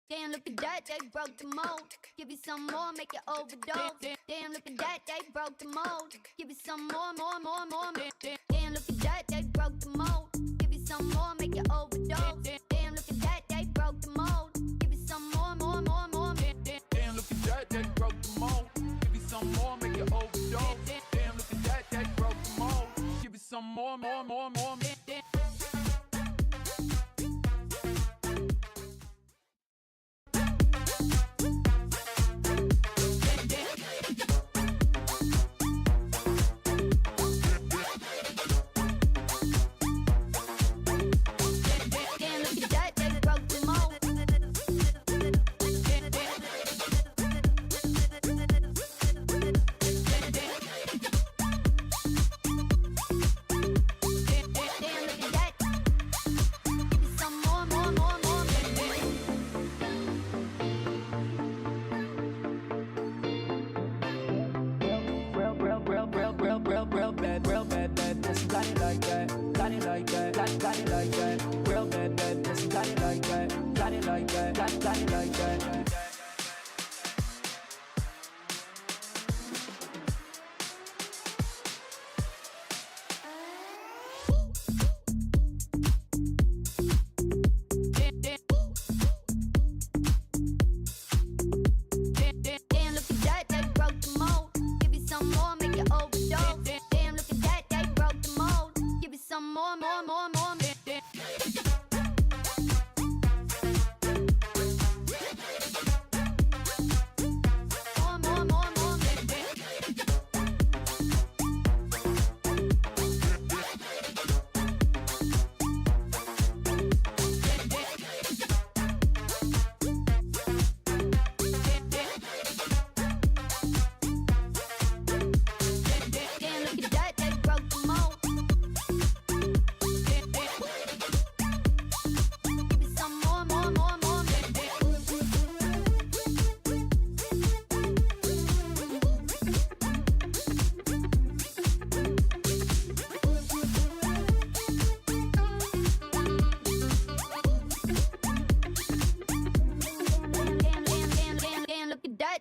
Damn, look at that, they broke the mold. Give you some more, make you overdose. Damn, look at that, they broke the mold. Give you some more. Damn, look at that, they broke the mold. Give you some more, make you overdose. Damn, look at that, they broke the mold. Give you some more. Damn, look at that, they broke the mold. Give you some more, make you overdose. Damn, look at that, they broke the mold. Give you some more. Real bad, listen, got it like that, got it like that, got it like that. Real bad, listen, got it like that, got it like that, got it like that.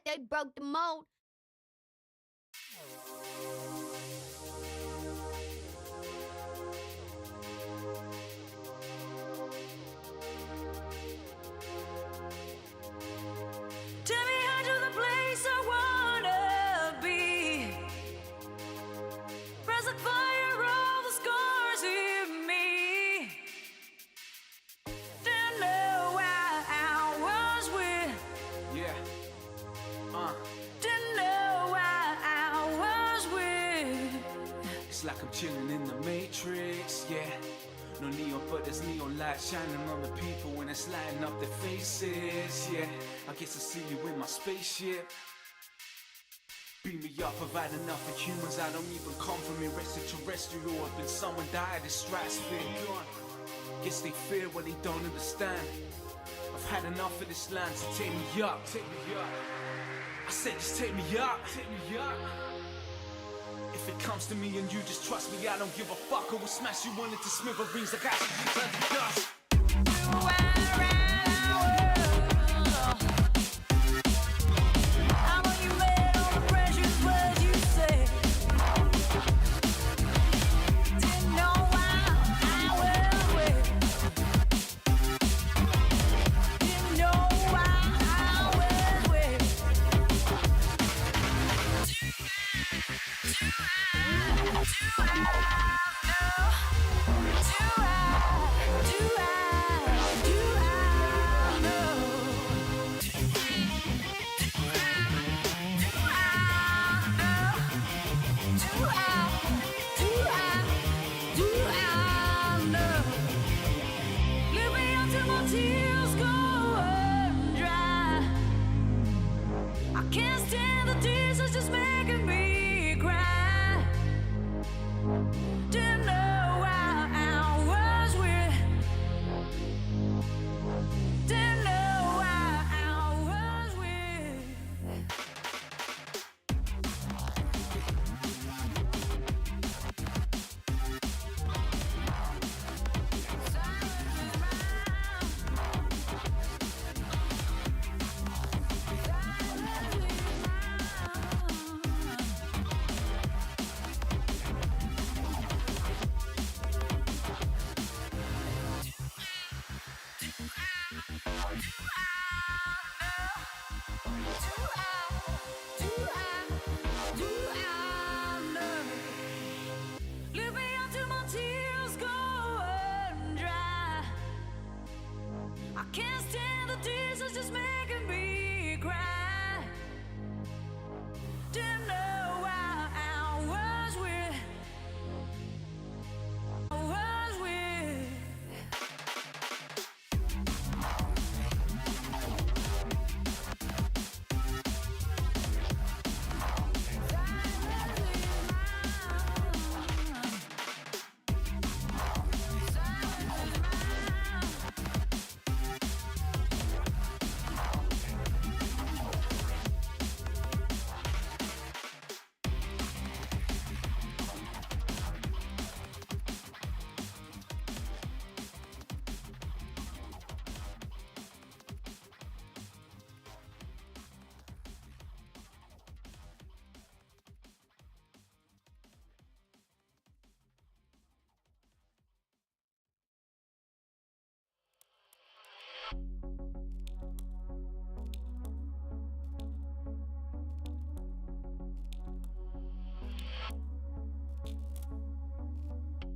They broke the mold. Tell me how to the place I wanna be. Press like fire, all the scars in me. Didn't know why I was with. Yeah. Didn't know why I was with. It's like I'm chilling in the Matrix, yeah. No neon, but there's neon light shining on the people when it's lighting up their faces, yeah. I guess I see you in my spaceship. Beam me up, provide enough for humans. I don't even come from extraterrestrial. If someone died, it's stratosphere. Guess they fear what they don't understand. I've had enough of this land, so take me up, take me up. I said just take me up, take me up. If it comes to me and you just trust me, I don't give a fuck. I will smash you into smithereens like ashes into dust.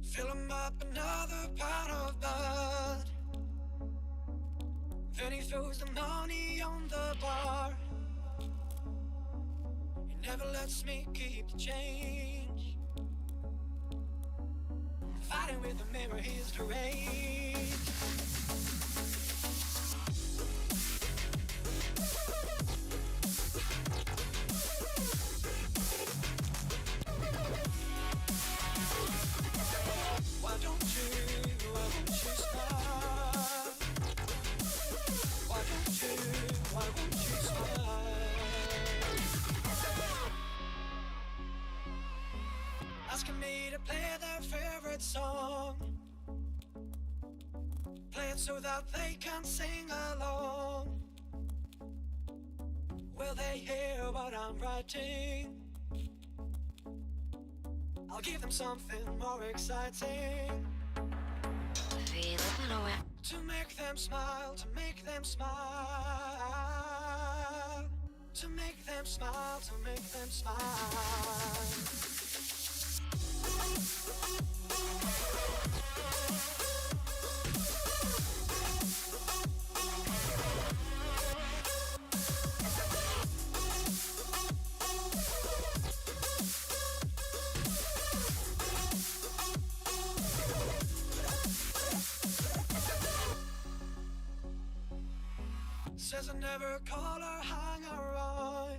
Fill him up another pot of blood. Then he throws the money on the bar. He never lets me keep the change. Fighting with the mirror, he's deranged. Why don't you smile? Why won't you smile? Asking me to play their favorite song. Play it so that they can sing along. Will they hear what I'm writing? I'll give them something more exciting. To make them smile, to make them smile. To make them smile, to make them smile. Says I never call her, hang around.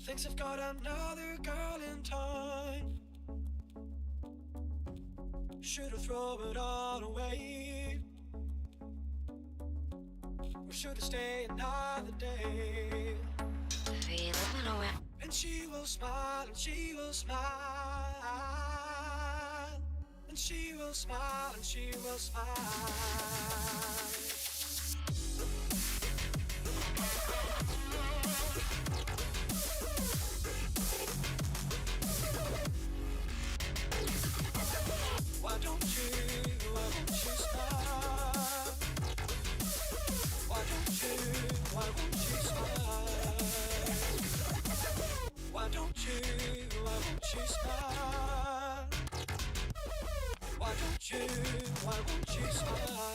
Thinks I've got another girl in town. Should've thrown it all away. We should've stayed another day. And she will smile, and she will smile. And she will smile, and she will smile. Why don't you smile? Why won't you smile? Why don't you smile? Why won't you smile?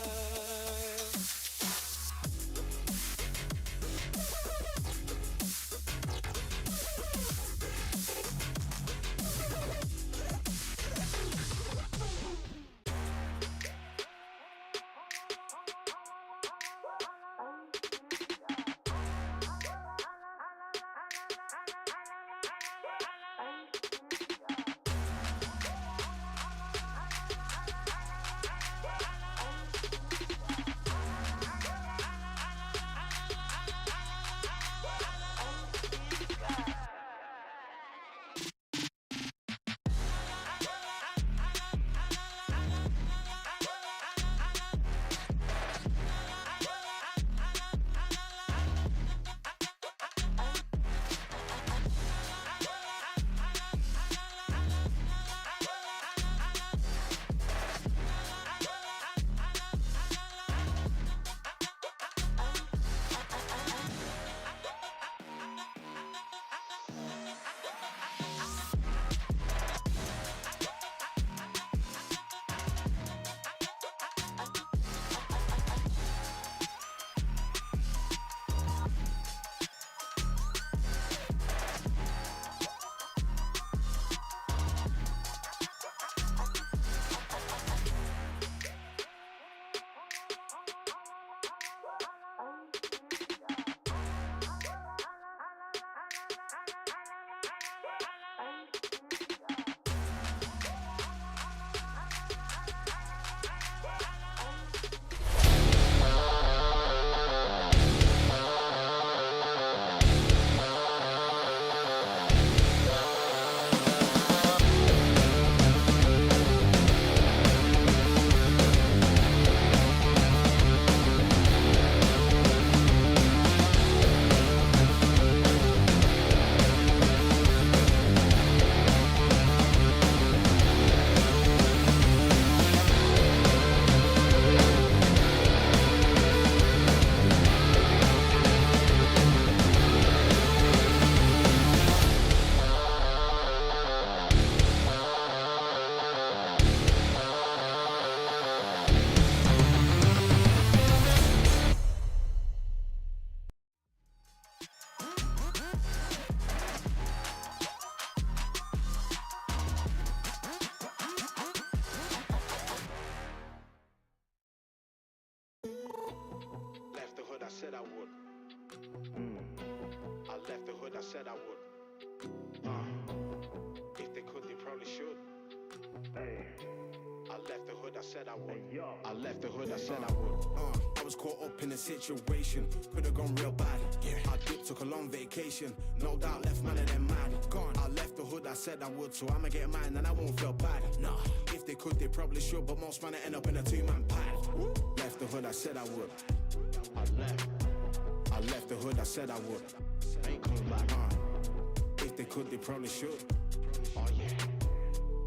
said I would. I left the hood, I said I would. If they could, they probably should. I left the hood, I said I would. I left the hood, I said I would. I was caught up in a situation, could have gone real bad. I dipped, took a long vacation, no doubt left man of them mad. Gone. I left the hood, I said I would, so I'ma get mine and I won't feel bad. Nah, if they could, they probably should, but most man end up in a two-man pad. Left the hood, I said I would. I left the hood, I said I would. Ain't coming back. If they could, they probably should. Oh yeah.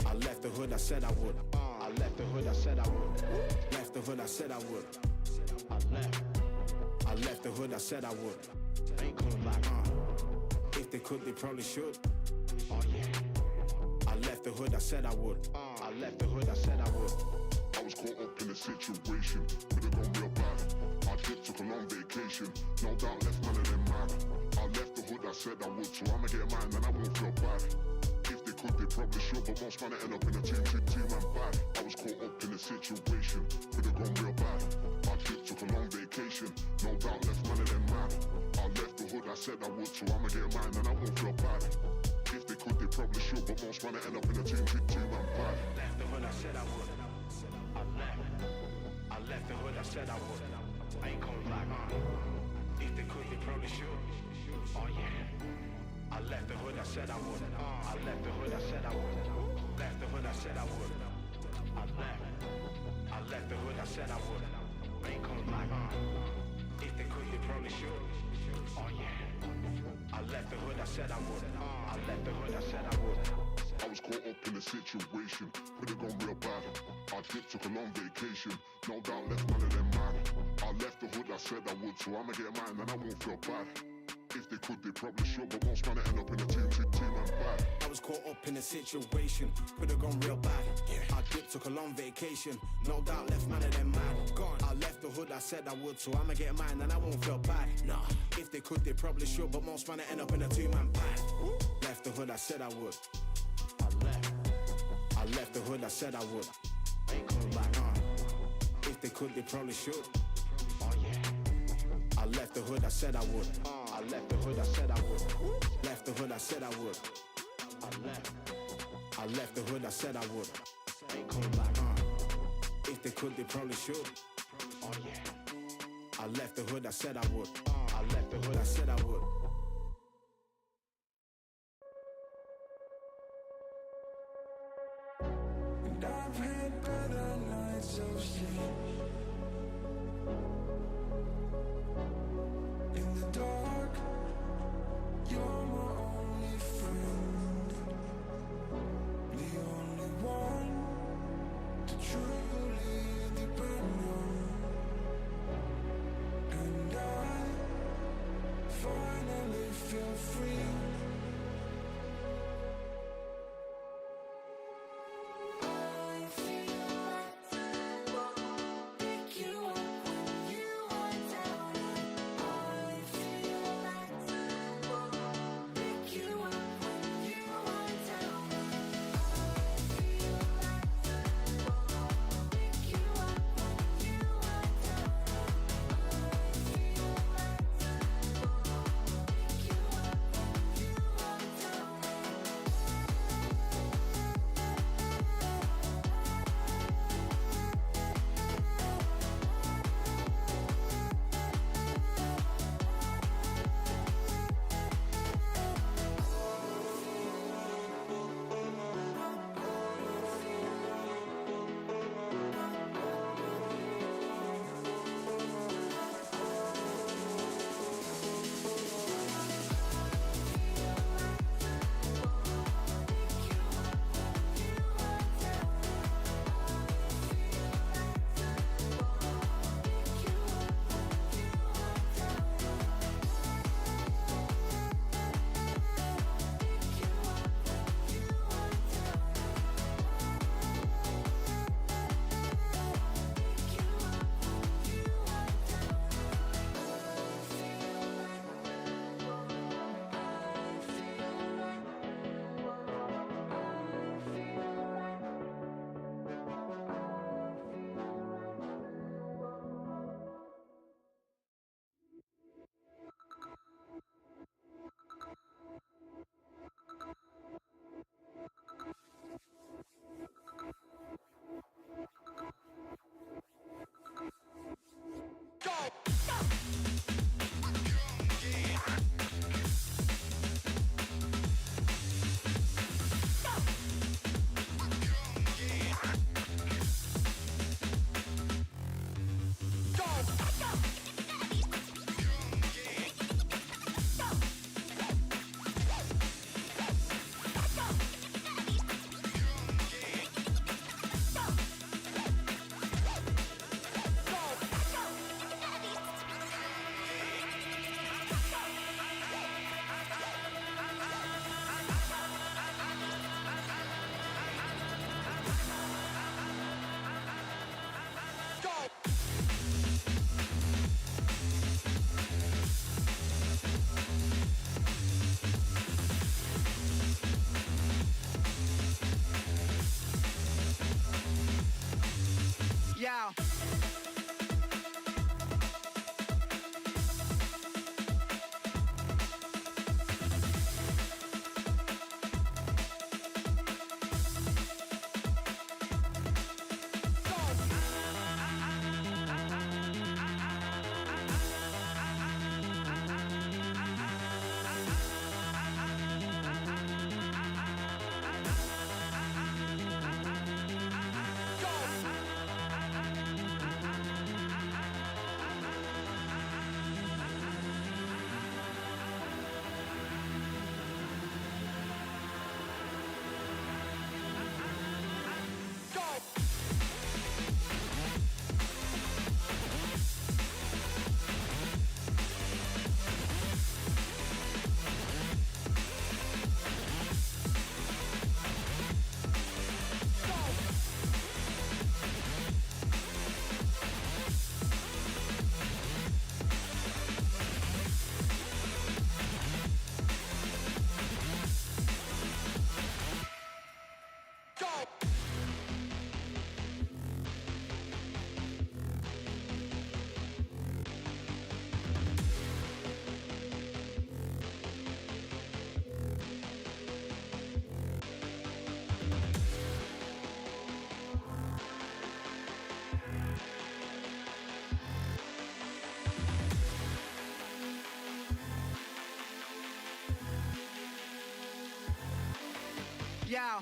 I left the hood, I said I would. I left the hood, I said I would. Left the hood, I said I would. I left the hood, I said I would. Ain't coming back. If they could, they probably should. Oh yeah. I left the hood, I said I would. I left the hood, I said I would. I was caught up in a situation, could have gone real bad. I dipped, took a long vacation, no doubt left none of them mad. I left the hood, I said I would, so I'ma get mine and I won't feel bad. If they could, they probably should, but most man end up in a two-man bad. I was caught up in a situation, could have gone real bad. I dipped, took a long vacation, no doubt left none of them mad. I left the hood, I said I would, so I'ma get mine and I won't feel bad. If they could, they probably should, but most man end up in a two-man bad. Left the hood, I said I would. left the hood, I said I would. I ain't coming back, If they could, they probably should. Oh yeah. I left the hood, I said I would. I left the hood, I said I would. Left the hood, I said I would. I left the hood, I said I would. I ain't coming back, If they could, they probably should. Oh yeah. I left the hood, I said I would. I left the hood, I said I would. I was caught up in a situation, could have gone real bad. I dipped, took a long vacation, no doubt left none of them mad. I left the hood, I said I would, so I'ma get mine and I won't feel bad. If they could, they probably should, but most man end up in a team and bad. I was caught up in a situation, could have gone real bad. I dipped, took a long vacation, no doubt left man of them mad. Gone. I left the hood, I said I would, so I'ma get mine and I won't feel bad. Nah, if they could, they probably should, but most man end up in a two-man band. Left the hood, I said I would. I left the hood, I said I would. I ain't coming back, If they could, they probably should. Oh yeah. I left the hood, I said I would. I left the hood, I said I would. Left the hood, I said I would. I left the hood, I said I would. I ain't coming back, If they could, they probably should. Oh yeah. I left the hood, I said I would. I left the hood, I said I would. I've had better nights of sleep. In the dark, you're my only friend, the only one to truly depend on. And I finally feel free. Yeah.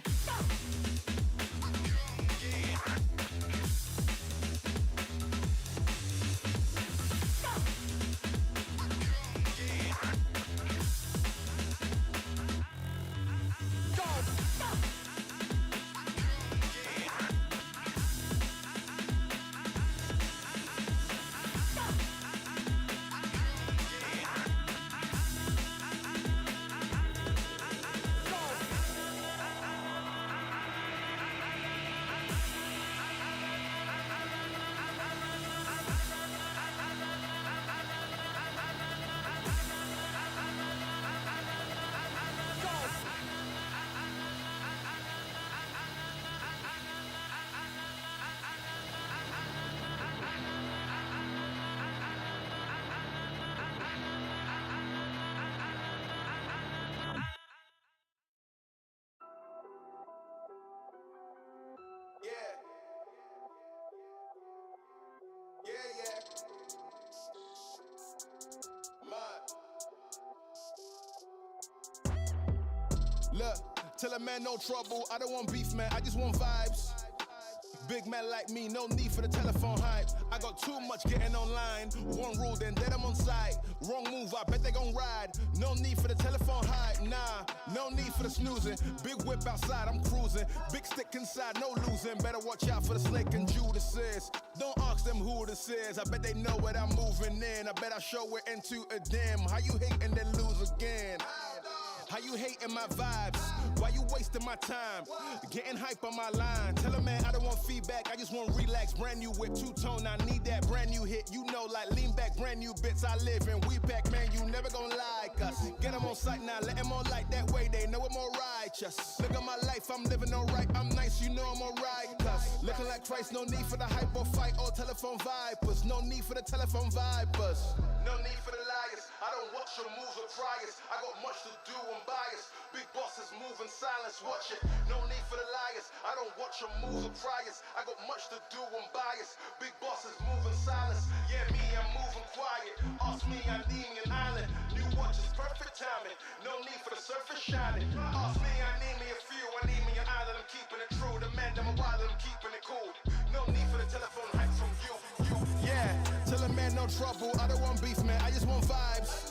Look, tell a man no trouble, I don't want beef, man, I just want vibes. Big man like me, no need for the telephone hype. I got too much getting online. One rule, then dead I'm on site. Wrong move, I bet they gon' ride. No need for the telephone hype, nah. No need for the snoozing. Big whip outside, I'm cruising. Big stick inside, no losing. Better watch out for the snake and Judas is. Don't ask them who this is. I bet they know what I'm moving in. I bet I show it into a dim. How you hate and then lose again? How you hating my vibes? Why you wasting my time? Getting hype on my line. Tell a man I don't want feedback, I just want relax. Brand new whip, two-tone, I need that brand new hit. You know, like lean back, brand new bits I live in. We back, man, you never gon' like us. Get them on sight now, let them on light. That way they know I'm all righteous. Look at my life, I'm living alright. I'm nice, you know I'm alright. Cause looking like Christ, no need for the hype or fight or telephone vipers. No need for the telephone vipers. No need for the liars. I don't watch your moves or priors. I got much to do, I'm biased. Big bosses move in silence, watch it. No need for the liars. I don't watch your moves or priors. I got much to do, I'm biased. Big bosses move in silence. Yeah, me, I'm moving quiet. Ask me, I need me an island. New watches, perfect timing. No need for the surface shining. Ask me, I need me a few. I need me an island, I'm keeping it true. The man, I'm a wild, I'm keeping it cool. No need for the telephone hype from you. Yeah, tell a man no trouble. I don't want beef, man, I just want vibes.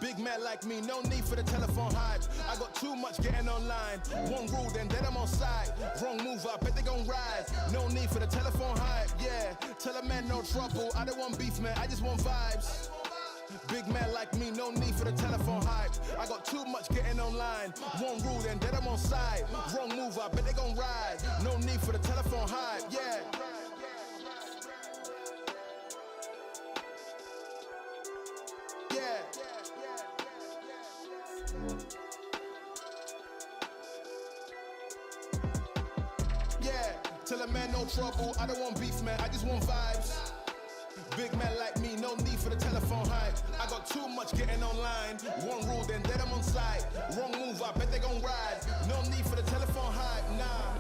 Big man like me, no need for the telephone hype. I got too much getting online. One rule, then I'm on side. Wrong move, I bet they gon' ride. No need for the telephone hype, yeah. Tell a man no trouble, I don't want beef, man, I just want vibes. Big man like me, no need for the telephone hype. I got too much getting online. One rule, then I'm on side. Wrong move, I bet they gon' ride. No need for the telephone hype, yeah. Yeah, tell a man no trouble, I don't want beef, man, I just want vibes. Big man like me, no need for the telephone hype. I got too much getting online. One rule, then I'm on side. Wrong move, I bet they gon' ride. No need for the telephone hype, nah.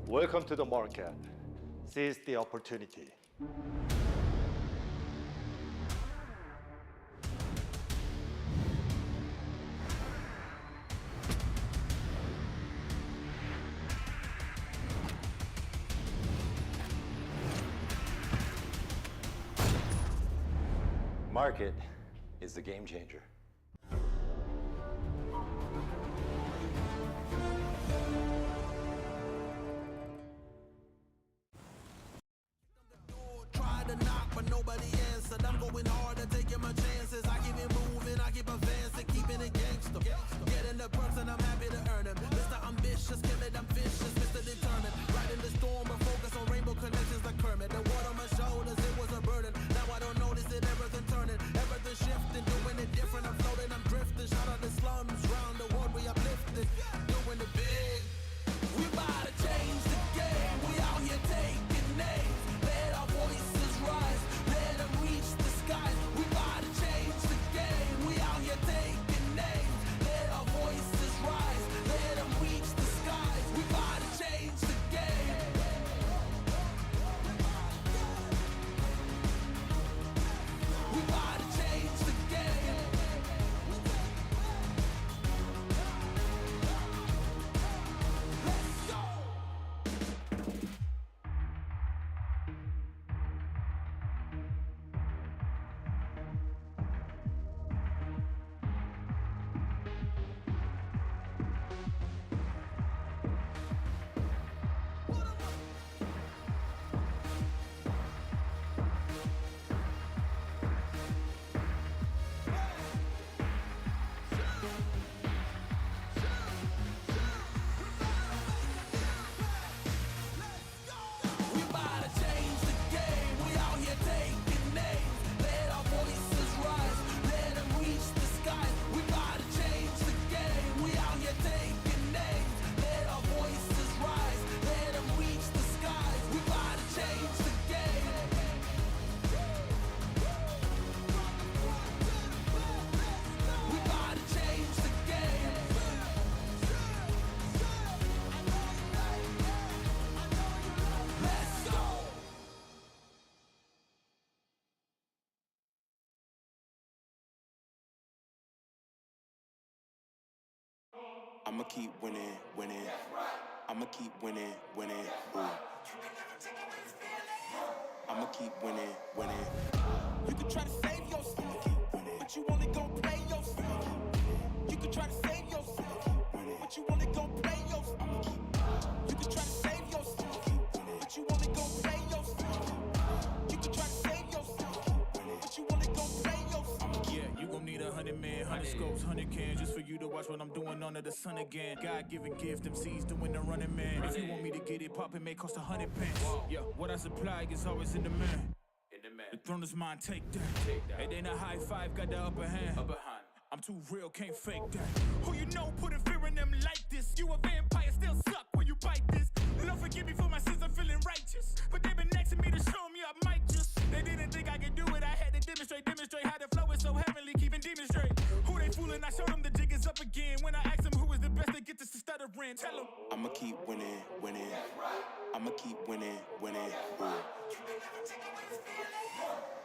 Welcome to the market. Seize the opportunity. Market is the game changer. Keeping it gangster. Getting the perks and I'm happy to earn them. I'ma keep winning, winning. I'ma keep winning, winning. Ooh. I'ma keep winning, winning. You can try to save yourself, but you only gon' play yourself. You can try to save yourself, but you only gon' play yourself. You can try to save yourself, but you only gon' play yourself. You can try to save yourself, but you only gon' play yourself. Yeah, you gon' need 100 men, 100 scopes, 100 cans, just for you to watch what I'm doing under the sun again. God-given gift, MCs doing the running man. If you want me to get it poppin', may cost 100 pence. Yeah, what I supply is always in demand. The throne is mine, take that. It ain't a high five, got the upper hand. I'm too real, can't fake that. Who you know putting fear in them like this? You a vampire, still suck when you bite this. Lord forgive me for my sins, I'm feeling righteous. But they been next to me to show me I might just. They didn't think I could do it, I had to demonstrate how the flow is so heavenly, keeping demons straight. Who they fooling? I showed them the jig is up again. When I asked them who is the best, they get this to stuttering. Tell them I'ma keep winning, winning. I'ma keep winning, winning. Ooh.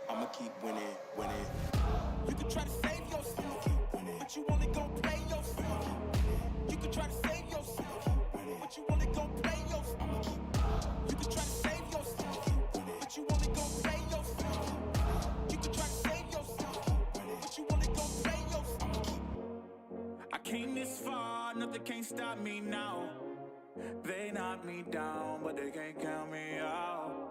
I'ma keep winning, winning. You can try to save yourself, but you only gon' play yourself. You can try to save yourself, but you only gon' play yourself. You can try to save yourself, but you only gon' play yourself. You can try to save yourself, but you only gon' play yourself. I came this far, nothing can't stop me now. They knock me down, but they can't count me out.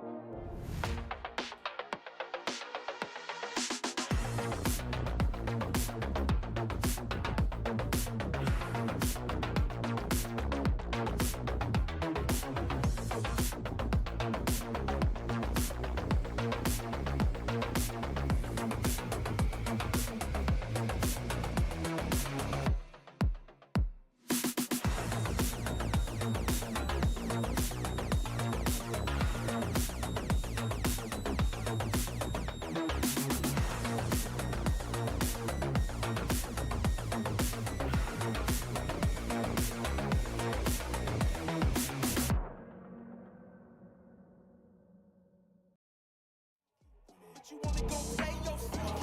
You only gon' play yourself.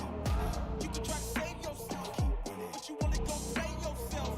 You can try to save yourself, but you only gon' play yourself.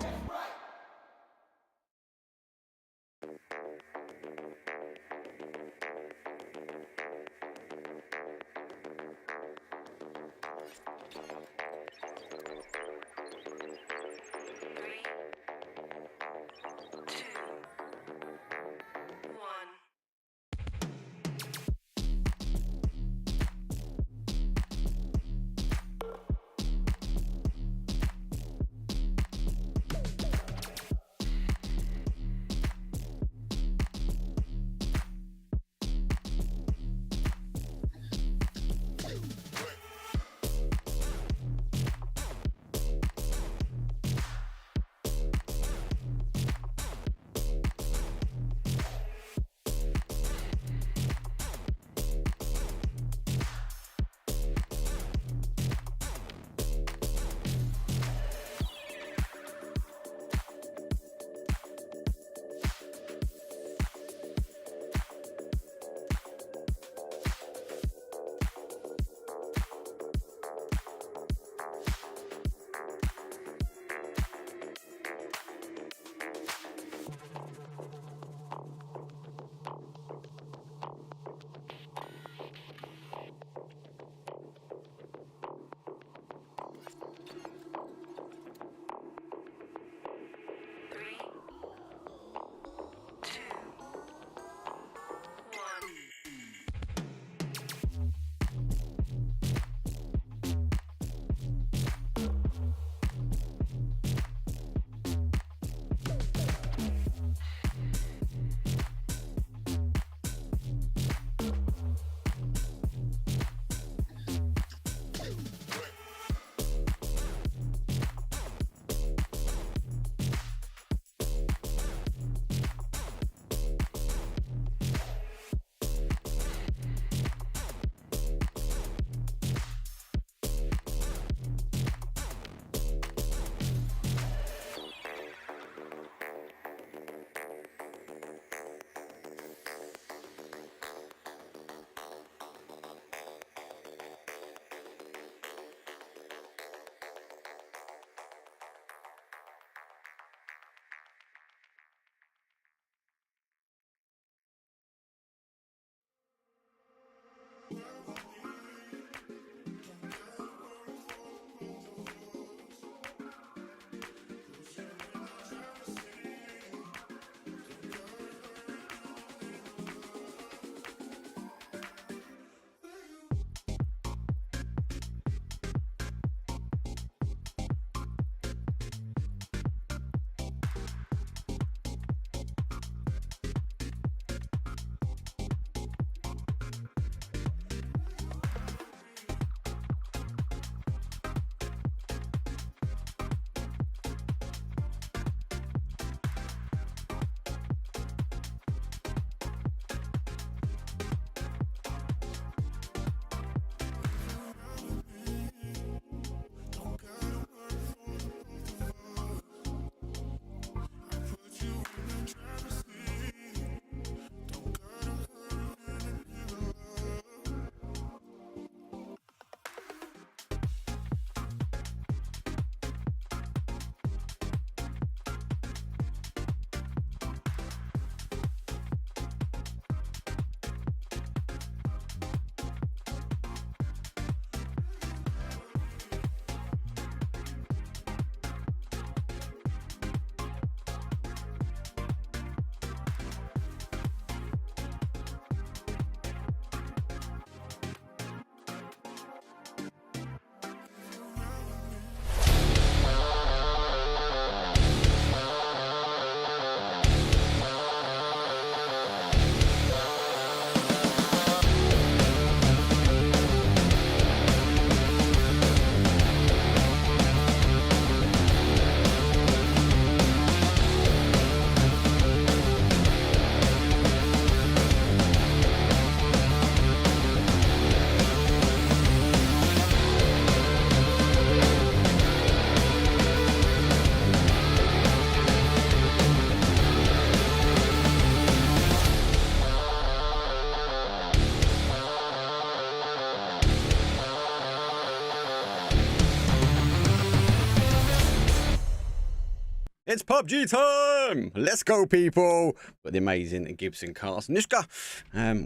It's PUBG time! Let's go, people! But the amazing Gibson cast. Nishka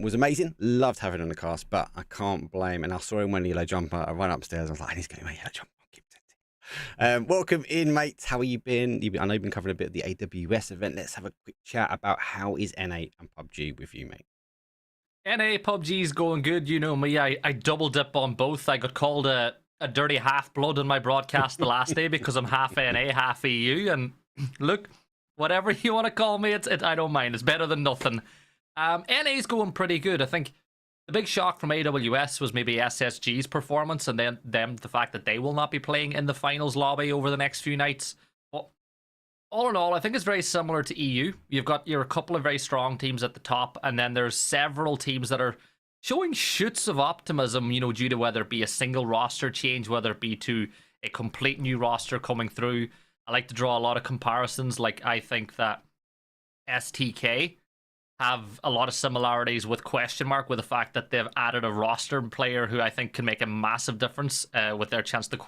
was amazing. Loved having him on the cast, but I can't blame. And I saw him when yellow jumper. I ran upstairs. I was like, I need to get my yellow jumper. Welcome in, mates. How have you been? I know you've been covering a bit of the AWS event. Let's have a quick chat about how is NA and PUBG with you, mate. NA PUBG is going good. You know me. I double dip on both. I got called a dirty half-blood in my broadcast the last day because I'm half NA, half EU. And look, whatever you want to call me, I don't mind. It's better than nothing. NA's going pretty good. I think the big shock from AWS was maybe SSG's performance, and then the fact that they will not be playing in the finals lobby over the next few nights. But all in all, I think it's very similar to EU. You've got a couple of very strong teams at the top, and then there's several teams that are showing shoots of optimism, you know, due to whether it be a single roster change, whether it be to a complete new roster coming through. I like to draw a lot of comparisons. Like, I think that STK have a lot of similarities with Question Mark, with the fact that they've added a roster player who I think can make a massive difference with their chance to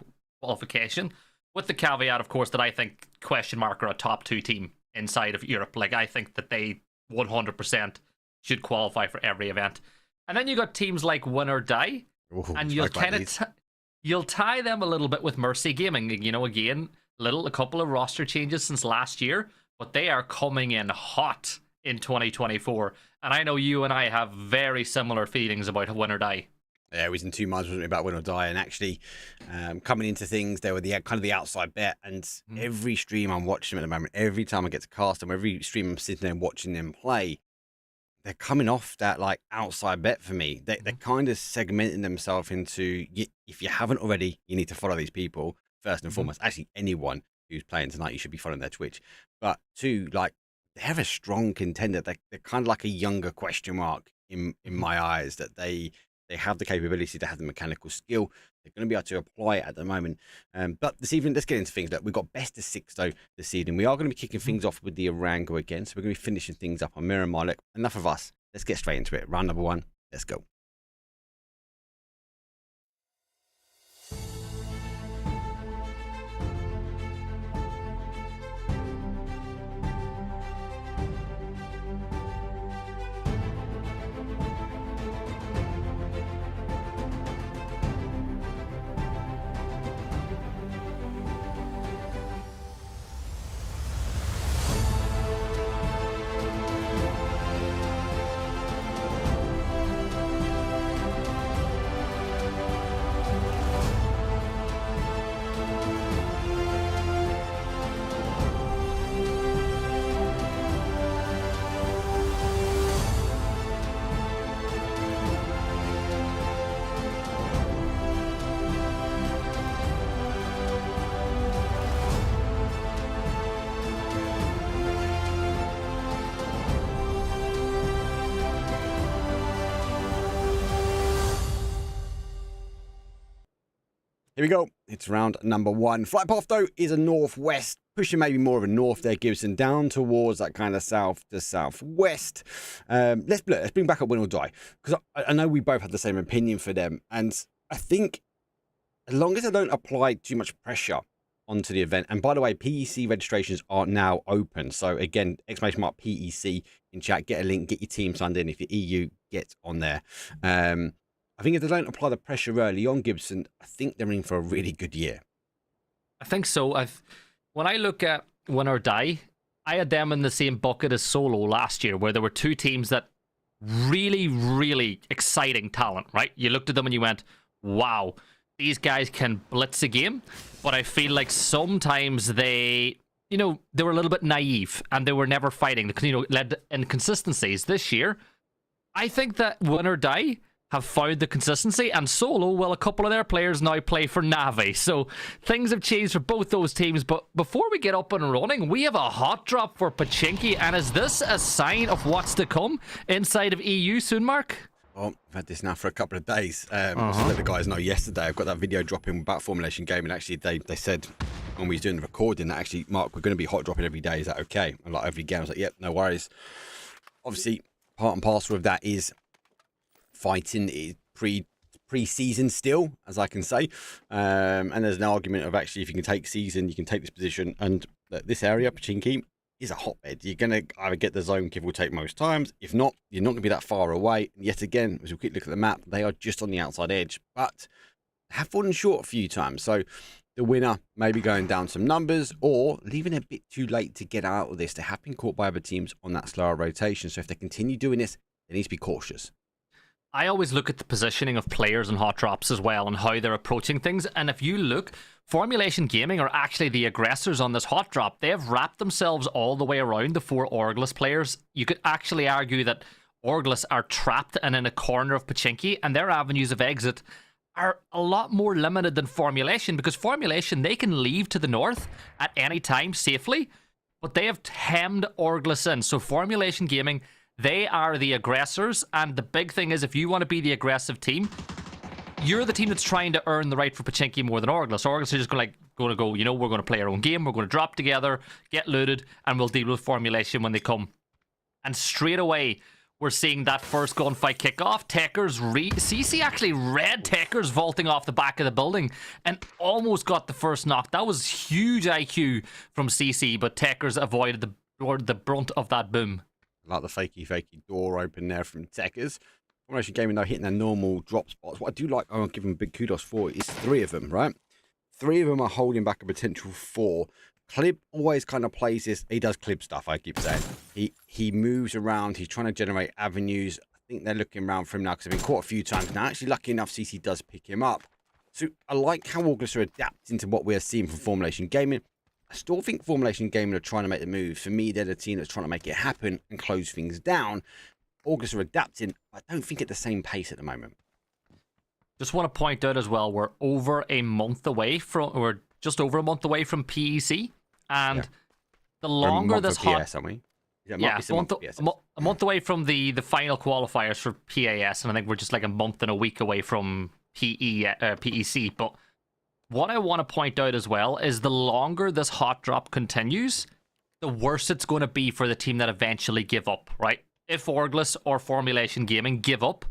qualification. With the caveat, of course, that I think Question Mark are a top 2 team inside of Europe. Like, I think that they 100% should qualify for every event. And then you got teams like Win or Die, and you'll kind of you'll tie them a little bit with Mercy Gaming. You know, again, a couple of roster changes since last year, but they are coming in hot in 2024. And I know you and I have very similar feelings about Win or Die. Yeah, it was in 2 months about Win or Die, and actually coming into things, they were the kind of the outside bet. And every stream I'm watching them at the moment, every time I get to cast them, every stream I'm sitting there and watching them play, they're coming off that like outside bet for me. They're kind of segmenting themselves into, if you haven't already, you need to follow these people first and foremost. Actually, anyone who's playing tonight, you should be following their Twitch. But 2, like, they're a strong contender. They're kind of like a younger Question Mark in my eyes, that they have the capability to have the mechanical skill. They're going to be able to apply it at the moment. But this evening, let's get into things. Look, we've got best of 6 though this evening. We are going to be kicking things off with the Arango again. So we're going to be finishing things up on Miramar. Look, enough of us. Let's get straight into it. Round number 1. Let's go. Here we go. It's round number 1. Flight path, though, is a northwest, pushing maybe more of a north there, Gibson, down towards that kind of south to southwest. Let's bring back up Win or Die, because I know we both had the same opinion for them. And I think as long as they don't apply too much pressure onto the event, and by the way, PEC registrations are now open. So again, !PEC in chat, get a link, get your team signed in. If you're EU, get on there. I think if they don't apply the pressure early on, Gibson, I think they're in for a really good year. I think so. When I look at Win or Die, I had them in the same bucket as Solo last year, where there were 2 teams that really, really exciting talent, right? You looked at them and you went, wow, these guys can blitz a game. But I feel like sometimes they were a little bit naive and they were never fighting. Led inconsistencies. This year, I think that Win or Die have found the consistency, and Solo, well, a couple of their players now play for Navi, so things have changed for both those teams. But before we get up and running, we have a hot drop for Pachinki, and is this a sign of what's to come inside of EU soon, Mark? Well, I've had this now for a couple of days. I let the guys know yesterday. I've got that video dropping about Formulation Game, and actually they said when we was doing the recording that actually, Mark, we're going to be hot dropping every day. Is that okay? And like every game, I was like, yep, no worries. Obviously, part and parcel of that is fighting pre-season still, as I can say, and there's an argument of actually if you can take season, you can take this position, and that this area, Pachinki, is a hotbed. You're going to either get the zone give or take most times. If not, you're not going to be that far away. And yet again, as we quick look at the map, they are just on the outside edge, but have fallen short a few times. So the winner may be going down some numbers or leaving a bit too late to get out of this. They have been caught by other teams on that slower rotation. So if they continue doing this, they need to be cautious. I always look at the positioning of players in hot drops as well and how they're approaching things. And if you look, Formulation Gaming are actually the aggressors on this hot drop. They have wrapped themselves all the way around the 4 Orglis players. You could actually argue that Orglis are trapped and in a corner of Pachinki, and their avenues of exit are a lot more limited than Formulation, because Formulation, they can leave to the north at any time safely, but they have hemmed Orglis in. So Formulation Gaming, they are the aggressors, and the big thing is if you want to be the aggressive team, you're the team that's trying to earn the right for Pachinki more than Orglis. Orglis are just going to go, you know, we're going to play our own game, we're going to drop together, get looted, and we'll deal with Formulation when they come. And straight away, we're seeing that first gunfight kick off. Techers, CC actually read Techers vaulting off the back of the building and almost got the first knock. That was huge IQ from CC, but Techers avoided the brunt of that boom. Like the fakey door open there from Techers. Formulation Gaming, though, hitting their normal drop spots. What I do like, I'll give them big kudos for, is 3 of them, right? 3 of them are holding back a potential 4. Clib always kind of plays this. He does Clib stuff, I keep saying. He moves around. He's trying to generate avenues. I think they're looking around for him now because they've been caught a few times now. Actually, lucky enough, CC does pick him up. So I like how Orglis are adapting to what we're seeing from Formulation Gaming. I still think Formulation Gaming are trying to make the move. For me, they're the team that's trying to make it happen and close things down. Orglis are adapting. I don't think at the same pace at the moment. Just want to point out as well, we're over a month away from, we're just over a month away from PEC, and the longer this hot, PS, aren't we? A month away from the final qualifiers for PAS, and I think we're just like a month and a week away from PEC. But what I want to point out as well is the longer this hot drop continues, the worse it's going to be for the team that eventually give up, right? If Orglis or Formulation Gaming give up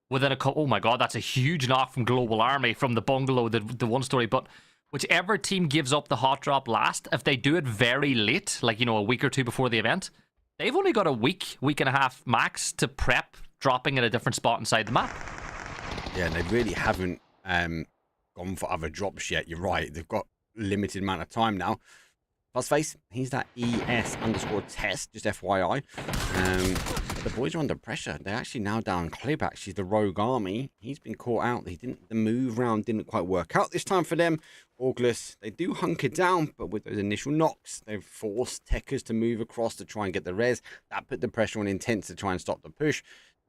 within a couple... Oh my god, that's a huge knock from Global Army, from the bungalow, the one story. But whichever team gives up the hot drop last, if they do it very late, like, you know, a week or 2 before the event, they've only got a week and a half max to prep dropping at a different spot inside the map. Yeah, and they really haven't gone for other drops yet. You're right. They've got limited amount of time now. Fuzzface, he's that ES_test, just FYI. The boys are under pressure. They're actually now down Clib, actually, the Rogue Army. He's been caught out. The move round didn't quite work out this time for them. Orglis, they do hunker down, but with those initial knocks, they've forced Techers to move across to try and get the res. That put the pressure on Intense to try and stop the push.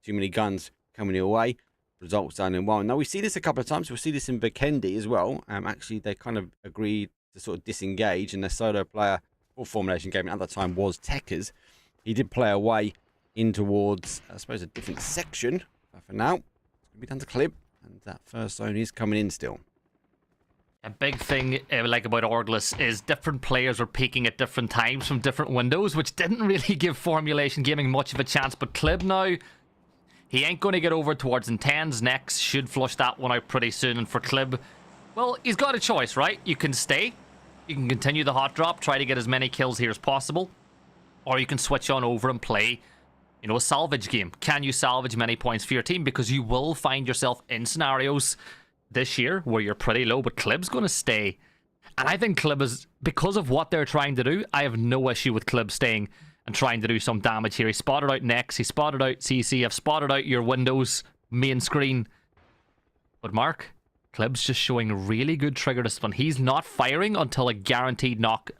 Too many guns coming your way. Results down in 1. Now, we see this a couple of times. We'll see this in Vikendi as well. Actually, they kind of agreed to sort of disengage, and their solo player for Formulation Gaming at that time was Techers. He did play away in towards, I suppose, a different section. But for now, it's going to be done to Clib, and that first zone is coming in still. A big thing like about Orglis is different players were peaking at different times from different windows, which didn't really give Formulation Gaming much of a chance. But Clib now, he ain't going to get over towards Intense next. Should flush that one out pretty soon. And for Clib, well, he's got a choice, right? You can stay. You can continue the hot drop, try to get as many kills here as possible. Or you can switch on over and play, you know, a salvage game. Can you salvage many points for your team? Because you will find yourself in scenarios this year where you're pretty low, but Clib's going to stay. And I think Clib is, because of what they're trying to do, I have no issue with Clib staying and trying to do some damage here. He spotted out Nex, he spotted out CC, I've spotted out your Windows main screen. But Mark, Clib's just showing really good trigger discipline. He's not firing until a guaranteed knock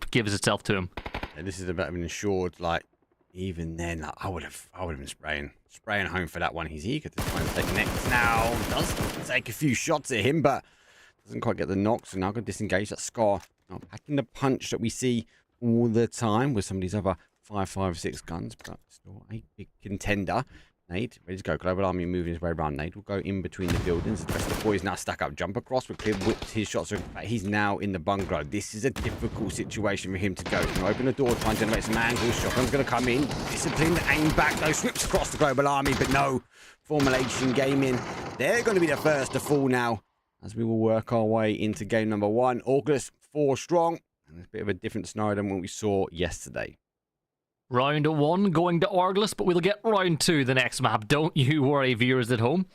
gives itself to him. And this is a bit of an ensured, like, even then, like, I would have been spraying home for that one. He's eager to try and take Nex now. Does take a few shots at him, but doesn't quite get the knocks. So now going to disengage that Scar. Now packing the punch that we see all the time with some of these other 5.56 guns, but still a big contender. Nade, ready to go. Global Army moving his way around. Nade will go in between the buildings. The rest of the boys now stack up. Jump across with Clib, whipped his shots. He's now in the bungalow. This is a difficult situation for him to go. He's going to open the door, try and generate some angles. Shotgun's going to come in. Disciplined, aim back, though. Swips across the Global Army, but no. Formulation Gaming. They're going to be the first to fall now, as we will work our way into game number 1. Orglis 4 strong. And it's a bit of a different scenario than what we saw yesterday. Round 1 going to Orglis, but we'll get round 2 the next map. Don't you worry, viewers at home.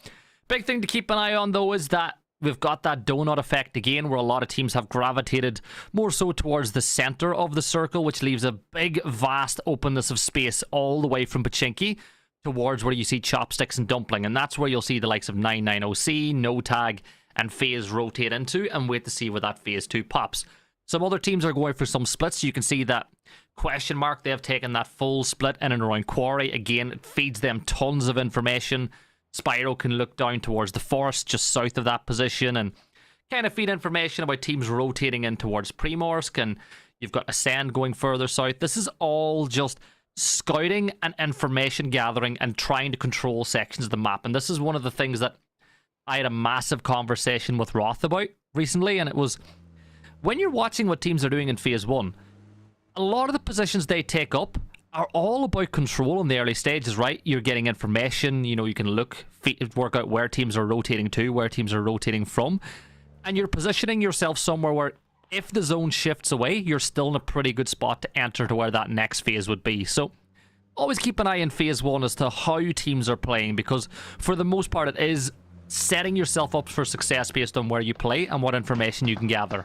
Big thing to keep an eye on, though, is that we've got that donut effect again, where a lot of teams have gravitated more so towards the center of the circle, which leaves a big, vast openness of space all the way from Pachinki towards where you see Chopsticks and Dumpling. And that's where you'll see the likes of 990C, No Tag, and FaZe rotate into, and wait to see where that Phase 2 pops. Some other teams are going for some splits. You can see that Question Mark, they have taken that full split in and around Quarry. Again, it feeds them tons of information. Spyro can look down towards the forest just south of that position and kind of feed information about teams rotating in towards Primorsk, and you've got Ascend going further south. This is all just scouting and information gathering and trying to control sections of the map. And this is one of the things that I had a massive conversation with Roth about recently, and it was when you're watching what teams are doing in Phase 1, a lot of the positions they take up are all about control in the early stages, right? You're getting information, you know, you can work out where teams are rotating to, where teams are rotating from, and you're positioning yourself somewhere where if the zone shifts away, you're still in a pretty good spot to enter to where that next phase would be. So always keep an eye in Phase 1 as to how teams are playing, because for the most part it is setting yourself up for success based on where you play and what information you can gather.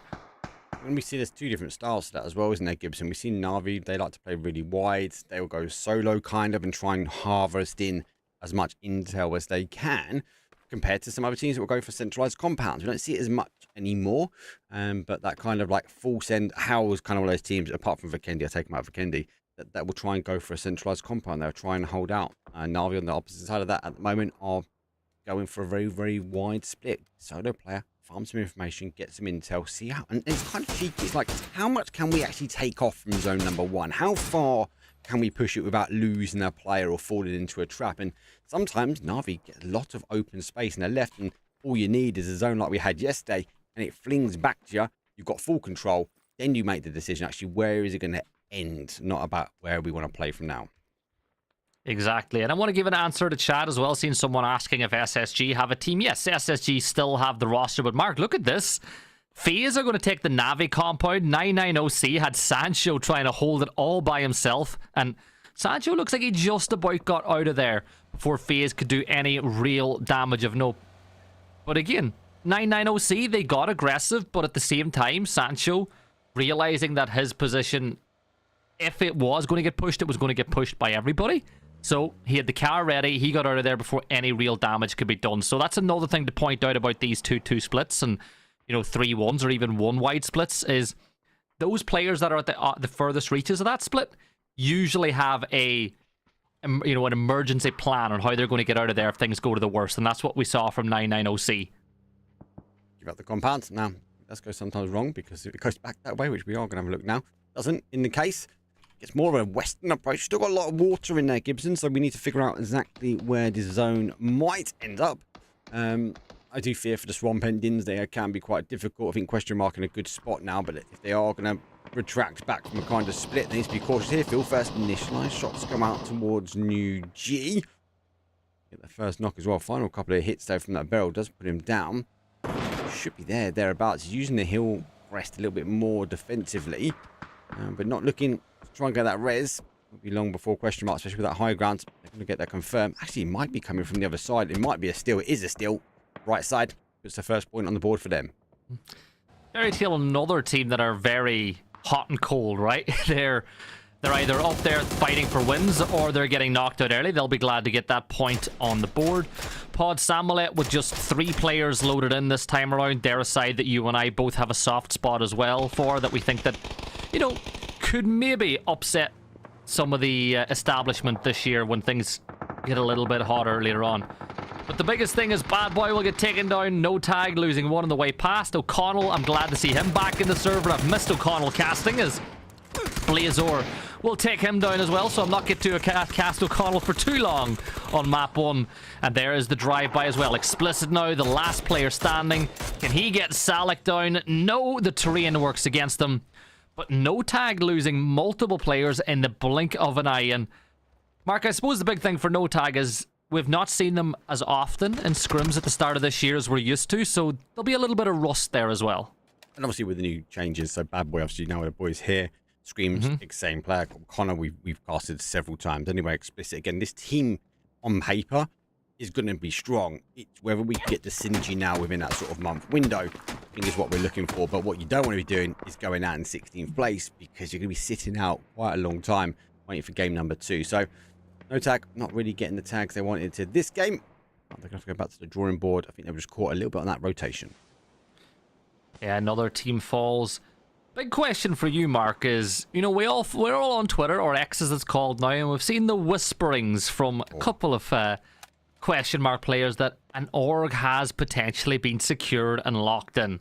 And we see there's two different styles to that as well, isn't there, Gibson? We see Na'Vi, they like to play really wide. They will go solo kind of and try and harvest in as much intel as they can, compared to some other teams that will go for centralized compounds. We don't see it as much anymore, but that kind of like full send, Howl was kind of one of those teams, apart from Vikendi, I take them out of Vikendi, that will try and go for a centralized compound. They'll try and hold out. Na'Vi on the opposite side of that at the moment are going for a very, very wide split. Solo player, farm some information, get some intel, see how, and it's kind of cheeky. It's like, how much can we actually take off from zone number 1? How far can we push it without losing a player or falling into a trap? And sometimes Na'Vi get a lot of open space in their left, and all you need is a zone like we had yesterday, and it flings back to you. You've got full control. Then you make the decision, actually, where is it going to end? Not about where we want to play from now. Exactly. And I want to give an answer to chat as well, seeing someone asking if SSG have a team. Yes, SSG still have the roster, but Mark, look at this. FaZe are going to take the Navi compound. 990C had Sancho trying to hold it all by himself, and Sancho looks like he just about got out of there before FaZe could do any real damage of note. But again, 990C, they got aggressive, but at the same time, Sancho, realizing that his position, if it was going to get pushed, it was going to get pushed by everybody. So he had the car ready, he got out of there before any real damage could be done. So that's another thing to point out about these 2-2 splits and, you know, 3-1s or even 1-wide splits, is those players that are at the furthest reaches of that split usually have an emergency plan on how they're going to get out of there if things go to the worst. And that's what we saw from 990C. Give up the compound. Now, let's go sometimes wrong, because if it goes back that way, which we are going to have a look now, doesn't in the case. It's more of a western approach. Still got a lot of water in there, Gibson, so we need to figure out exactly where this zone might end up. I do fear for the Swamp Endings. They can be quite difficult. I think Question Mark in a good spot now, but if they are going to retract back from a kind of split, they need to be cautious here. Phil, first initialized shots come out towards New G. Get the first knock as well. Final couple of hits though from that barrel does put him down. Should be thereabouts. He's using the hill crest a little bit more defensively, but not looking to try and get that res. Won't be long before Question Mark, especially with that high ground. They're going to get that confirmed. Actually, it might be coming from the other side. It might be a steal. It is a steal. Right side. It's the first point on the board for them. Fairy Tail, another team that are very hot and cold, right? They're either up there fighting for wins or they're getting knocked out early. They'll be glad to get that point on the board. Pod Samulet with just 3 players loaded in this time around. They're a side that you and I both have a soft spot as well for, that we think that, you know, could maybe upset some of the establishment this year when things get a little bit hotter later on. But the biggest thing is Bad Boy will get taken down. No Tag losing one on the way past. O'Connell, I'm glad to see him back in the server. I've missed O'Connell casting, as Blazor will take him down as well, so I'm not get to cast O'Connell for too long on map 1. And there is the drive-by as well. Explicit now, the last player standing. Can he get Salak down? No, the terrain works against him. But No Tag losing multiple players in the blink of an eye. And Mark, I suppose the big thing for No Tag is we've not seen them as often in scrims at the start of this year as we're used to, so there'll be a little bit of rust there as well. And obviously with the new changes, so Bad Boy, obviously now the boys here. Scream's same player. Connor, we've casted several times. Anyway, Explicit, again, this team on paper is going to be strong. It's whether we get the synergy now within that sort of month window, I think is what we're looking for. But what you don't want to be doing is going out in 16th place, because you're going to be sitting out quite a long time waiting for game number 2. So no tag, not really getting the tags they wanted to this game. They're going to have to go back to the drawing board. I think they were just caught a little bit on that rotation. Yeah, another team falls. Big question for you, Mark, is, you know, we're all on Twitter, or X as it's called now, and we've seen the whisperings from a couple of question mark players that an org has potentially been secured and locked in.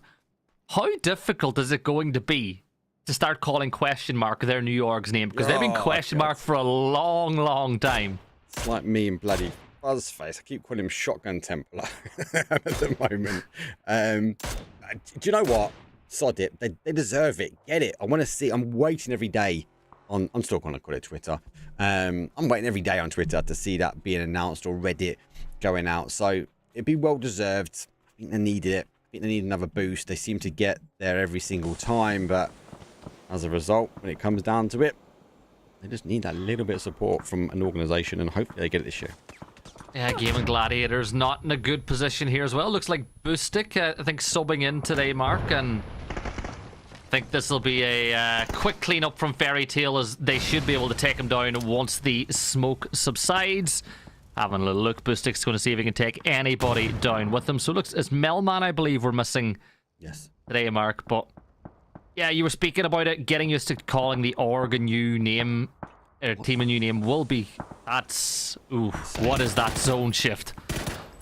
How difficult is it going to be to start calling question mark their new org's name? Because they've been question mark for a long, long time. It's like me and bloody Buzzface. I keep calling him Shotgun Templar at the moment. Do you know what? Sod it. They deserve it. Get it. I want to see. I'm waiting every day on. I'm still going to call it Twitter. I'm waiting every day on Twitter to see that being announced, or Reddit going out. So it'd be well deserved. I think they needed it. I think they need another boost. They seem to get there every single time, but as a result, when it comes down to it, they just need that little bit of support from an organisation, and hopefully they get it this year. Yeah, Gaming Gladiators not in a good position here as well. Looks like Boostic, I think, subbing in today, Mark, and I think this will be a quick cleanup from Fairy Tail, as they should be able to take him down once the smoke subsides. Having a little look, Boostic's going to see if he can take anybody down with him. So it looks, it's Melman, I believe, we're missing today, Mark. But yeah, you were speaking about it, getting used to calling the org a new name, team a new name will be... That's... Ooh, what is that zone shift?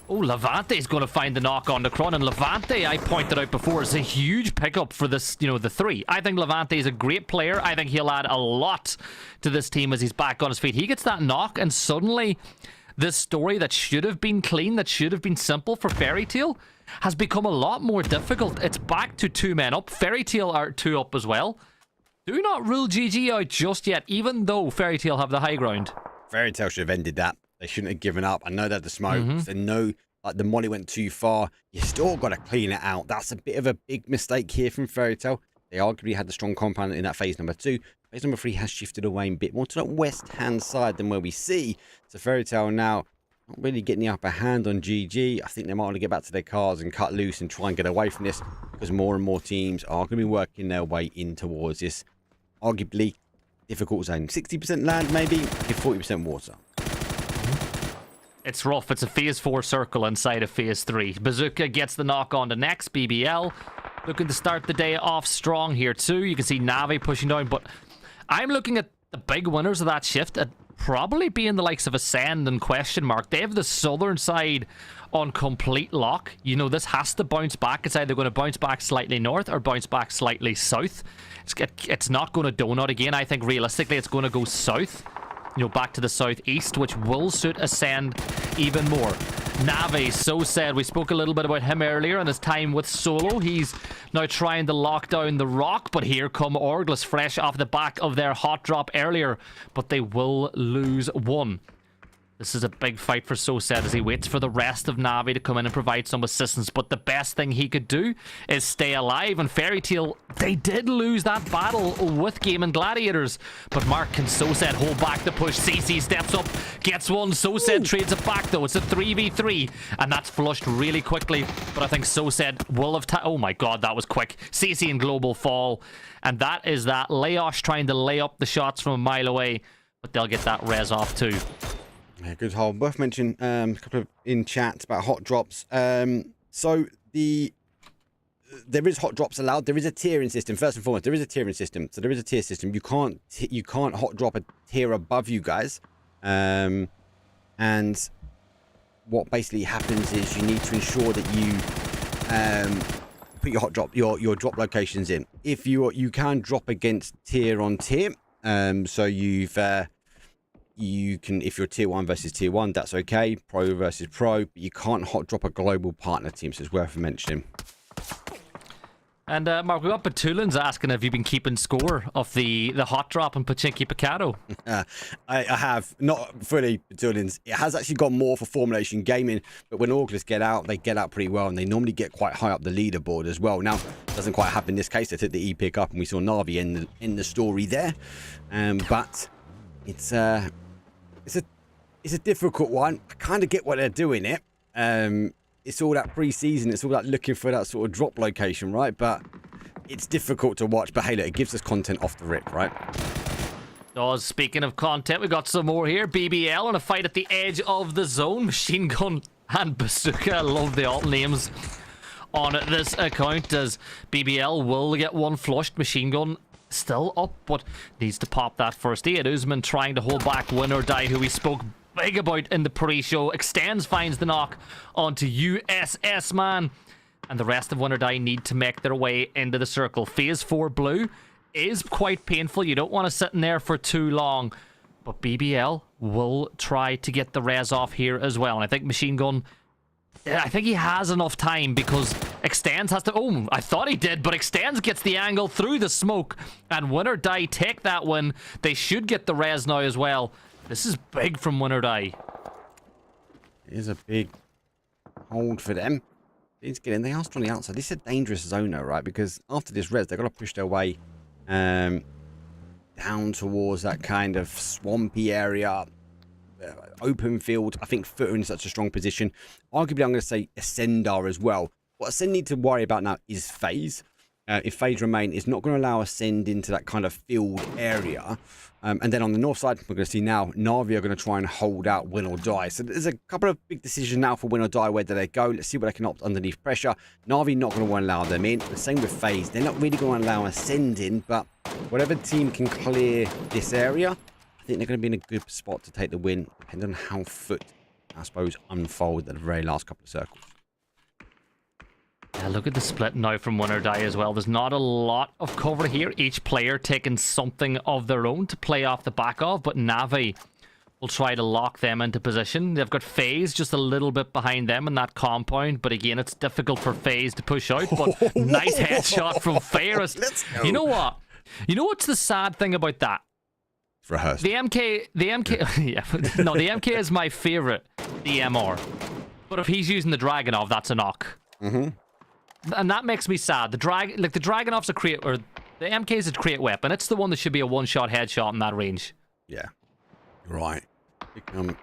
Oh, Levante's going to find the knock on the Kron, and Levante, I pointed out before, is a huge pickup for this, you know, the 3. I think Levante is a great player. I think he'll add a lot to this team as he's back on his feet. He gets that knock, and suddenly this story that should have been clean, that should have been simple for Fairy Tail, has become a lot more difficult. It's back to 2 men up. Fairy Tail are 2 up as well. Do not rule GG out just yet, even though Fairy Tail have the high ground. Fairy Tail should have ended that. They shouldn't have given up. I know they're the smokes. They know, like, the molly went too far. You still got to clean it out. That's a bit of a big mistake here from Fairy Tail. They arguably had the strong compound in that phase number 2. Phase number 3 has shifted away a bit more to the west-hand side than where we see. So Fairy Tail now not really getting the upper hand on GG. I think they might want to get back to their cars and cut loose and try and get away from this, because more and more teams are going to be working their way in towards this arguably difficult zone. 60% land, maybe, 40% water. It's rough. It's a phase 4 circle inside of phase 3. Bazooka gets the knock on the next. BBL looking to start the day off strong here too. You can see Navi pushing down, but I'm looking at the big winners of that shift at probably being the likes of Ascend and question mark. They have the southern side on complete lock. You know, this has to bounce back. It's either going to bounce back slightly north or bounce back slightly south. It's not going to donut again. I think realistically it's going to go south, you know, back to the southeast, which will suit Ascend even more. Navi, so said, we spoke a little bit about him earlier and his time with Solo. He's now trying to lock down the rock, but here come Orgless, fresh off the back of their hot drop earlier, but they will lose 1. This is a big fight for So Said as he waits for the rest of Navi to come in and provide some assistance. But the best thing he could do is stay alive. And Fairy Tail, they did lose that battle with Gaming Gladiators. But Mark can So Said hold back the push. CC steps up, gets one. So Said trades it back though. It's a 3v3. And that's flushed really quickly. But I think So Said will have... Oh my god, that was quick. CC and Global fall. And that is that. Layosh trying to lay up the shots from a mile away. But they'll get that res off too. Yeah, good hold. Worth mentioning a couple of in chat about hot drops. So there is hot drops allowed. There is a tiering system. First and foremost, there is a tiering system. So there is a tier system. You can't hot drop a tier above you guys. And what basically happens is you need to ensure that you put your hot drop your drop locations in. If you can drop against tier on tier. So you can, if you're tier 1 versus tier 1, that's okay. Pro versus pro, but you can't hot drop a global partner team, so it's worth mentioning. And Mark, we got Batulins asking, have you been keeping score of the hot drop in Pachinki Picado? I have, not fully Batulins. It has actually gone more for Formulation Gaming, but when August get out, they get out pretty well, and they normally get quite high up the leaderboard as well. Now, it doesn't quite happen in this case. They took the E-pick up, and we saw Na'Vi in the story there. But it's a difficult one. I kind of get why they're doing it. It's all that pre-season. It's all that looking for that sort of drop location, right? But it's difficult to watch. But hey, look, it gives us content off the rip, right? Speaking of content, we got some more here. BBL on a fight at the edge of the zone. Machine Gun and Bazooka. I love the alt names on this account, as BBL will get one flushed. Machine Gun still up, but needs to pop that first aid. Usman trying to hold back Win or Die, who we spoke big about in the pre-show. Extends, finds the knock onto USS Man, and the rest of Win or Die need to make their way into the circle. Phase 4 blue is quite painful. You don't want to sit in there for too long, but BBL will try to get the res off here as well. And I think Machine Gun, I think he has enough time, because Extends has to... Oh, I thought he did, but Extends gets the angle through the smoke, and Win or Die take that win. They should get the res now as well. This is big from Win or Die. It is a big hold for them. They need to get in. They are on the outside. This is a dangerous zone, though, right? Because after this res, they've got to push their way down towards that kind of swampy area. Open field. I think Foot are in such a strong position. Arguably, I'm going to say Ascendar as well. What Ascend need to worry about now is phase. If phase remain, it's not going to allow Ascend into that kind of field area. And then on the north side, we're going to see now Na'Vi are going to try and hold out Win or Die. So there's a couple of big decisions now for Win or Die. Where do they go? Let's see what they can opt underneath pressure. Na'Vi not going to want to allow them in. The same with phase. They're not really going to allow Ascend in, but whatever team can clear this area, I think they're going to be in a good spot to take the win, depending on how Foot, I suppose, unfold at the very last couple of circles. Yeah, look at the split now from Win or Die as well. There's not a lot of cover here. Each player taking something of their own to play off the back of, but Na'Vi will try to lock them into position. They've got FaZe just a little bit behind them in that compound, but again, it's difficult for FaZe to push out, but nice headshot from Ferris. You know what? You know what's the sad thing about that? It's rehearsed. The MK, yeah, no, the MK is my favorite DMR, but if he's using the Dragonov, that's a knock. And that makes me sad. The Dragonov's a create, or the MK is a create weapon. It's the one that should be a one-shot headshot in that range. Yeah, you're right. Become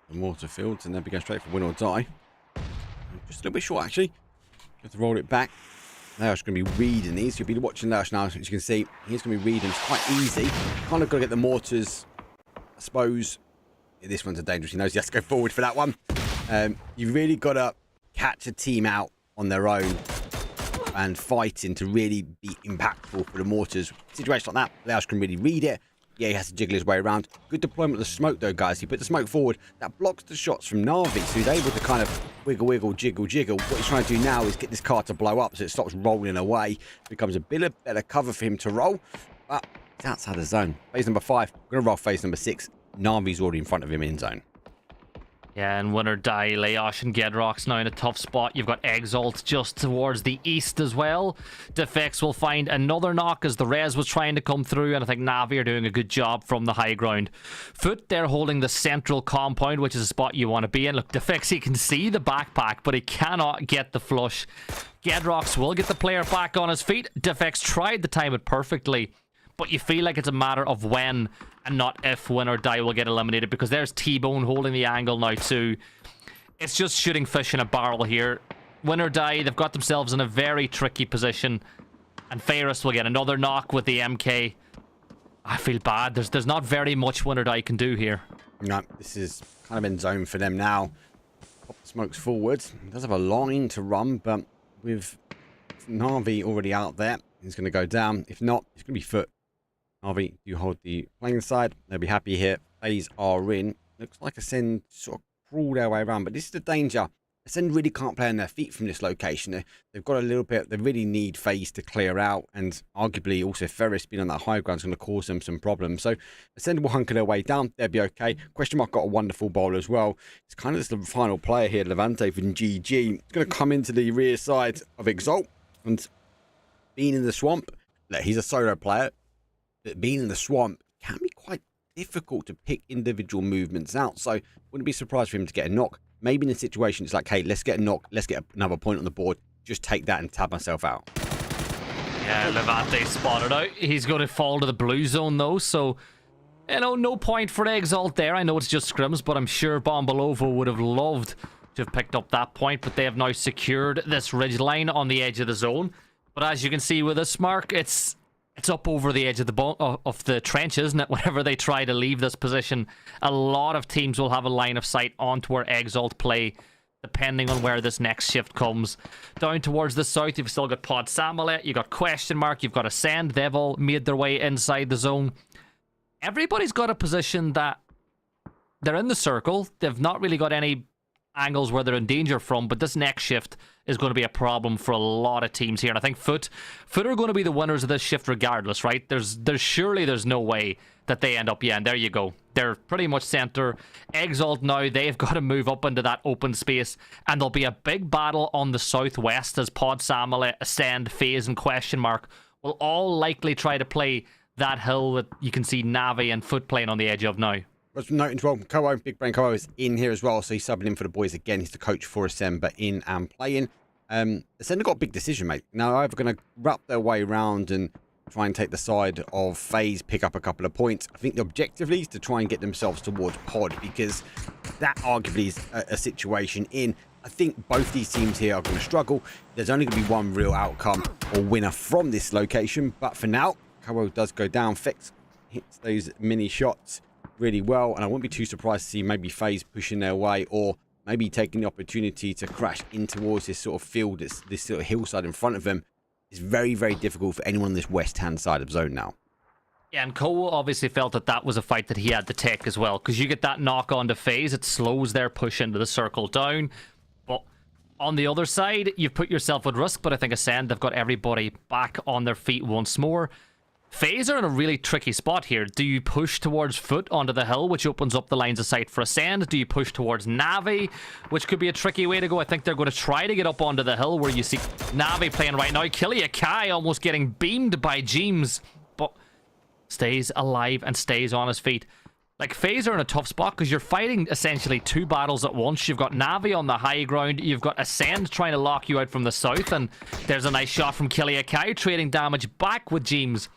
the mortar fields, and then we go straight for Win or Die. Just a little bit short, actually. You have to roll it back. Laosh going to be reading these. You'll be watching Laosh now, as you can see. He's going to be reading. It's quite easy. Kind of got to get the mortars, I suppose. Yeah, this one's a dangerous. He knows he has to go forward for that one. You've really got to catch a team out on their own and fighting to really be impactful for the mortars. Situation like that, Laosh can really read it. Yeah, he has to jiggle his way around. Good deployment of the smoke, though, guys. He put the smoke forward. That blocks the shots from Na'Vi, so he's able to kind of wiggle, jiggle. What he's trying to do now is get this car to blow up so it stops rolling away. Becomes a bit of better cover for him to roll, but he's outside the zone. Phase number 5. We're going to roll phase number 6. Na'Vi's already in front of him in zone. Yeah, and Win or Die, Laosh and Gedrock's now in a tough spot. You've got Exalt just towards the east as well. Defex will find another knock as the res was trying to come through, and I think Na'Vi are doing a good job from the high ground. Foot, they're holding the central compound, which is a spot you want to be in. Look, Defex, he can see the backpack, but he cannot get the flush. Gedrox will get the player back on his feet. Defex tried to time it perfectly, but you feel like it's a matter of when and not if Win or Die will get eliminated, because there's T-Bone holding the angle now too. It's just shooting fish in a barrel here. Win or Die, they've got themselves in a very tricky position, and Ferris will get another knock with the MK. I feel bad. There's not very much Win or Die can do here. No, this is kind of in zone for them now. Pop the smokes forward. He does have a line to run, but with Na'Vi already out there, he's going to go down. If not, it's going to be Foot. Na'Vi, you hold the playing side. They'll be happy here. Phase are in. Looks like Ascend sort of crawled their way around, but this is the danger. Ascend really can't play on their feet from this location. They've got a little bit, they really need phase to clear out, and arguably also Ferris being on that high ground is going to cause them some problems. So Ascend will hunker their way down. They'll be okay. Question Mark got a wonderful bowl as well. It's kind of just the final player here, Levante from GG. It's going to come into the rear side of Exalt, and being in the swamp, look, he's a solo player, but being in the swamp can be quite difficult to pick individual movements out. So wouldn't be surprised for him to get a knock. Maybe in a situation it's like, hey, let's get a knock, let's get another point on the board, just take that and tab myself out. Yeah, Levante spotted out. He's going to fall to the blue zone though, so you know, no point for Exalt there. I know it's just scrims, but I'm sure Bombolovo would have loved to have picked up that point, but they have now secured this ridge line on the edge of the zone. But as you can see with this, Mark, it's up over the edge of the trench, isn't it? Whenever they try to leave this position, a lot of teams will have a line of sight onto where Exalt play, depending on where this next shift comes. Down towards the south, you've still got Pod Samolet, you've got Question Mark, you've got Ascend. They've all made their way inside the zone. Everybody's got a position that they're in the circle. They've not really got any angles where they're in danger from, but this next shift is going to be a problem for a lot of teams here. And I think Foot are going to be the winners of this shift regardless, right? There's no way that they end up, yeah, and there you go. They're pretty much center. Exalt now, they've got to move up into that open space, and there'll be a big battle on the southwest as Pod Samolet, Ascend, FaZe, and Question Mark will all likely try to play that hill that you can see Navi and Foot playing on the edge of now. What's noting as well, Koa, Big Brain Koa is in here as well, so he's subbing in for the boys again. He's the coach for Ascend, but in and playing. Ascend have got a big decision, mate. Now, they're either going to wrap their way around and try and take the side of FaZe, pick up a couple of points. I think the objectively is to try and get themselves towards Pod, because that arguably is a situation in. I think both these teams here are going to struggle. There's only going to be one real outcome or winner from this location, but for now, Koa does go down. Fex hits those mini shots really well, and I wouldn't be too surprised to see maybe FaZe pushing their way, or maybe taking the opportunity to crash in towards this sort of field, this sort of hillside in front of them. It's very, very difficult for anyone on this west-hand side of zone now. Yeah, and Cole obviously felt that that was a fight that he had to take as well, because you get that knock on to FaZe, it slows their push into the circle down. But on the other side, you've put yourself at risk, but I think Ascend, they've got everybody back on their feet once more. FaZe are in a really tricky spot here. Do you push towards Foot onto the hill, which opens up the lines of sight for Ascend? Do you push towards Navi, which could be a tricky way to go? I think they're going to try to get up onto the hill where you see Navi playing right now. Kai almost getting beamed by James, but stays alive and stays on his feet. Like, FaZe are in a tough spot because you're fighting essentially two battles at once. You've got Navi on the high ground. You've got Ascend trying to lock you out from the south, and there's a nice shot from Kai trading damage back with James.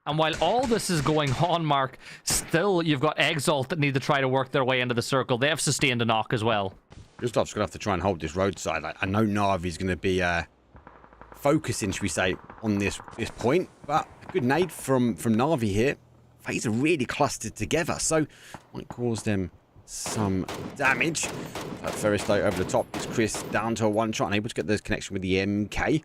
And while all this is going on, Mark, still you've got Exalt that need to try to work their way into the circle. They have sustained a knock as well. Gustav's going to have to try and hold this roadside. I know Navi's going to be focusing, should we say, on this point. But a good nade from Navi here. FaZe are really clustered together, so might cause them some damage. Ferristo over the top. It's Chris down to a one-shot, unable to get the connection with the MK.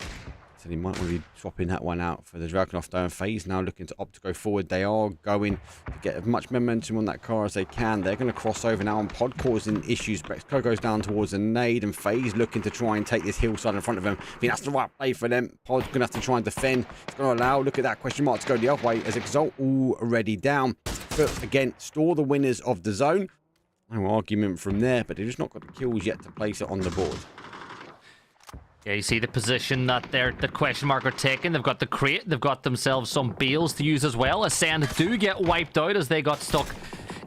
So he might want to be swapping that one out for the Dragunov down. FaZe now looking to opt to go forward. They are going to get as much momentum on that car as they can. They're going to cross over now on Pod, causing issues. Brexco goes down towards a nade, and FaZe looking to try and take this hillside in front of them. I think that's the right play for them. Pod's going to have to try and defend. It's going to allow, look at that question mark, to go the other way as Exalt already down. But again, store the winners of the zone. No argument from there, but they've just not got the kills yet to place it on the board. Yeah, you see the position that the question mark are taking. They've got the crate. They've got themselves some bales to use as well. Ascend do get wiped out as they got stuck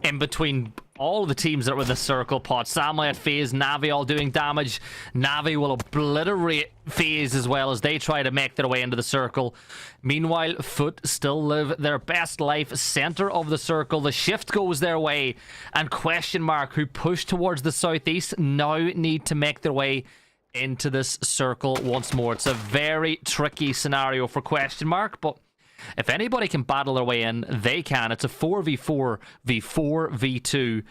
in between all the teams that were in the circle. Pod Samolet, FaZe, Navi all doing damage. Navi will obliterate FaZe as well as they try to make their way into the circle. Meanwhile, Foot still live their best life center of the circle. The shift goes their way, and question mark, who push towards the southeast, now need to make their way into this circle once more. It's a very tricky scenario for question mark, but if anybody can battle their way in, they can. It's a 4v4 v4v2,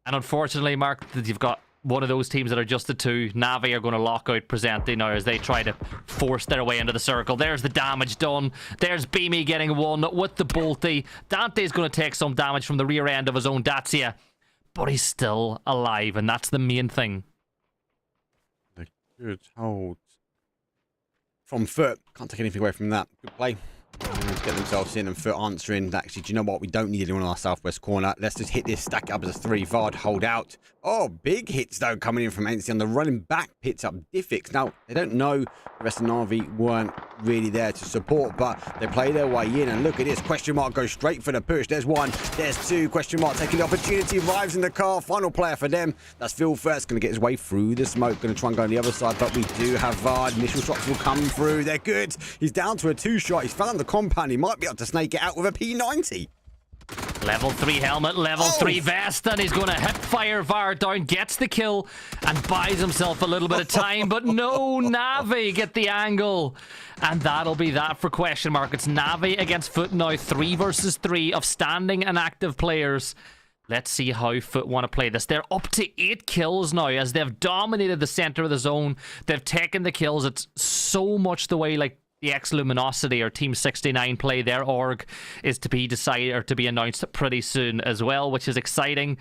and unfortunately, Mark, you've got one of those teams that are just the two. Navi are going to lock out Presente now as they try to force their way into the circle. There's the damage done. There's Beamy getting one with the bolty. Dante's going to take some damage from the rear end of his own Dacia, but he's still alive, and that's the main thing. Good hold from Foot. Can't take anything away from that. Good play. Let's get themselves in, and Foot answering. Actually, do you know what? We don't need anyone on our southwest corner. Let's just hit this, stack it up as a 3. Vard, hold out. Oh, big hits, though, coming in from Anstey on the running back, picks up Diffix. Now, they don't know the rest of Na'Vi weren't really there to support, but they play their way in. And look at this, question mark goes straight for the push. There's one, there's two, question mark taking the opportunity, arrives in the car. Final player for them. That's Phil first, going to get his way through the smoke, going to try and go on the other side, but we do have Vard. Initial shots will come through. They're good. He's down to a 2-shot. He's found the compound. He might be able to snake it out with a P90. Level 3 helmet, level 3 vest, and he's going to hip fire Var down, gets the kill, and buys himself a little bit of time, but no, Na'Vi get the angle. And that'll be that for question mark. It's Na'Vi against Foot now, 3 versus 3 of standing and active players. Let's see how Foot want to play this. They're up to 8 kills now as they've dominated the center of the zone. They've taken the kills. It's so much the way, like, the X-Luminosity or Team 69 play. Their org is to be decided or to be announced pretty soon as well, which is exciting.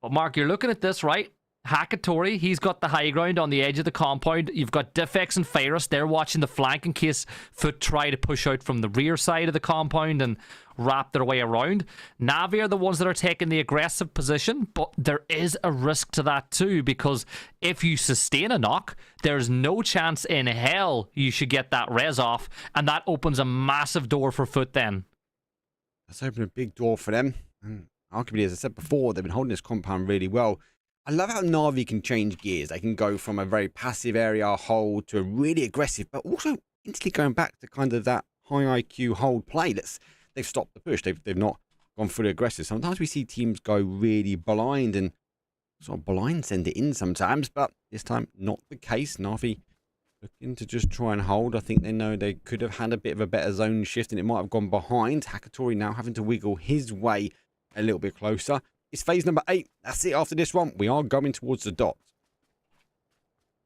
But Mark, you're looking at this, right? Hakatori, he's got the high ground on the edge of the compound. You've got Diffex and Ferris. They're watching the flank in case Foot try to push out from the rear side of the compound and wrap their way around. Na'Vi are the ones that are taking the aggressive position, but there is a risk to that too, because if you sustain a knock, there's no chance in hell you should get that res off, and that opens a massive door for Foot then. That's opened a big door for them. And arguably, as I said before, they've been holding this compound really well. I love how Na'Vi can change gears. They can go from a very passive area hold to a really aggressive, but also instantly going back to kind of that high IQ hold play. They've stopped the push. They've not gone fully aggressive. Sometimes we see teams go really blind and sort of blind send it in sometimes, but this time not the case. Na'Vi looking to just try and hold. I think they know they could have had a bit of a better zone shift and it might have gone behind. Hakatori now having to wiggle his way a little bit closer. It's phase number 8. That's it after this one. We are going towards the dot.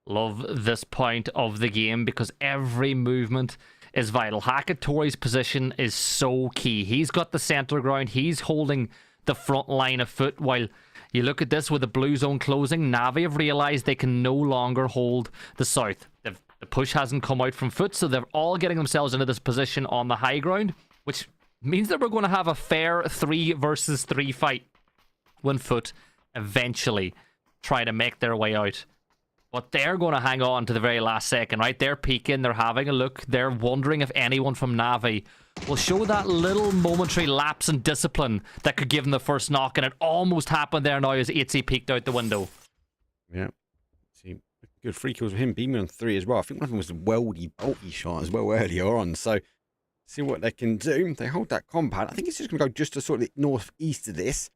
Love this point of the game because every movement is vital. Hakatori's position is so key. He's got the center ground. He's holding the front line of Foot while you look at this with the blue zone closing. Na'Vi have realized they can no longer hold the south. The push hasn't come out from Foot, so they're all getting themselves into this position on the high ground, which means that we're going to have a fair 3 versus 3 fight when Foot eventually try to make their way out. But they're going to hang on to the very last second, right? They're peeking, they're having a look, they're wondering if anyone from Na'Vi will show that little momentary lapse in discipline that could give them the first knock, and it almost happened there now as 8C peeked out the window. Yeah. See, good free kills with him, beaming on 3 as well. I think one of them was a weldy, bolty shot as well earlier on, so see what they can do. They hold that compound. I think it's just going to go just to sort of the northeast of this.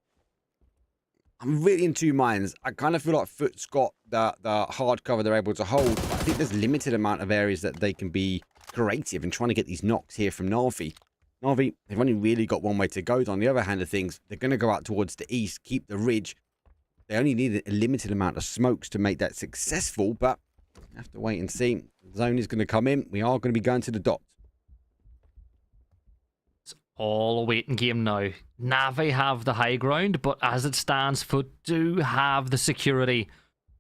I'm really in two minds. I kind of feel like Foot's got the hard cover they're able to hold, but I think there's limited amount of areas that they can be creative in trying to get these knocks here from Na'Vi. Na'Vi, they've only really got one way to go. On the other hand of things, they're going to go out towards the east, keep the ridge. They only need a limited amount of smokes to make that successful, but we have to wait and see. The zone is going to come in. We are going to be going to the dot. All a waiting game now. Na'Vi have the high ground, but as it stands, Foot do have the security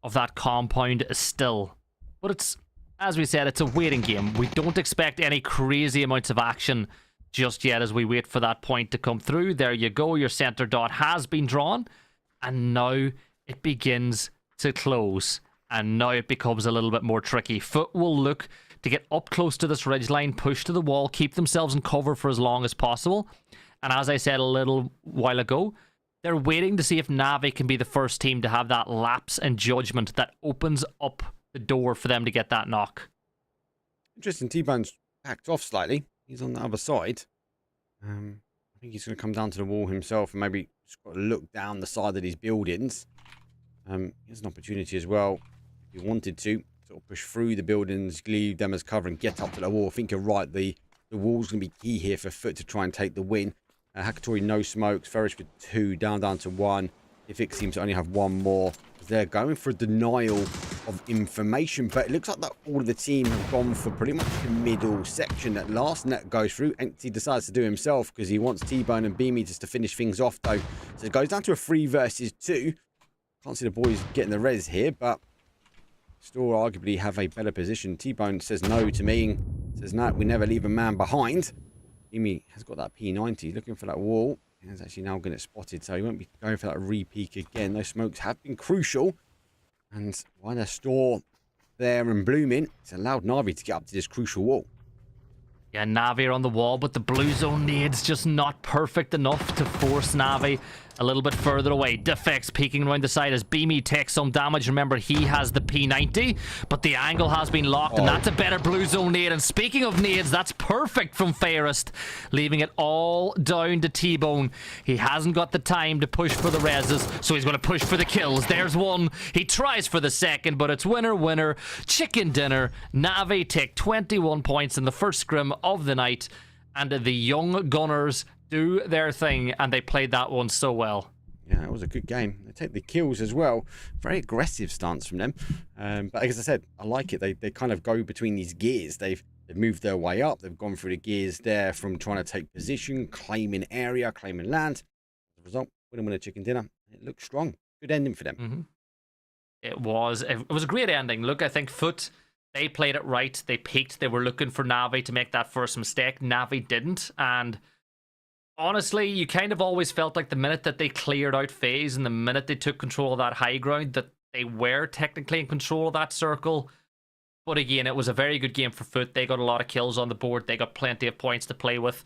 of that compound still. But it's, as we said, it's a waiting game. We don't expect any crazy amounts of action just yet as we wait for that point to come through. There you go. Your center dot has been drawn, and now it begins to close. And now it becomes a little bit more tricky. Foot will look to get up close to this ridgeline, push to the wall, keep themselves in cover for as long as possible. And as I said a little while ago, they're waiting to see if Na'Vi can be the first team to have that lapse in judgment that opens up the door for them to get that knock. Interesting, T-Bone's backed off slightly. He's on the other side. I think he's going to come down to the wall himself and maybe just got to look down the side of these buildings. Here's an opportunity as well, if he wanted to. Sort of push through the buildings, leave them as cover and get up to the wall. I think you're right, the wall's going to be key here for Foot to try and take the win. Hakatori no smokes, Ferris with 2, down to 1. Ifik seems to only have 1 more. They're going for a denial of information, but it looks like that all of the team have gone for pretty much the middle section. That last net goes through. Empty decides to do himself because he wants T-Bone and Beamy just to finish things off though. So it goes down to a 3 versus 2. Can't see the boys getting the res here, but still arguably have a better position. T-Bone says no to me. Says no, we never leave a man behind. Beamy has got that P90, looking for that wall. He's actually now going to get spotted, so he won't be going for that re-peek again. Those smokes have been crucial. And while they're store there and blooming, it's allowed Na'Vi to get up to this crucial wall. Yeah, Na'Vi are on the wall, but the blue zone nade's just not perfect enough to force Na'Vi a little bit further away. Defects peeking around the side as Beamy takes some damage. Remember, he has the P90, but the angle has been locked, and that's a better blue zone nade. And speaking of nades, that's perfect from Fairest, leaving it all down to T-Bone. He hasn't got the time to push for the reses, so he's going to push for the kills. There's one. He tries for the second, but it's winner, winner, chicken dinner. Na'Vi take 21 points in the first scrim of the night, and the young Gunners do their thing, and they played that one so well. Yeah, it was a good game. They take the kills as well. Very aggressive stance from them. But as I said, I like it. They kind of go between these gears. They've moved their way up. They've gone through the gears there from trying to take position, claiming area, claiming land. As a result, winner, chicken dinner. It looks strong. Good ending for them. Mm-hmm. It was a great ending. Look, I think Foot, they played it right. They peaked. They were looking for Na'Vi to make that first mistake. Na'Vi didn't, and honestly, you kind of always felt like the minute that they cleared out phase and the minute they took control of that high ground, that they were technically in control of that circle. But again, it was a very good game for Foot. They got a lot of kills on the board. They got plenty of points to play with.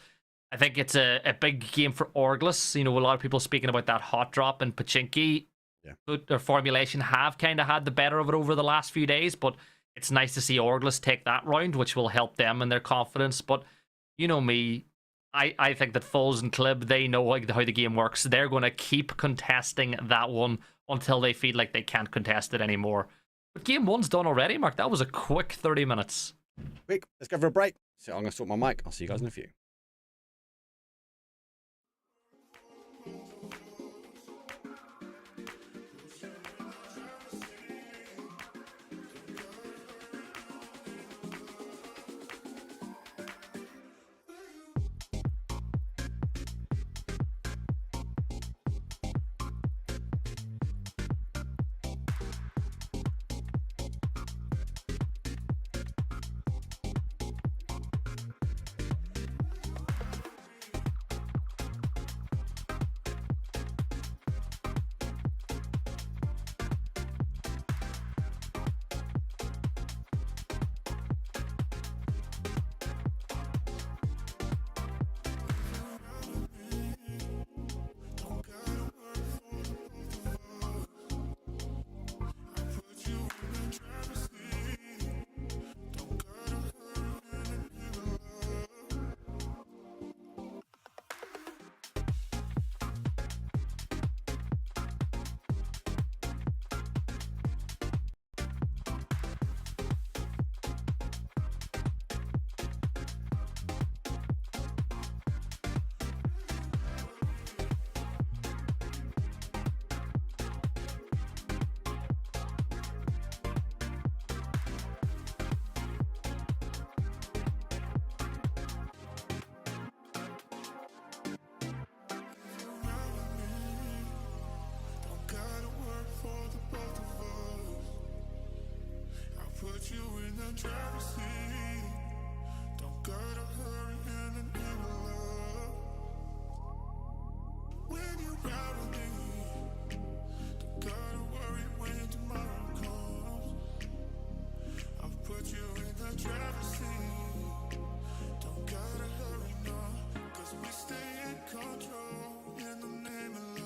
I think it's a big game for Orglis. You know, a lot of people speaking about that hot drop and Pachinki. Yeah. Foot, their formulation have kind of had the better of it over the last few days, but it's nice to see Orglis take that round, which will help them in their confidence. But you know me, I think that Foles and Clib, they know how the game works. They're going to keep contesting that one until they feel like they can't contest it anymore. But game one's done already, Mark. That was a quick 30 minutes. Quick, let's go for a break. So I'm going to sort my mic. I'll see you guys in a few. Put you in the driver's seat. Don't gotta hurry in the name of love. When you ride with me, don't gotta worry when tomorrow comes. I'll put you in the driver's seat. Don't gotta hurry, no, 'cause we stay in control in the name of love.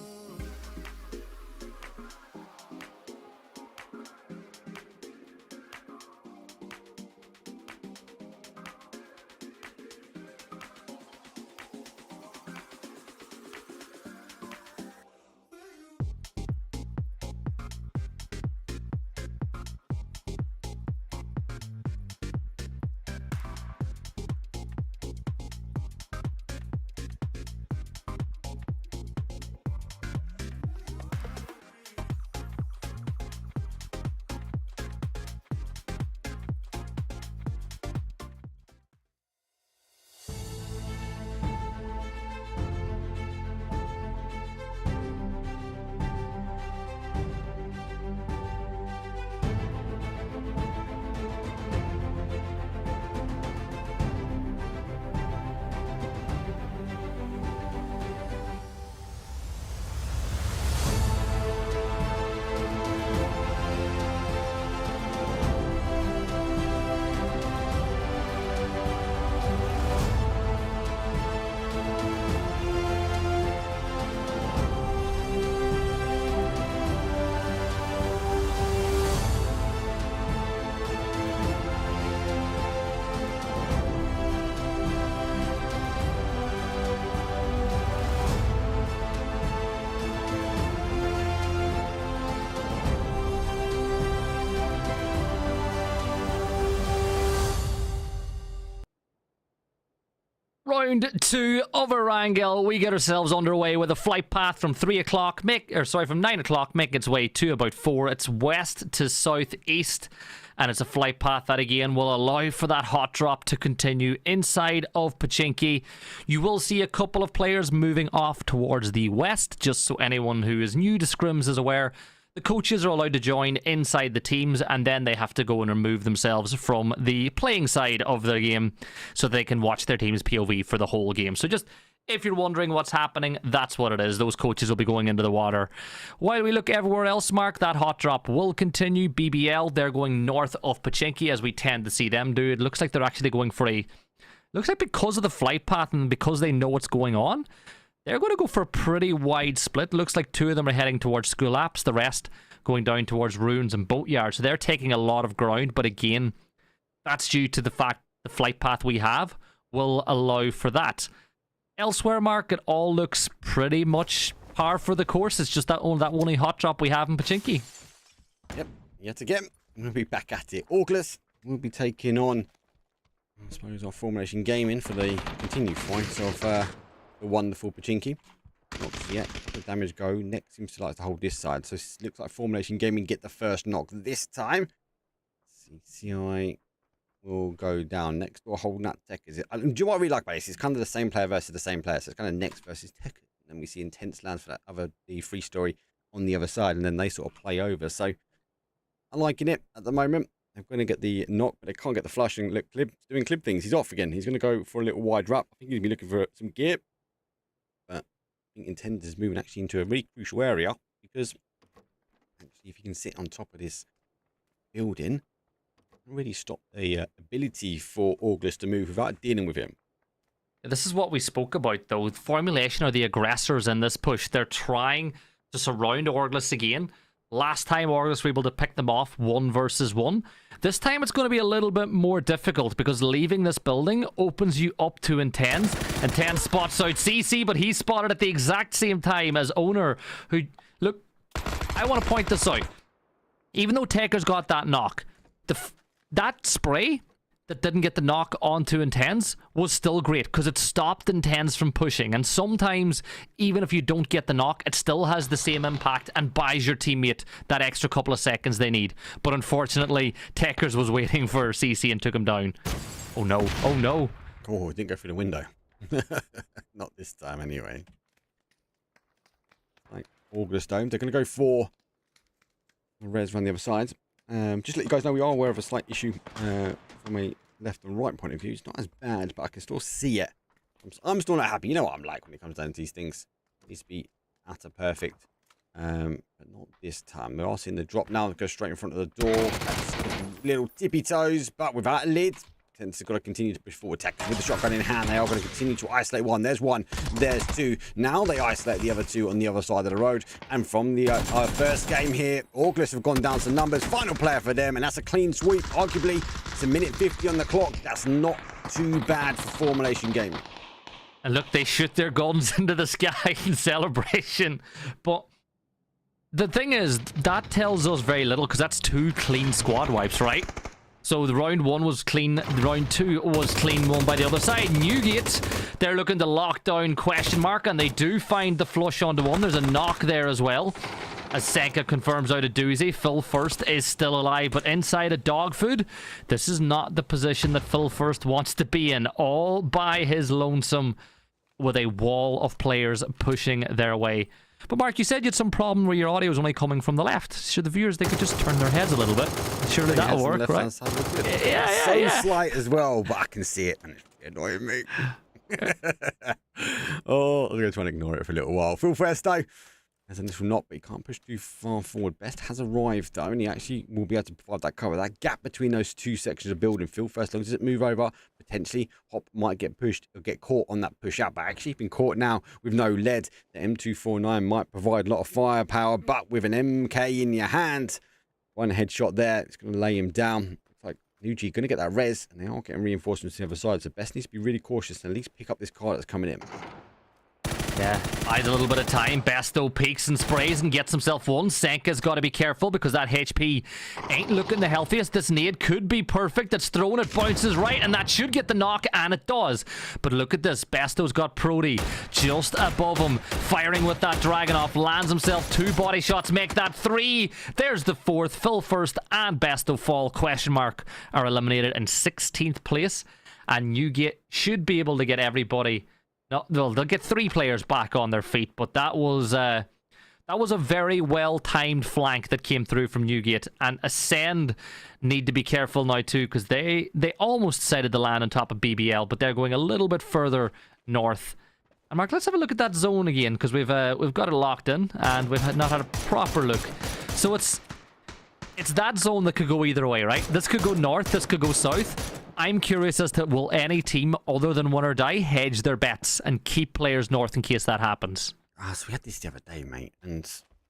round 2 of Erangel, we get ourselves underway with a flight path from 3 o'clock, from 9 o'clock, making its way to about 4. It's west to southeast, and it's a flight path that again will allow for that hot drop to continue inside of Pochinki. You will see a couple of players moving off towards the west, just so anyone who is new to scrims is aware. The coaches are allowed to join inside the teams, and then they have to go and remove themselves from the playing side of the game so they can watch their team's POV for the whole game. So just, if you're wondering what's happening, that's what it is. Those coaches will be going into the water. While we look everywhere else, Mark, that hot drop will continue. BBL, they're going north of Pochinki, as we tend to see them do. It looks like they're actually going for a... Looks like because of the flight path and because they know what's going on, they're going to go for a pretty wide split. Looks like 2 of them are heading towards school apps, the rest going down towards ruins and boatyards. So they're taking a lot of ground, but again, that's due to the fact the flight path we have will allow for that. Elsewhere, Mark, it all looks pretty much par for the course. It's just that only hot drop we have in Pochinki. Yep, yet again, we'll be back at it. August will be taking on, I suppose, our Formulation Gaming for the continued fight of the wonderful Pochinki. Not yet. The damage go. Next seems to like to hold this side. So it looks like Formulation Gaming get the first knock this time. CCI will go down next door. Holding that tech. Is it? Do you know what I really like about this? It's kind of the same player versus the same player. So it's kind of next versus tech. And then we see intense lands for that the free story on the other side. And then they sort of play over. So I'm liking it at the moment. They're going to get the knock, but they can't get the flush. And look, Clib's doing Clib things. He's off again. He's going to go for a little wide wrap. I think he's going to be looking for some gear. But I think Intended is moving actually into a really crucial area, because actually if you can sit on top of this building, really stop the ability for August to move without dealing with him. This is what we spoke about, though. Formulation are the aggressors in this push. They're trying to surround Orglis again. Last time, Orglis were able to pick them off 1 versus 1. This time, it's going to be a little bit more difficult, because leaving this building opens you up to Intense. Intense spots out CC, but he's spotted at the exact same time as Owner, who... Look, I want to point this out. Even though Taker's got that knock, that spray that didn't get the knock onto Intense was still great, because it stopped Intense from pushing. And sometimes, even if you don't get the knock, it still has the same impact and buys your teammate that extra couple of seconds they need. But unfortunately, Tekers was waiting for CC and took him down. Oh no, oh no. Oh, it didn't go through the window. Not this time anyway. Like August Dome, they're going to go for the res around the other side. Just to let you guys know, we are aware of a slight issue from a left and right point of view. It's not as bad, but I can still see it. I'm still not happy. You know what I'm like when it comes down to these things. It needs to be utter perfect. But not this time. They are seeing the drop now. They go straight in front of the door. That's little tippy toes, but without a lid. Tends to got to continue to push forward. Texas with the shotgun in hand. They are going to continue to isolate 1. There's 1. There's 2. Now they isolate the other 2 on the other side of the road. And from the first game here, August have gone down some numbers. Final player for them, and that's a clean sweep. Arguably, it's a minute 50 on the clock. That's not too bad for Formulation Gaming. And look, they shoot their guns into the sky in celebration. But the thing is, that tells us very little, because that's 2 clean squad wipes, right? So the round 1 was clean, the round 2 was clean won by the other side. Newgate, they're looking to lock down question mark, and they do find the flush onto 1. There's a knock there as well, as Senka confirms out a doozy. Phil First is still alive, but inside a dog food, this is not the position that Phil First wants to be in, all by his lonesome, with a wall of players pushing their way. But Mark, you said you had some problem where your audio was only coming from the left. Sure, the viewers, they could just turn their heads a little bit. Surely that'll work, right? So slight as well, but I can see it, and it's annoying me. Oh, I'm going to try and ignore it for a little while. Phil First, though, has an initial knock, but he can't push too far forward. Best has arrived, though, and he actually will be able to provide that cover. That gap between those 2 sections of building, Phil First, as long as it move over, potentially Hop might get pushed or get caught on that push out, but actually been caught now with no lead. The M249 might provide a lot of firepower, but with an MK in your hand, 1 headshot there, it's going to lay him down. Looks like Nuji going to get that res, and they are getting reinforcements to the other side, so Best needs to be really cautious and at least pick up this car that's coming in. Yeah, buys a little bit of time. Besto peeks and sprays and gets himself one. Senka's got to be careful because that HP ain't looking the healthiest. This nade could be perfect. It's thrown, it bounces right, and that should get the knock, and it does. But look at this. Besto's got Prody just above him, firing with that Dragunov. Lands himself 2 body shots, make that 3. There's the 4th. Phil first and Besto fall, question mark, are eliminated in 16th place. And Newgate should be able to get everybody... No, they'll get 3 players back on their feet, but that was a very well-timed flank that came through from Newgate. And Ascend need to be careful now too, because they almost sighted the land on top of BBL, but they're going a little bit further north. And Mark, let's have a look at that zone again, because we've got it locked in, and we've not had a proper look. So it's that zone that could go either way, right? This could go north, this could go south. I'm curious as to, will any team other than One or Die hedge their bets and keep players north in case that happens? So we had this the other day, mate, and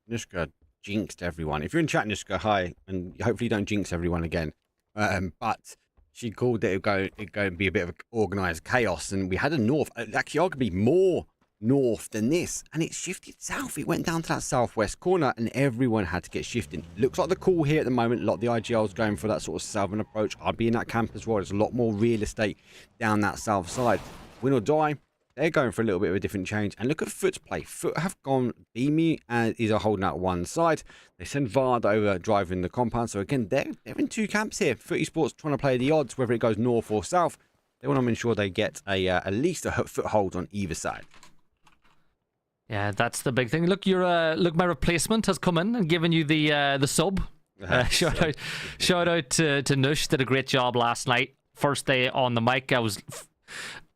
Nushka jinxed everyone. If you're in chat, Nushka, hi, and hopefully you don't jinx everyone again. But she called it it'd go and be a bit of organised chaos, and we had a north, actually arguably more north than this, and it shifted south. It went down to that southwest corner, and everyone had to get shifting. Looks like the call here at the moment. A lot of the IGLs going for that sort of southern approach. I'd be in that camp as well. There's a lot more real estate down that south side. Win or Die, they're going for a little bit of a different change. And look at Foot's play. Foot have gone Beamy and is holding out one side. They send Vard over driving the compound. So again, they're in 2 camps here. Foot Esports trying to play the odds, whether it goes north or south. They want to ensure they get at least a foothold on either side. Yeah, that's the big thing. Look, my replacement has come in and given you the sub. Shout out to Nush, did a great job last night. First day on the mic.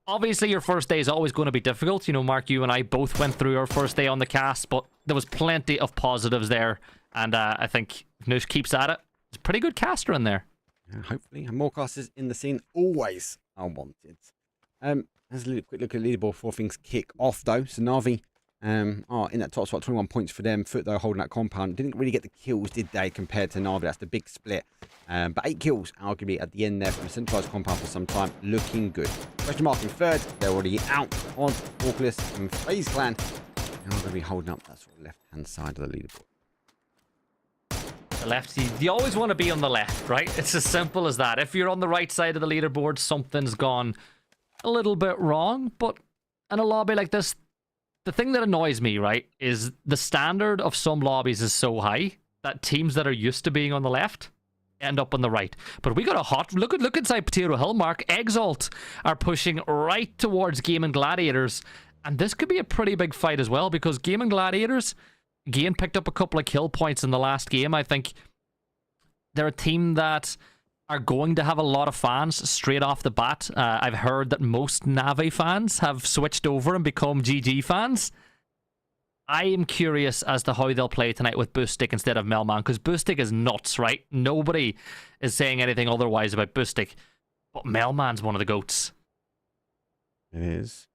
Obviously your first day is always going to be difficult. You know, Mark, you and I both went through our first day on the cast, but there was plenty of positives there, and I think if Nush keeps at it, it's a pretty good caster in there. Yeah, hopefully, and more casters in the scene always are wanted. Let's a quick look at leaderboard before things kick off, though. So Navi in that top spot, 21 points for them. Foot, though, holding that compound. Didn't really get the kills, did they, compared to Navi? That's the big split. But 8 kills, arguably, at the end there from a centralized compound for some time. Looking good. Question mark in 3rd. They're already out on Orclus and FaZe Clan. And I'm going to be holding up that sort of left-hand side of the leaderboard. The left, you always want to be on the left, right? It's as simple as that. If you're on the right side of the leaderboard, something's gone a little bit wrong. But in a lobby like this, the thing that annoys me, right, is the standard of some lobbies is so high that teams that are used to being on the left end up on the right. But we got a hot look inside Potato Hill, Mark. Exalt are pushing right towards Gaming Gladiators, and this could be a pretty big fight as well, because Gaming Gladiators again picked up a couple of kill points in the last game. I think they're a team that are going to have a lot of fans straight off the bat. I've heard that most Navi fans have switched over and become GG fans. I am curious as to how they'll play tonight with Boostic instead of Melman, because Boostic is nuts, right? Nobody is saying anything otherwise about Boostic, but Melman's one of the GOATs. It is.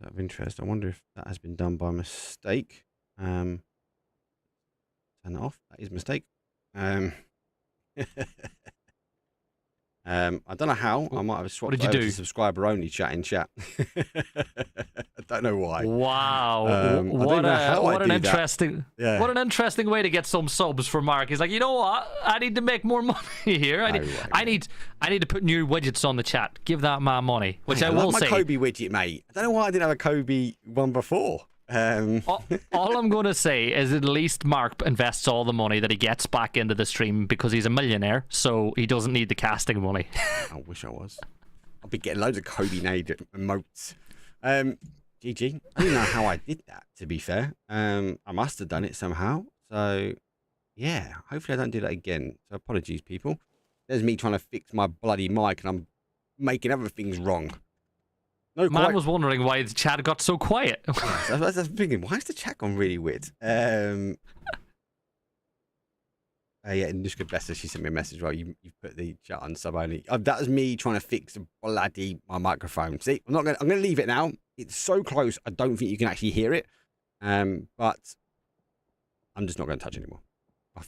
Out of interest, I wonder if that has been done by mistake. Turn that off. That is a mistake. I don't know how. I might have swapped what did you do? To subscriber only chat in chat. I don't know why. Wow. What an interesting way to get some subs for Mark. He's like, you know what? I need to make more money here. I need to put new widgets on the chat. Give that man money. Which I will say. My Kobe widget, mate. I don't know why I didn't have a Kobe one before. All I'm going to say is at least Mark invests all the money that he gets back into the stream because he's a millionaire, so he doesn't need the casting money. I wish I was. I'll be getting loads of Kobe nade emotes. GG. I don't know how I did that, to be fair. I must have done it somehow. So, yeah, hopefully I don't do that again. So apologies, people. There's me trying to fix my bloody mic, and I'm making other things wrong. No, Man was wondering why the chat got so quiet. I was thinking, why is the chat gone really weird? Yeah, Nushka Bester, she sent me a message. Well, you put the chat on sub only. That was me trying to fix bloody my microphone. See, I'm gonna leave it now. It's so close, I don't think you can actually hear it. But I'm just not going to touch it anymore.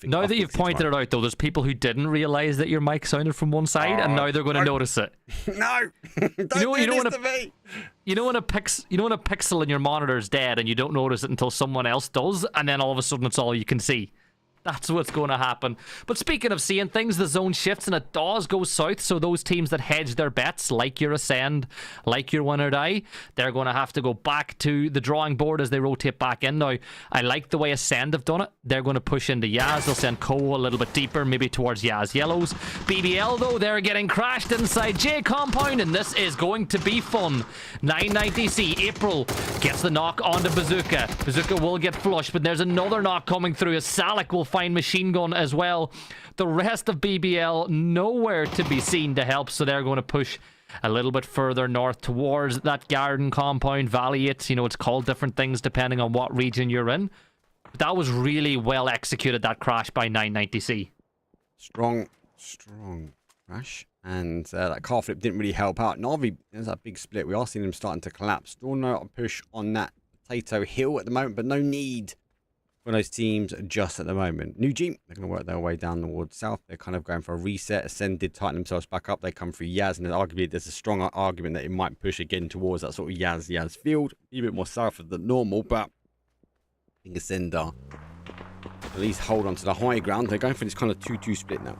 Now that you've pointed it out, though, there's people who didn't realise that your mic sounded from one side, and now they're going to notice it. No, don't do this to me. You know when a pixel in your monitor is dead, and you don't notice it until someone else does, and then all of a sudden it's all you can see. That's what's going to happen. But speaking of seeing things, the zone shifts and it does go south. So those teams that hedge their bets, like your Ascend, like your Win or Die, they're going to have to go back to the drawing board as they rotate back in. Now, I like the way Ascend have done it. They're going to push into Yaz. They'll send Cole a little bit deeper, maybe towards Yaz Yellows. BBL, though, they're getting crashed inside J Compound, and this is going to be fun. 990C, April gets the knock onto Bazooka. Bazooka will get flushed, but there's another knock coming through as Salik will find Machine Gun as well. The rest of BBL nowhere to be seen to help, so they're going to push a little bit further north towards that garden compound valley. It's called different things depending on what region you're in. But that was really well executed, that crash by 990C. Strong crash. And that car flip didn't really help out. Navi, there's that big split. We are seeing them starting to collapse. Still no push on that potato hill at the moment, but no need for those teams just at the moment. New G, they're going to work their way down towards south. They're kind of going for a reset. Ascend did tighten themselves back up. They come through Yaz, and arguably there's a strong argument that it might push again towards that sort of Yaz field. A bit more south than normal, but I think Ascend are at least hold on to the high ground. They're going for this kind of 2-2 split now.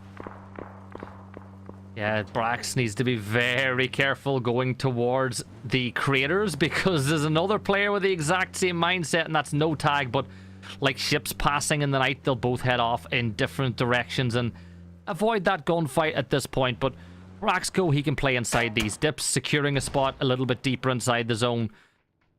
Yeah, Brax needs to be very careful going towards the craters, because there's another player with the exact same mindset, and that's no tag, but like ships passing in the night, they'll both head off in different directions and avoid that gunfight at this point. But Braxco, he can play inside these dips, securing a spot a little bit deeper inside the zone.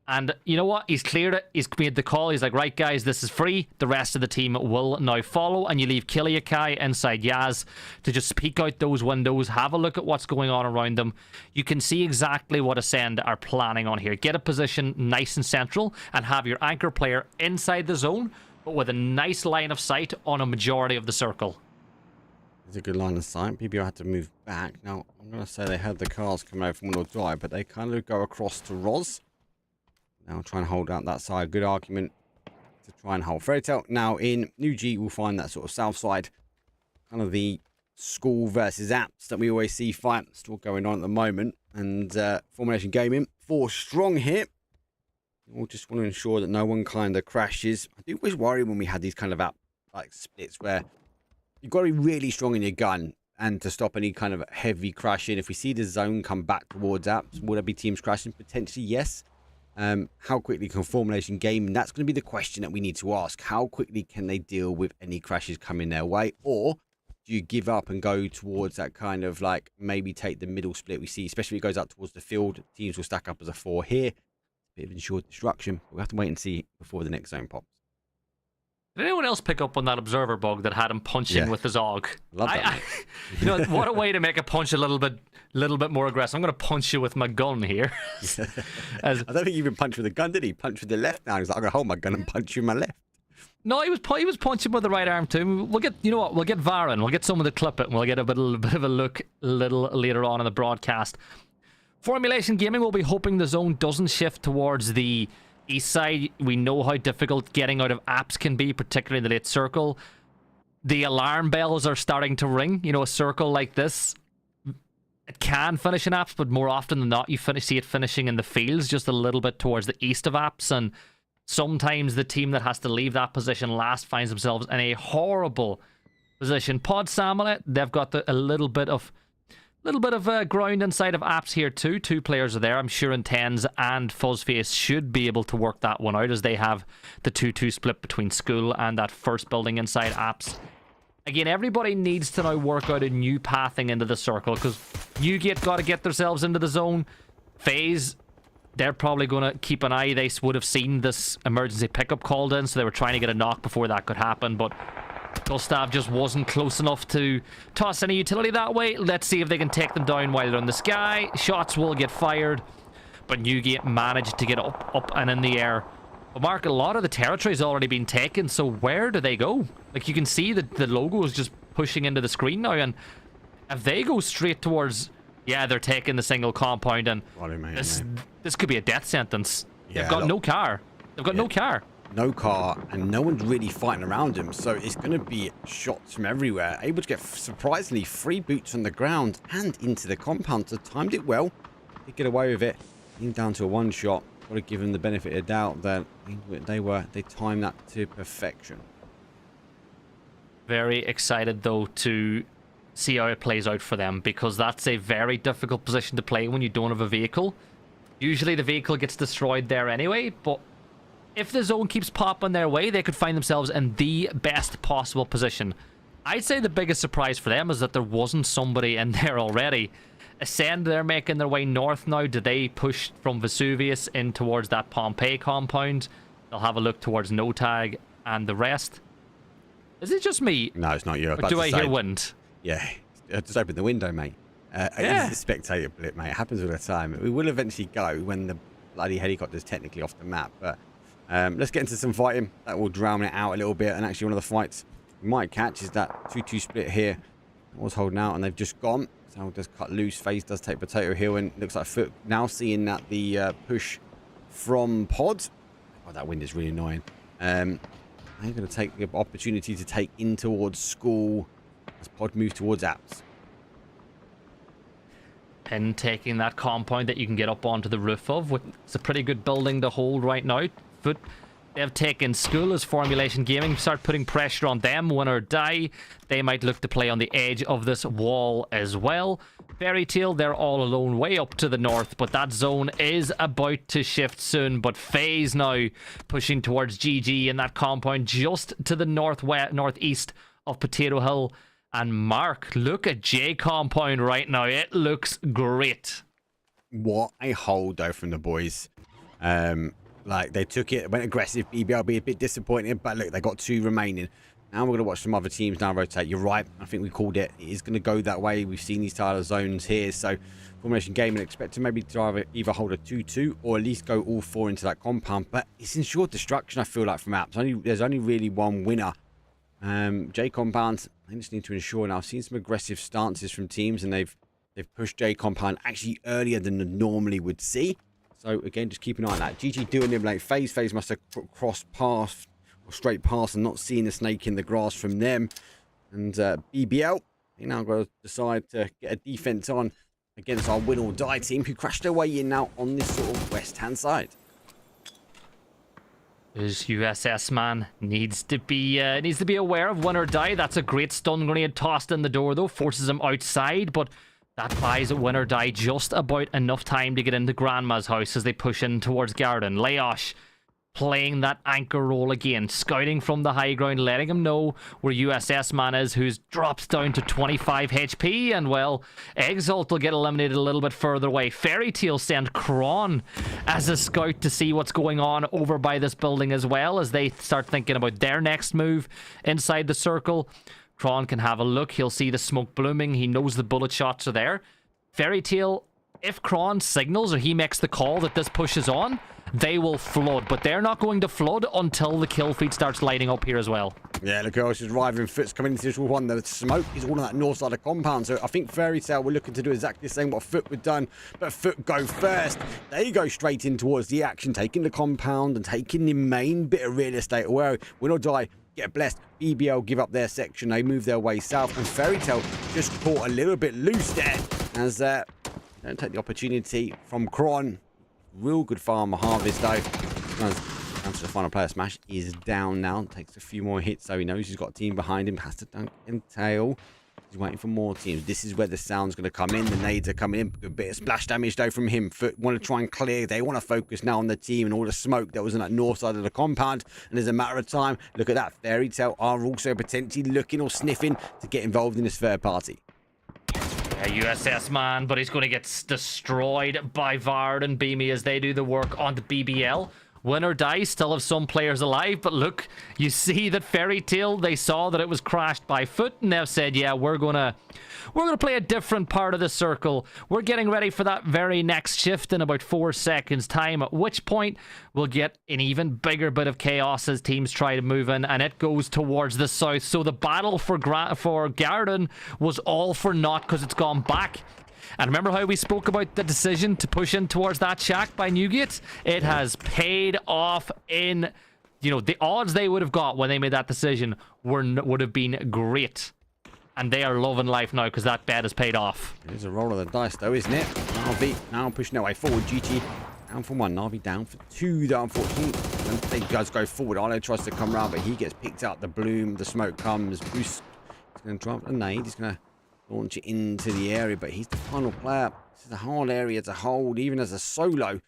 And you know what? He's cleared it. He's made the call. He's like, right, guys, this is free. The rest of the team will now follow. And you leave Kiliakai inside Yaz to just peek out those windows, have a look at what's going on around them. You can see exactly what Ascend are planning on here. Get a position nice and central and have your anchor player inside the zone, but with a nice line of sight on a majority of the circle. It's a good line of sight. PBO had to move back. Now, I'm going to say they had the cars coming over from Win or Die, but they kind of go across to Roz. Now try and hold out that side. Good argument to try and hold Fairy Tail. Now in New G, we'll find that sort of south side, kind of the school versus apps that we always see fight. Still going on at the moment. And Formulation Gaming, 4 strong here. We'll just want to ensure that no one kind of crashes. I do always worry when we had these kind of app like splits where you've got to be really strong in your gun and to stop any kind of heavy crashing. If we see the zone come back towards apps, will there be teams crashing? Potentially, yes. How quickly can Formulation Gaming? That's going to be the question that we need to ask. How quickly can they deal with any crashes coming their way? Or do you give up and go towards that kind of like maybe take the middle split we see, especially if it goes out towards the field? Teams will stack up as a 4 here. Bit of ensured destruction. We'll have to wait and see before the next zone pops. Did anyone else pick up on that observer bug that had him punching with his AUG? Love that. What a way to make a punch a little bit more aggressive. I'm going to punch you with my gun here. I don't think he even punched with a gun, did he? Punched with the left now. He's like, I'm going to hold my gun and punch you with my left. No, he was punching with the right arm too. We'll get Varun. We'll get someone to clip it, and we'll get a bit of a look a little later on in the broadcast. Formulation Gaming will be hoping the zone doesn't shift towards the east side. We know how difficult getting out of apps can be, particularly in the late circle. The alarm bells are starting to ring. A circle like this, it can finish in apps, but more often than not, you see it finishing in the fields, just a little bit towards the east of apps. And sometimes the team that has to leave that position last finds themselves in a horrible position. Pod Samulet, they've got a little bit of ground inside of apps here too. 2 players are there. I'm sure Intens and Fuzzface should be able to work that one out, as they have the 2-2 split between school and that first building inside apps. Again, everybody needs to now work out a new pathing into the circle, because Newgate got to get themselves into the zone. FaZe, they're probably going to keep an eye. They would have seen this emergency pickup called in, so they were trying to get a knock before that could happen, but Gustav just wasn't close enough to toss any utility that way. Let's see if they can take them down while they're in the sky. Shots will get fired, but Newgate managed to get up and in the air. But Mark, a lot of the territory's already been taken, so where do they go? Like, you can see that the logo is just pushing into the screen now, and if they go straight towards, they're taking the single compound, and this could be a death sentence. They've got no car. They've got no car. no car, and no one's really fighting around him. So it's going to be shots from everywhere. Able to get surprisingly 3 boots on the ground and into the compound. So timed it well. Did get away with it. Even down to a 1 shot. Got to give him the benefit of doubt that they timed that to perfection. Very excited though to see how it plays out for them, because that's a very difficult position to play when you don't have a vehicle. Usually the vehicle gets destroyed there anyway, but if the zone keeps popping their way, they could find themselves in the best possible position. I'd say the biggest surprise for them is that there wasn't somebody in there already. Ascend, they're making their way north now. Do they push from Vesuvius in towards that Pompeii compound? They'll have a look towards No Tag and the rest. Is it just me? No, it's not you. Or do I hear wind? Yeah, just open the window, mate. Yeah. It's a spectator blip, mate. It happens all the time. We will eventually go when the bloody helicopter's technically off the map. But let's get into some fighting. That will drown it out a little bit. And actually, one of the fights we might catch is that 2-2 split here. I was holding out, and they've just gone. So I'll just cut loose. FaZe does take Potato Hill, and looks like Foot now seeing that the push from Pod. Oh, that wind is really annoying. They're going to take the opportunity to take in towards School as Pod moves towards Apps. And taking that compound that you can get up onto the roof of. It's a pretty good building to hold right now. Foot, they have taken School as Formulation Gaming. Start putting pressure on them. Win or die. They might look to play on the edge of this wall as well. Fairy Tale, they're all alone way up to the north, but that zone is about to shift soon. But FaZe now pushing towards GG in that compound just to the northeast of Potato Hill. And Mark, look at J compound right now. It looks great. What a hold though from the boys. Like they took it, went aggressive. BBL be a bit disappointed, but look, they got 2 remaining. Now we're going to watch some other teams now rotate. You're right. I think we called it. It is going to go that way. We've seen these style of zones here. So Formulation Gaming expect to maybe either hold a 2-2 or at least go all 4 into that compound. But it's ensured destruction, I feel like, from Apps. There's only really one winner. J compound, I just need to ensure now. I've seen some aggressive stances from teams, and they've pushed J compound actually earlier than they normally would see. So again, just keep an eye on that. GG doing them like FaZe must have crossed past or straight past and not seeing the snake in the grass from them. And BBL, they now got to decide to get a defense on against our win or die team, who crashed their way in now on this sort of west hand side. His USS man needs to be aware of win or die. That's a great stun grenade tossed in the door though, forces him outside, but that buys win or die just about enough time to get into Grandma's house as they push in towards Garden. Leosh playing that anchor role again, scouting from the high ground, letting him know where USS man is, who's dropped down to 25 HP, and well, Exalt will get eliminated a little bit further away. Fairy Tale send Kron as a scout to see what's going on over by this building as well, as they start thinking about their next move inside the circle. Kron can have a look. He'll see the smoke blooming. He knows the bullet shots are there. Fairy Tale, if Kron signals or he makes the call that this pushes on, they will flood, but they're not going to flood until the kill feed starts lighting up here as well. Yeah, look who else is arriving. Foot's coming into this one. The smoke is all on that north side of the compound, so I think Fairy Tale were looking to do exactly the same what Foot would done, but Foot go first. They go straight in towards the action, taking the compound and taking the main bit of real estate away. Win or die, get blessed. BBL give up their section. They move their way south, and Fairy Tale just caught a little bit loose there as don't take the opportunity from Kron. Real good farmer harvest though. Down to the final player. Smash is down now. Takes a few more hits, so he knows he's got a team behind him. Has to dunk and tail. He's waiting for more teams. This is where the sound's going to come in. The nades are coming in. Good bit of splash damage though from him. Foot want to try and clear. They want to focus now on the team and all the smoke that was in that north side of the compound. And there's a matter of time. Look at that. Fairy Tale are also potentially looking or sniffing to get involved in this third party. Yeah, USS man, but he's going to get destroyed by Vard and Beamy as they do the work on the BBL. Win or die, still have some players alive, but look, you see that Fairy Tale, they saw that it was crashed by Foot, and they've said, yeah, we're gonna play a different part of the circle. We're getting ready for that very next shift in about 4 seconds time, at which point we'll get an even bigger bit of chaos as teams try to move in, and it goes towards the south. So the battle for Garden was all for naught because it's gone back. And remember how we spoke about the decision to push in towards that shack by Newgate? It has paid off in you know, the odds they would have got when they made that decision would have been great. And they are loving life now because that bet has paid off. There's a roll of the dice, though, isn't it? Na'Vi now pushing their way forward. GT down for 1. Na'Vi down for 2, though, unfortunately. And they guys go forward. Arlo tries to come around, but he gets picked up. The bloom, the smoke comes. Bruce is going to drop a nade. He's going to launch it into the area, but he's the final player. This is a hard area to hold, even as a solo.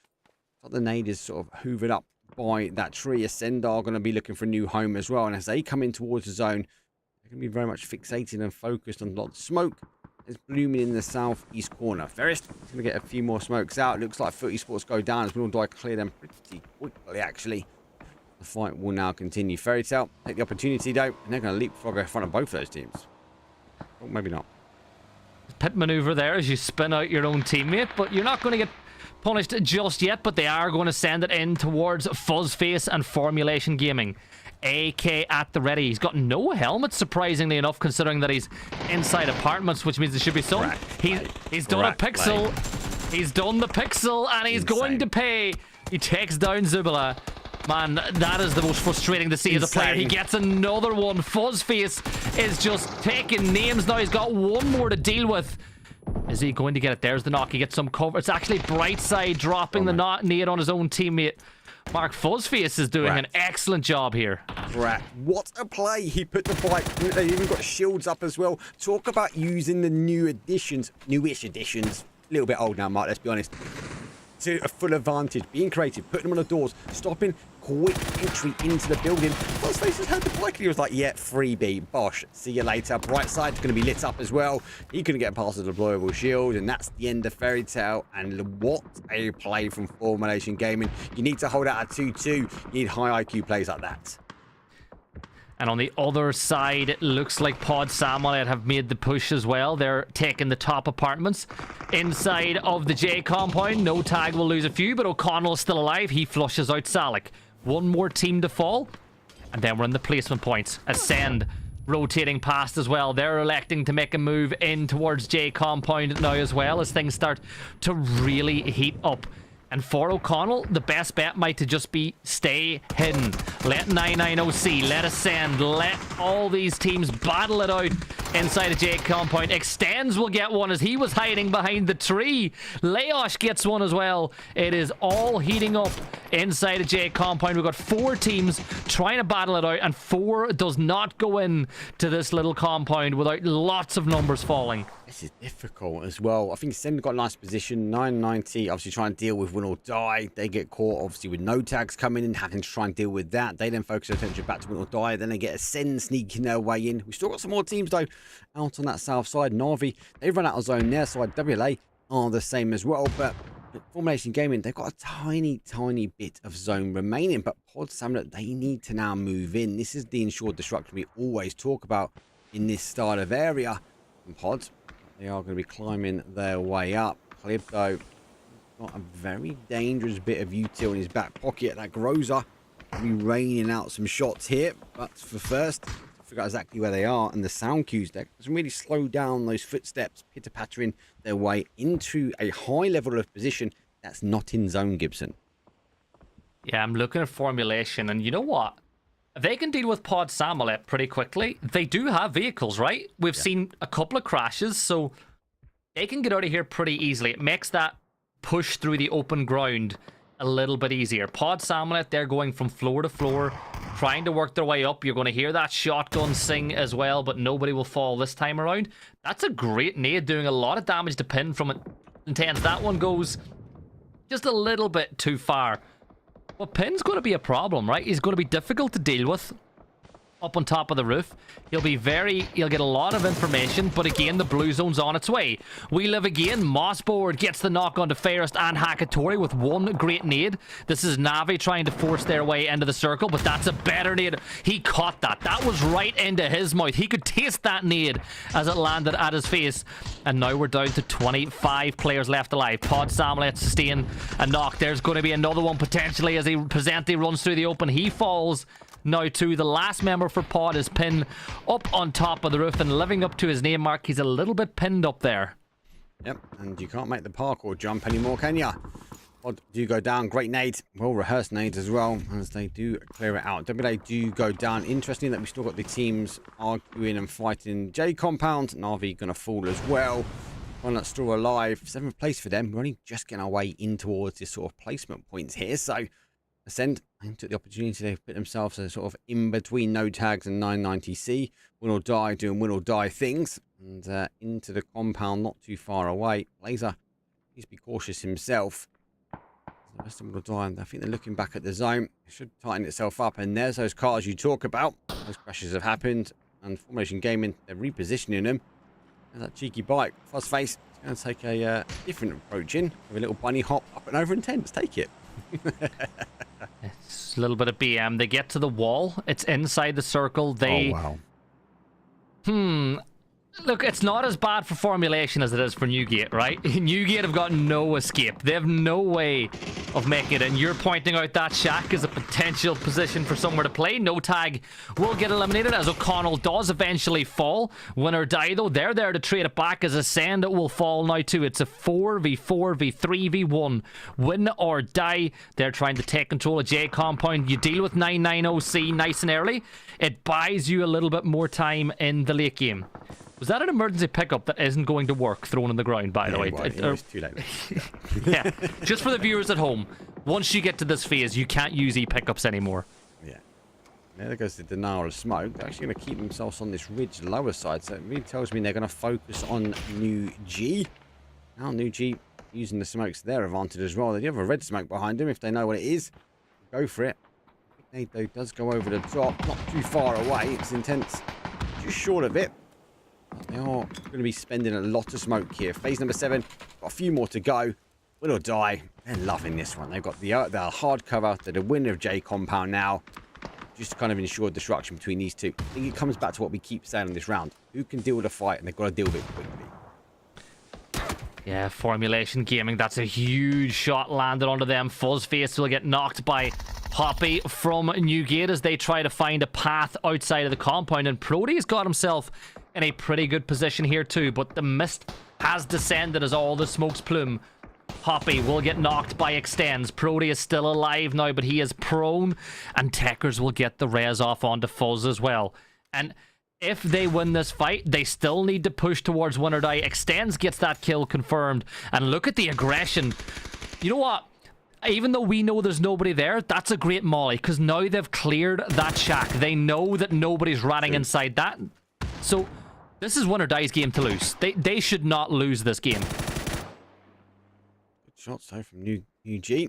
But the nade is sort of hoovered up by that tree. Ascendar are going to be looking for a new home as well. And as they come in towards the zone, they're going to be very much fixated and focused on a lot of smoke. It's blooming in the southeast corner. Ferris is going to get a few more smokes out. Looks like Footy Sports go down as Will Die clear them pretty quickly, actually. The fight will now continue. Fairy Tale take the opportunity, though, and they're going to leapfrog in front of both of those teams. Well, maybe not. Pit maneuver there as you spin out your own teammate, but you're not going to get punished just yet, but they are going to send it in towards Fuzzface and Formulation Gaming. AK at the ready. He's got no helmet, surprisingly enough, considering that he's inside apartments, which means there should be some. He's done a pixel. He's done the pixel, and he's going to pay. He takes down Zubila. Man, that is the most frustrating to see as a player. He gets another one. Fuzzface is just taking names now. He's got one more to deal with. Is he going to get it? There's the knock. He gets some cover. It's actually Brightside dropping the nade on his own teammate. Mark Fuzzface is doing an excellent job here. What a play. He put the bike. They even got shields up as well. Talk about using the new additions, newish additions. A little bit old now, Mark, let's be honest. To a full advantage. Being creative, putting them on the doors, stopping quick entry into the building. Fuzzface has heard the bike and he was like, yeah, freebie, bosh. See you later. Brightside's going to be lit up as well. He couldn't get past the deployable shield, and that's the end of Fairy Tale. And what a play from Formulation Gaming. You need to hold out a 2-2. You need high IQ plays like that. And on the other side, it looks like Pod Samuel have made the push as well. They're taking the top apartments inside of the J compound. No Tag will lose a few, but O'Connell is still alive. He flushes out Salik. One more team to fall, and then we're in the placement points. Ascend rotating past as well. They're electing to make a move in towards J compound now as well, as things start to really heat up. And for O'Connell, the best bet might to just be stay hidden. Let 990C, let Ascend, let all these teams battle it out inside a J compound. Extends will get one as he was hiding behind the tree. Laosh gets one as well. It is all heating up inside a J compound. We've got 4 teams trying to battle it out, and 4 does not go in to this little compound without lots of numbers falling. This is difficult as well. I think Ascend got a nice position. 990 obviously trying to deal with win or die. They get caught obviously with no tags coming in, having to try and deal with that. They then focus their attention back to win or die. Then they get Ascend sneaking their way in. We've still got some more teams though out on that south side. Na'Vi, they've run out of zone there, so WLA are the same as well. But Formulation Gaming, they've got a tiny bit of zone remaining. But Pod Samuel, they need to now move in. This is the ensured destruction we always talk about in this style of area. And Pods, they are going to be climbing their way up. Clip, though, got a very dangerous bit of util in his back pocket. That Groza will be raining out some shots here. But for first, figure out exactly where they are. And the sound cues deck doesn't really slow down those footsteps, pitter-pattering their way into a high level of position that's not in zone, Gibson. Yeah, I'm looking at Formulation, and you know what? They can deal with Pod Samuel pretty quickly. They do have vehicles, right? We've seen a couple of crashes, so they can get out of here pretty easily. It makes that push through the open ground a little bit easier. Pod Samuel, they're going from floor to floor, trying to work their way up. You're going to hear that shotgun sing as well, but nobody will fall this time around. That's a great nade, doing a lot of damage to Pin from it. Intense. That one goes just a little bit too far. Well, Pin's going to be a problem, right? He's going to be difficult to deal with up on top of the roof. He'll get a lot of information, but again, the blue zone's on its way. We live again. Mossboard gets the knock onto Fairest and Hakatori with one great nade. This is Navi trying to force their way into the circle, but that's a better nade. He caught that. That was right into his mouth. He could taste that nade as it landed at his face. And now we're down to 25 players left alive. Pod Samuel sustain a knock. There's going to be another one potentially as Presenti runs through the open. He falls. Now to the last member for Pod is Pin up on top of the roof and living up to his name mark. He's a little bit pinned up there. Yep, and you can't make the parkour jump anymore, can ya? Pod do go down. Great nades. Well rehearsed nades as well as they do clear it out. WA do go down. Interesting that we still got the teams arguing and fighting. J compound. Na'Vi gonna fall as well. One that's still alive. 7th place for them. We're only just getting our way in towards this sort of placement points here. So Ascend took the opportunity to put themselves as sort of in between no tags and 990C. Win or die, doing win or die things. And into the compound, not too far away. Laser needs to be cautious himself. The rest of them will die, and I think they're looking back at the zone. It should tighten itself up, and there's those cars you talk about. Those crashes have happened, and Formation Gaming, they're repositioning them. There's that cheeky bike. Fuzzface is going to take a different approach in, with a little bunny hop up and over and 10. Let's take it. It's a little bit of BM. They get to the wall. It's inside the circle. They... Oh, wow. Look, it's not as bad for Formulation as it is for Newgate, right? Newgate have got no escape. They have no way of making it. And you're pointing out that shack as a potential position for somewhere to play. No tag will get eliminated as O'Connell does eventually fall. Win or die, though. They're there to trade it back as Ascend will fall now, too. It's a 4v4, v3v1. Win or die. They're trying to take control of J Compound. You deal with 990C nice and early. It buys you a little bit more time in the late game. Was that an emergency pickup that isn't going to work thrown on the ground, by the way? Well, it's too late. Yeah, just for the viewers at home. Once you get to this phase, you can't use e-pickups anymore. Yeah. There goes the denial of smoke. They're actually going to keep themselves on this ridge lower side, so it really tells me they're going to focus on New G. Now New G using the smokes to their advantage as well. They do have a red smoke behind them if they know what it is. Go for it. Nade, though, does go over the top. Not too far away. It's intense. Just short of it. They are going to be spending a lot of smoke here. Phase number 7. Got a few more to go. Win or die. They're loving this one. They've got the hard cover. They're the winner of J Compound now. Just to kind of ensure destruction between these two. I think it comes back to what we keep saying in this round. Who can deal with a fight, and they've got to deal with it quickly. Yeah, Formulation Gaming. That's a huge shot landed onto them. Fuzzface will get knocked by Hoppy from Newgate as they try to find a path outside of the compound. And Protea's got himself in a pretty good position here too, but the mist has descended as all the smokes plume. Hoppy will get knocked by Extends. Protea is still alive now, but he is prone, and Techers will get the res off onto Fuzz as well. And if they win this fight, they still need to push towards win or die. Extends gets that kill confirmed, and look at the aggression. You know what? Even though we know there's nobody there, that's a great molly, because now they've cleared that shack. They know that nobody's ratting inside that. So this is win or die's game to lose. They should not lose this game. Good shots though from New G.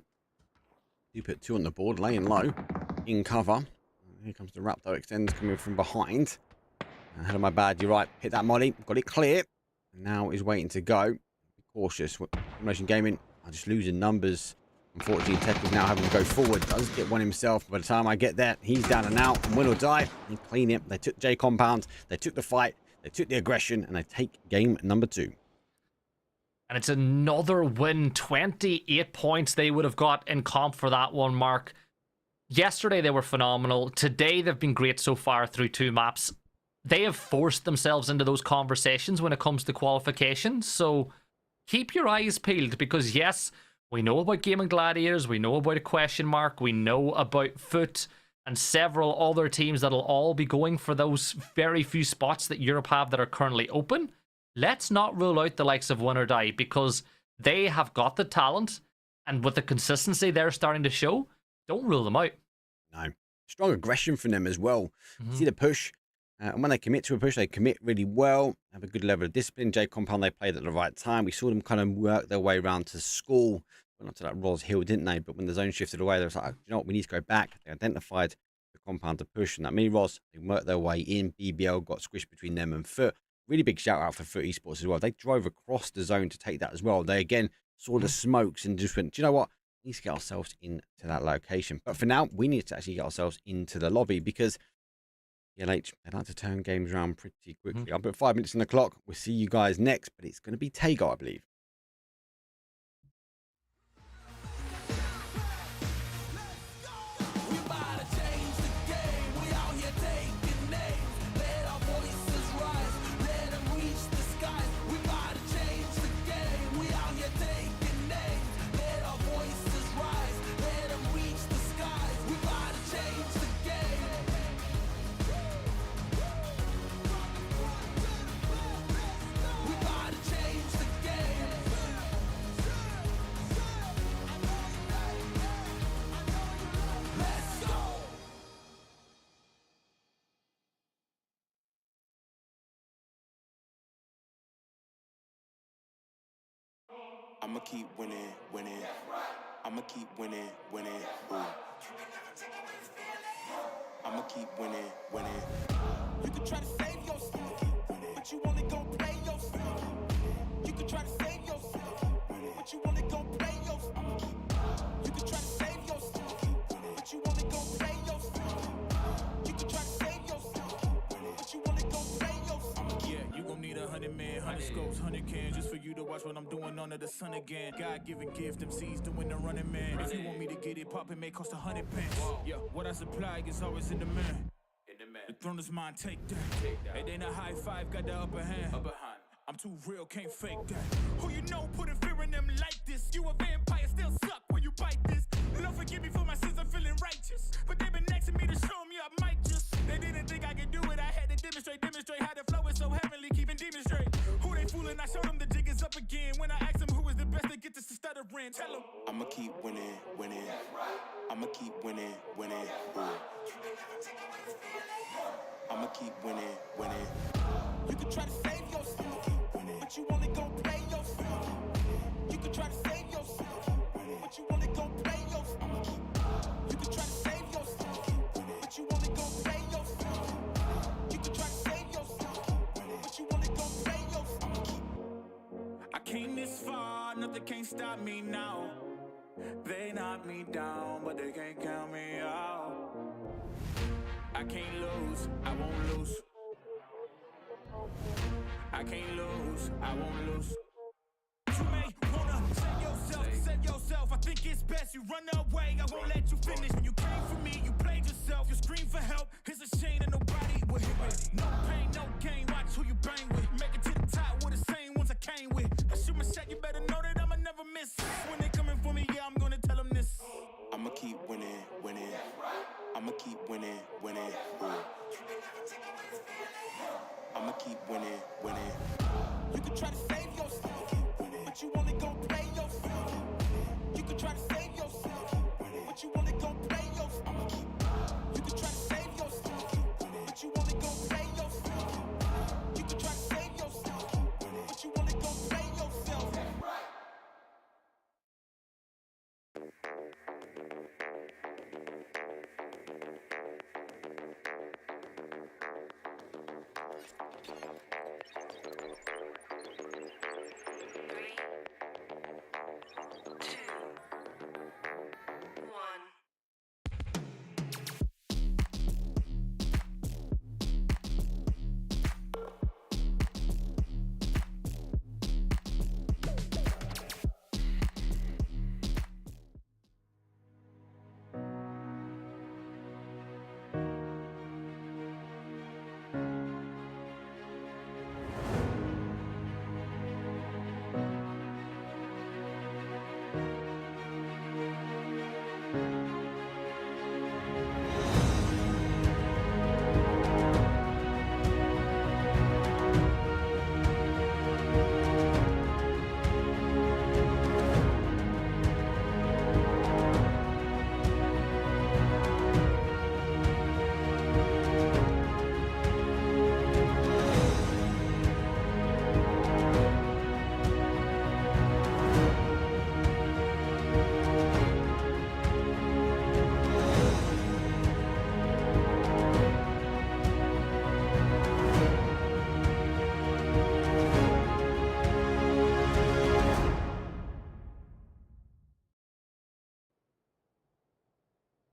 You put 2 on the board, laying low, in cover. Here comes the wrap though. Extends coming from behind. Ahead of my bad, you're right. Hit that molly, got it clear. And now he's waiting to go. Be cautious. Formation Gaming are just losing numbers. Unfortunately, Tech is now having to go forward. Does get one himself. By the time I get there, he's down and out. And win or die. They clean it. They took J Compound. They took the fight. They took the aggression. And they take game number 2. And it's another win. 28 points they would have got in comp for that one, Mark. Yesterday, they were phenomenal. Today, they've been great so far through 2 maps. They have forced themselves into those conversations when it comes to qualifications. So keep your eyes peeled, because yes, we know about Gaming Gladiators, we know about a question mark, we know about Foot and several other teams that'll all be going for those very few spots that Europe have that are currently open. Let's not rule out the likes of Win or Die, because they have got the talent, and with the consistency they're starting to show, don't rule them out. No. Strong aggression from them as well. See the push. And when they commit to a push, they commit really well. Have a good level of discipline. J Compound, they played at the right time. We saw them kind of work their way around to school. Went up to that Ros Hill, didn't they? But when the zone shifted away, they was like, you know what, we need to go back. They identified the compound to push. And that mini Ros, they worked their way in. BBL got squished between them and Foot. Really big shout out for Foot Esports as well. They drove across the zone to take that as well. They again saw the smokes and just went, do you know what? We need to get ourselves into that location. But for now, we need to actually get ourselves into the lobby, because ELH, they'd like to turn games around pretty quickly. I'll put 5 minutes on the clock. We'll see you guys next, but it's going to be Tago, I believe. I'ma keep winning, winning. I'ma keep winning, winning. Ooh. I'ma keep winning, winning. You can try to save yourself, but you wanna go play yourself. You can try to save yourself, but you wanna go play yourself. You can try to save yourself, but you wanna go play yourself. You can try to save yourself, but you wanna go play yourself. Yeah, you gon' need 100 men, 100 scopes, 100 cans just for you to watch what I'm doing under the sun again. God-given gift, MC's doing the running man. If you want me to get it poppin', may cost 100 pence. Yeah, what I supply is always in demand. The throne is mine, take that. It ain't a high five, got the upper hand. I'm too real, can't fake that. Who you know putting fear in them like this? You a vampire, still suck when you bite this. Lord forgive me for my sins, I'm feeling righteous. But they been next to me to show me I might just. They didn't think I could do it, I had to demonstrate how the flow is so heavenly, keeping demons straight. Who they fooling? I showed them the jig is up again. When I asked them who is the best to get this to stuttering, tell them I'ma keep winning, winning. I'ma keep winning, winning. Ooh. I'ma keep winning, winning. You can try to save yourself, but you wanna go play yourself. You can try to save yourself, but you wanna go play yourself. You can try to save yourself, but you wanna go play yourself. You can try to save yourself, but you wanna go play yourself. I came this far, nothing can't stop me now. They knock me down, but they can't count me out. I can't lose, I won't lose. I can't lose, I won't lose. You may wanna save yourself. I think it's best you run away. I won't let you finish. When you came for me, you played yourself. You scream for help. It's a shame that nobody will hear it. No pain, no gain. Watch who you bang with. Make it to the top with the same ones I came with. I shoot my shot, you better know that I'ma never miss. When they coming for me, yeah, I'm gonna tell them this. I'ma keep winning, winning. I'ma keep winning, winning. Ooh. I'ma keep winning, winning. You can try to save yourself, but you wanna go play yourself. You can try to save yourself, but you wanna go play yourself. You can try to save yourself, but you wanna go play yourself. You can try to save yourself, but you wanna go play yourself.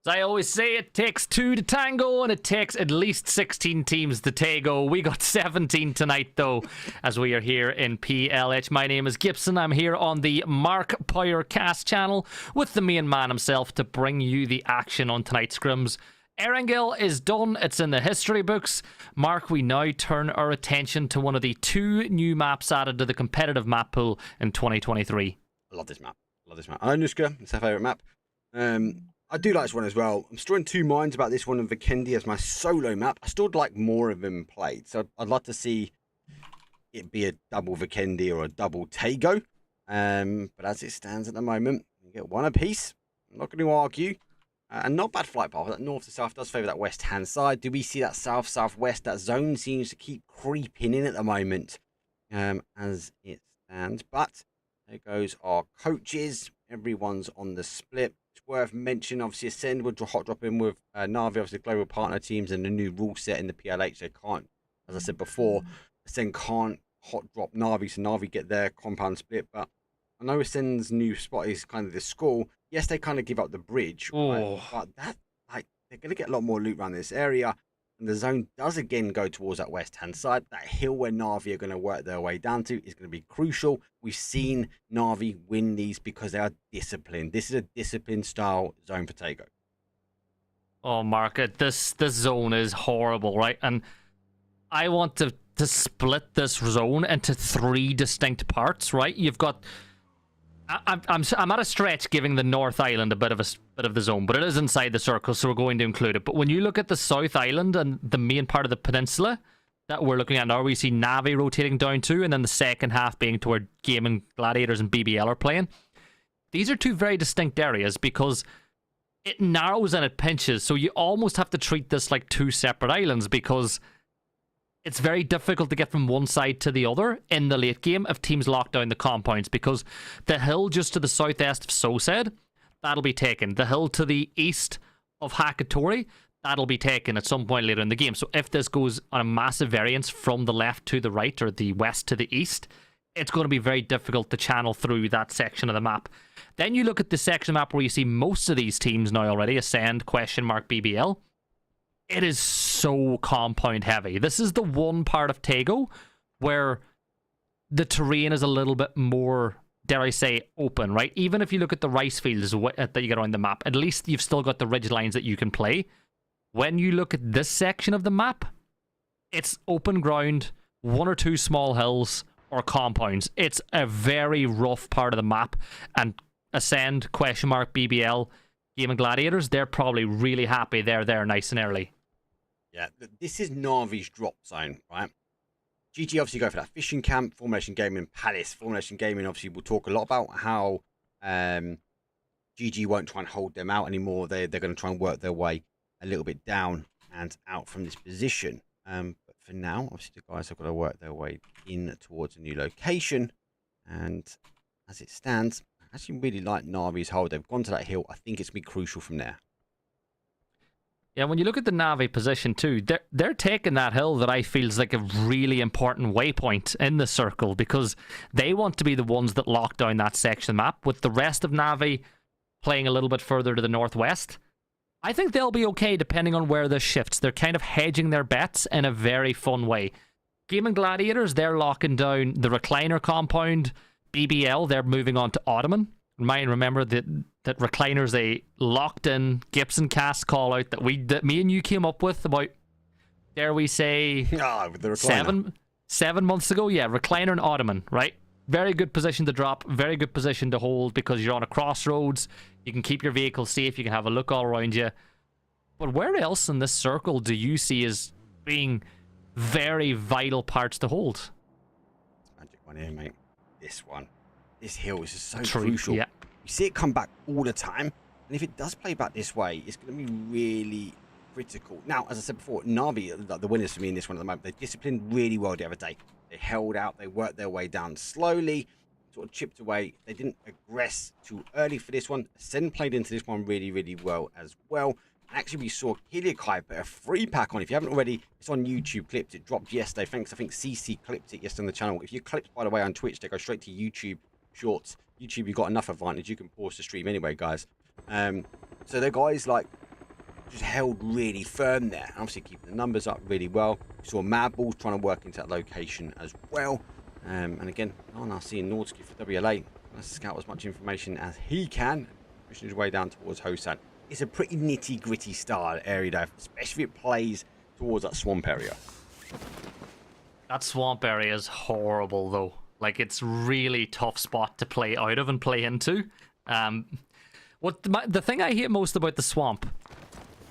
As I always say, it takes two to tango, and it takes at least 16 teams to tango. We got 17 tonight, though, as we are here in PLH. My name is Gibson. I'm here on the Mark Powercast channel with the main man himself to bring you the action on tonight's scrims. Erangel is done. It's in the history books. Mark, we now turn our attention to one of the two new maps added to the competitive map pool in 2023. I love this map. Anuska, it's her favourite map. I do like this one as well. I'm still in two minds about this one and Vikendi as my solo map. I still would like more of them played. So I'd like to see it be a double Vikendi or a double Tego. But as it stands at the moment, you get one apiece. I'm not going to argue. And not bad flight path. That north to south does favour that west-hand side. Do we see that south-southwest? That zone seems to keep creeping in at the moment as it stands. But There goes our coaches. Everyone's on the split. It's worth mentioning, obviously, Ascend will hot drop in with Na'Vi, obviously, global partner teams, and the new rule set in the PLH. They can't, as I said before, Ascend can't hot drop Na'Vi, so Na'Vi get their compound split. But I know Ascend's new spot is kind of the school. Yes, they kind of give up the bridge, right? But that, like, they're going to get a lot more loot around this area. And the zone does again go towards that west-hand side. That hill where Na'Vi are going to work their way down to is going to be crucial. We've seen Na'Vi win these because they are disciplined. This is a disciplined style zone for Tego. Oh, Mark, this zone is horrible, right? And I want to split this zone into 3 distinct parts, right? You've got... I'm at a stretch giving the North Island a bit of the zone, but it is inside the circle, so we're going to include it. But when you look at the South Island and the main part of the peninsula that we're looking at now, we see Na'Vi rotating down to, and then the second half being to where Gaming Gladiators and BBL are playing. These are 2 very distinct areas because it narrows and it pinches, so you almost have to treat this like 2 separate islands because it's very difficult to get from one side to the other in the late game if teams lock down the compounds, because the hill just to the southwest of Sosed, that'll be taken. The hill to the east of Hakatori, that'll be taken at some point later in the game. So if this goes on a massive variance from the left to the right or the west to the east, it's going to be very difficult to channel through that section of the map. Then you look at the section of the map where you see most of these teams now already, Ascend, BBL. It is so compound heavy. This is the one part of Tego where the terrain is a little bit more, dare I say, open, right? Even if you look at the rice fields that you get around the map, at least you've still got the ridge lines that you can play. When you look at this section of the map, it's open ground, 1 or 2 small hills, or compounds. It's a very rough part of the map, and Ascend, BBL, Gaming Gladiators, they're probably really happy they're there nice and early. Yeah, this is Na'Vi's drop zone, right? GG obviously go for that fishing camp, Formulation Gaming Palace. Formulation Gaming obviously will talk a lot about how GG won't try and hold them out anymore. They're going to try and work their way a little bit down and out from this position. But for now, obviously the guys have got to work their way in towards a new location. And as it stands, I actually really like Na'Vi's hold. They've gone to that hill. I think it's going to be crucial from there. Yeah, when you look at the Na'Vi position too, they're taking that hill that I feel is like a really important waypoint in the circle because they want to be the ones that lock down that section map, with the rest of Na'Vi playing a little bit further to the northwest. I think they'll be okay depending on where this shifts. They're kind of hedging their bets in a very fun way. Gaming Gladiators, they're locking down the Recliner compound. BBL, they're moving on to Ottoman. Remember that Recliners, they locked in Gibson cast call out that me and you came up with about, dare we say, the 7 months ago. Yeah, Recliner and Ottoman, right? Very good position to drop, very good position to hold because you're on a crossroads. You can keep your vehicle safe, you can have a look all around you. But where else in this circle do you see as being very vital parts to hold? Magic one here, mate. This one. This hill is just so crucial. Yeah. You see it come back all the time. And if it does play back this way, it's going to be really critical. Now, as I said before, Na'Vi, the winners for me in this one at the moment, they disciplined really well the other day. They held out, they worked their way down slowly, sort of chipped away. They didn't aggress too early for this one. Ascend played into this one really, really well as well. Actually, we saw Kilikai put a free pack on. If you haven't already, it's on YouTube clipped. It dropped yesterday. Thanks, I think CC clipped it yesterday on the channel. If you clipped, by the way, on Twitch, they go straight to YouTube Shorts. YouTube, you've got enough advantage. You can pause the stream anyway, guys. So the guys, like, just held really firm there. Obviously, keeping the numbers up really well. We saw Madballs trying to work into that location as well. And again, now seeing Nordsky for WLA. Let's scout as much information as he can. Pushing his way down towards Hosan. It's a pretty nitty-gritty style area, though, especially if it plays towards that swamp area. That swamp area is horrible, though. Like, it's really tough spot to play out of and play into. The thing I hate most about the swamp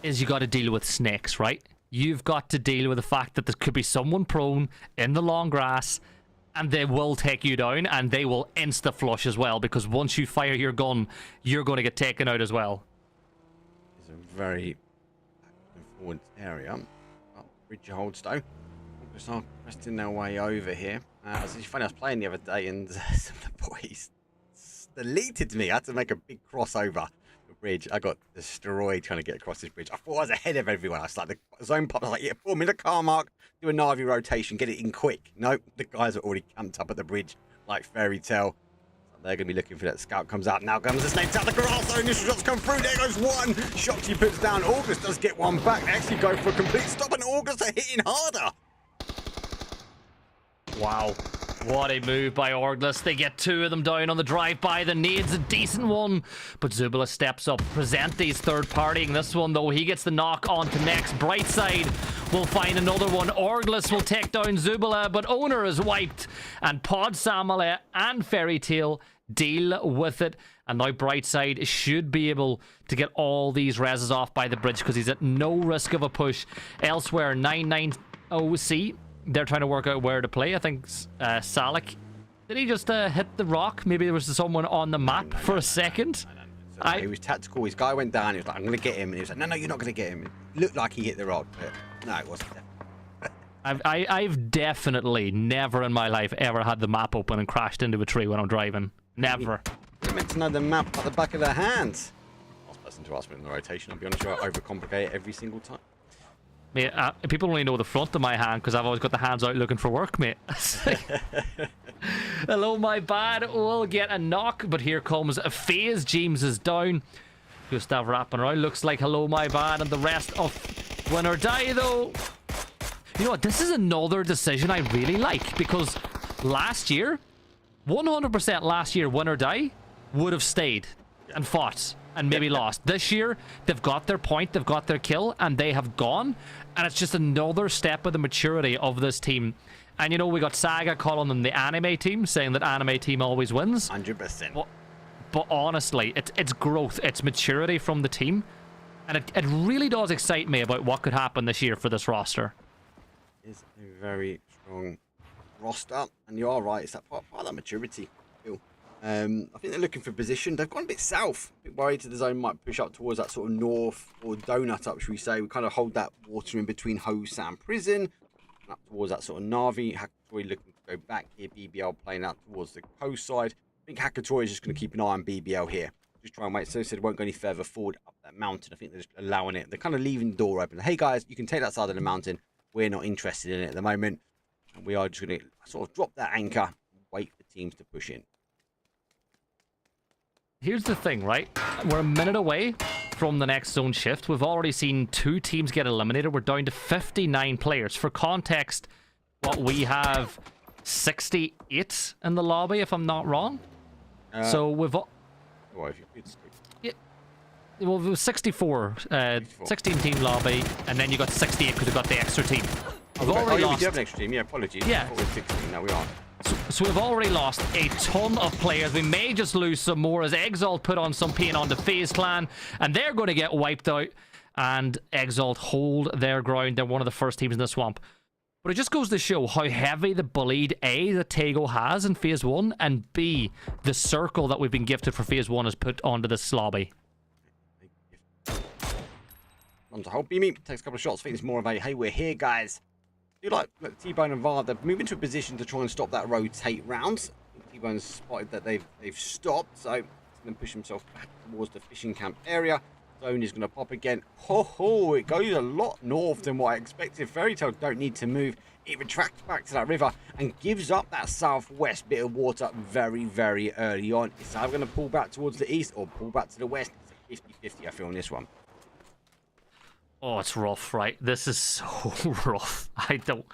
is you got to deal with snakes, right? You've got to deal with the fact that there could be someone prone in the long grass, and they will take you down, and they will insta-flush as well, because once you fire your gun, you're going to get taken out as well. It's a very forward area. Oh, Bridge holds though. Start questing their way over here. It's funny, I was playing the other day, and some of the boys, just deleted me. I had to make a big crossover the bridge. I got destroyed trying to get across this bridge. I thought I was ahead of everyone. I was like, the zone popped. I was like, yeah, 4 minute car mark, do a Navi rotation, get it in quick. Nope, the guys are already camped up at the bridge like fairy tale. So they're going to be looking for that. Scout comes out. Now comes the snake out the grass. So initial shots come through. There goes one. Shotzi puts down. August does get one back. They actually go for a complete stop, and August are hitting harder. Wow. What a move by Orglis. They get 2 of them down on the drive-by. The nade's a decent one. But Zubila steps up. Presenti's third-partying this one, though. He gets the knock onto next. Brightside will find another one. Orglis will take down Zubila, but Owner is wiped. And Pod Samale and Fairy Tale deal with it. And now Brightside should be able to get all these reses off by the bridge because he's at no risk of a push. Elsewhere, 990C. They're trying to work out where to play. I think Salik, did he just hit the rock? Maybe there was someone on the map for a second. No. He was tactical. His guy went down. He was like, I'm going to get him. And he was like, no, you're not going to get him. It looked like he hit the rock, but no, it wasn't. I've definitely never in my life ever had the map open and crashed into a tree when I'm driving. Never. You're meant to know the map at the back of their hands. Last person to ask me in the rotation. I'll be honest with you, I overcomplicate it every single time. Mate, people only know the front of my hand because I've always got the hands out looking for work, mate. Hello, my bad. We'll get a knock, but here comes a phase. James is down. Gustav wrapping around. Looks like hello, my bad. And the rest of Win or Die, though. You know what? This is another decision I really like because last year, 100% last year, Win or Die would have stayed and fought and maybe lost. This year, they've got their point, they've got their kill, and they have gone. And it's just another step of the maturity of this team. And you know, we got Saga calling them the anime team, saying that anime team always wins. 100%. But honestly, it's growth, it's maturity from the team. And it really does excite me about what could happen this year for this roster. It's a very strong roster. And you are right, it's that part of that maturity. I think they're looking for position. They've gone a bit south. A bit worried that the zone might push up towards that sort of north or donut up, should we say. We kind of hold that water in between Ho-Sam Prison and up towards that sort of Navi. Hakatori looking to go back here. BBL playing out towards the coast side. I think Hakatori is just going to keep an eye on BBL here. Just try and wait. So it won't go any further forward up that mountain. I think they're just allowing it. They're kind of leaving the door open. Hey guys, you can take that side of the mountain. We're not interested in it at the moment. And we are just going to sort of drop that anchor and wait for teams to push in. Here's the thing, right? We're a minute away from the next zone shift. We've already seen 2 teams get eliminated. We're down to 59 players. For context, what we have 68 in the lobby, if I'm not wrong. So we've... Well, if you could speak. Yeah, well, it was 64. 16 team lobby, and then you got 68 because we got the extra team. We've already lost... We do have an extra team, yeah, apologies. Yeah. We're 16, no, we aren't. So we've already lost a ton of players. We may just lose some more as Exalt put on some pain on the FaZe clan, and they're going to get wiped out. And Exalt hold their ground. They're one of the first teams in the swamp. But it just goes to show how heavy the bullied A that Tego has in Phase 1, and B, the circle that we've been gifted for Phase 1 is put onto this lobby. On to hold Beamy, takes a couple of shots. I think it's more of a, hey, we're here, guys. You like T-Bone and VAR, they're moving to a position to try and stop that rotate round. T-Bone's spotted that they've stopped, so he's going to push himself back towards the fishing camp area. Zone is going to pop again. Ho, it goes a lot north than what I expected. Fairy Tale don't need to move. It retracts back to that river and gives up that southwest bit of water very, very early on. It's either going to pull back towards the east or pull back to the west. It's a 50-50, I feel, on this one. Oh, it's rough, right? This is so rough. I don't...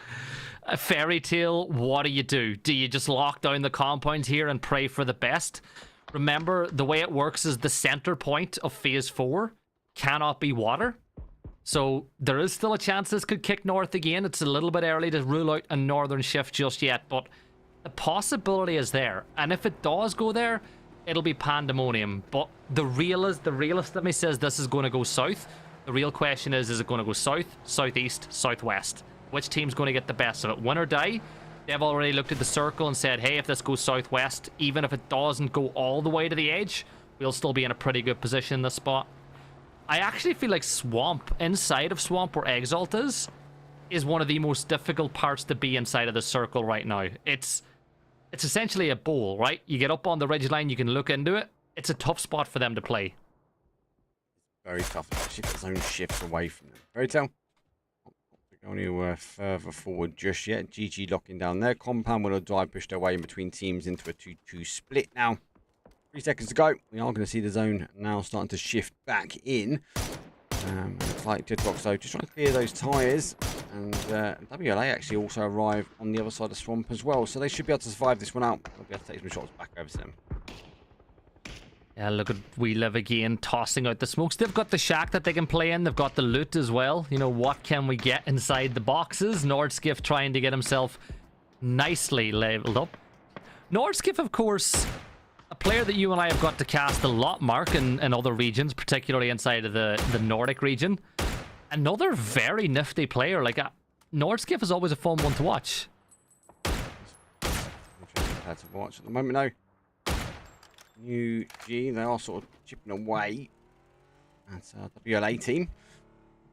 A Fairy Tale, what do? Do you just lock down the compound here and pray for the best? Remember, the way it works is the center point of Phase 4 cannot be water. So there is still a chance this could kick north again. It's a little bit early to rule out a northern shift just yet, but the possibility is there. And if it does go there, it'll be pandemonium. But the realist in me says this is going to go south. The real question is it going to go south, southeast, southwest? Which team's going to get the best of it? Win or Die? They've already looked at the circle and said, hey, if this goes southwest, even if it doesn't go all the way to the edge, we'll still be in a pretty good position in this spot. I actually feel like Swamp, inside of Swamp where Exalt is one of the most difficult parts to be inside of the circle right now. It's it's essentially a bowl, right? You get up on the ridge line, you can look into it. It's a tough spot for them to play. Very tough, especially if the zone shifts away from them. Very tell. Not anywhere further forward just yet. GG locking down their compound. Will drive pushed away in between teams into a 2-2 split now. 3 seconds to go. We are going to see the zone now starting to shift back in. Looks like Jedrox though just trying to clear those tyres. And WLA actually also arrive on the other side of the swamp as well. So they should be able to survive this one out. They'll be able to take some shots back over to them. Yeah, look at We Live again tossing out the smokes. They've got the shack that they can play in. They've got the loot as well. You know, what can we get inside the boxes? Nordskiff trying to get himself nicely leveled up. Nordskiff, of course, a player that you and I have got to cast a lot, Mark, in other regions, particularly inside of the Nordic region. Another very nifty player. Like, Nordskiff is always a fun one to watch. Interesting player to watch at the moment, though. UG, they are sort of chipping away. That's our WLA team.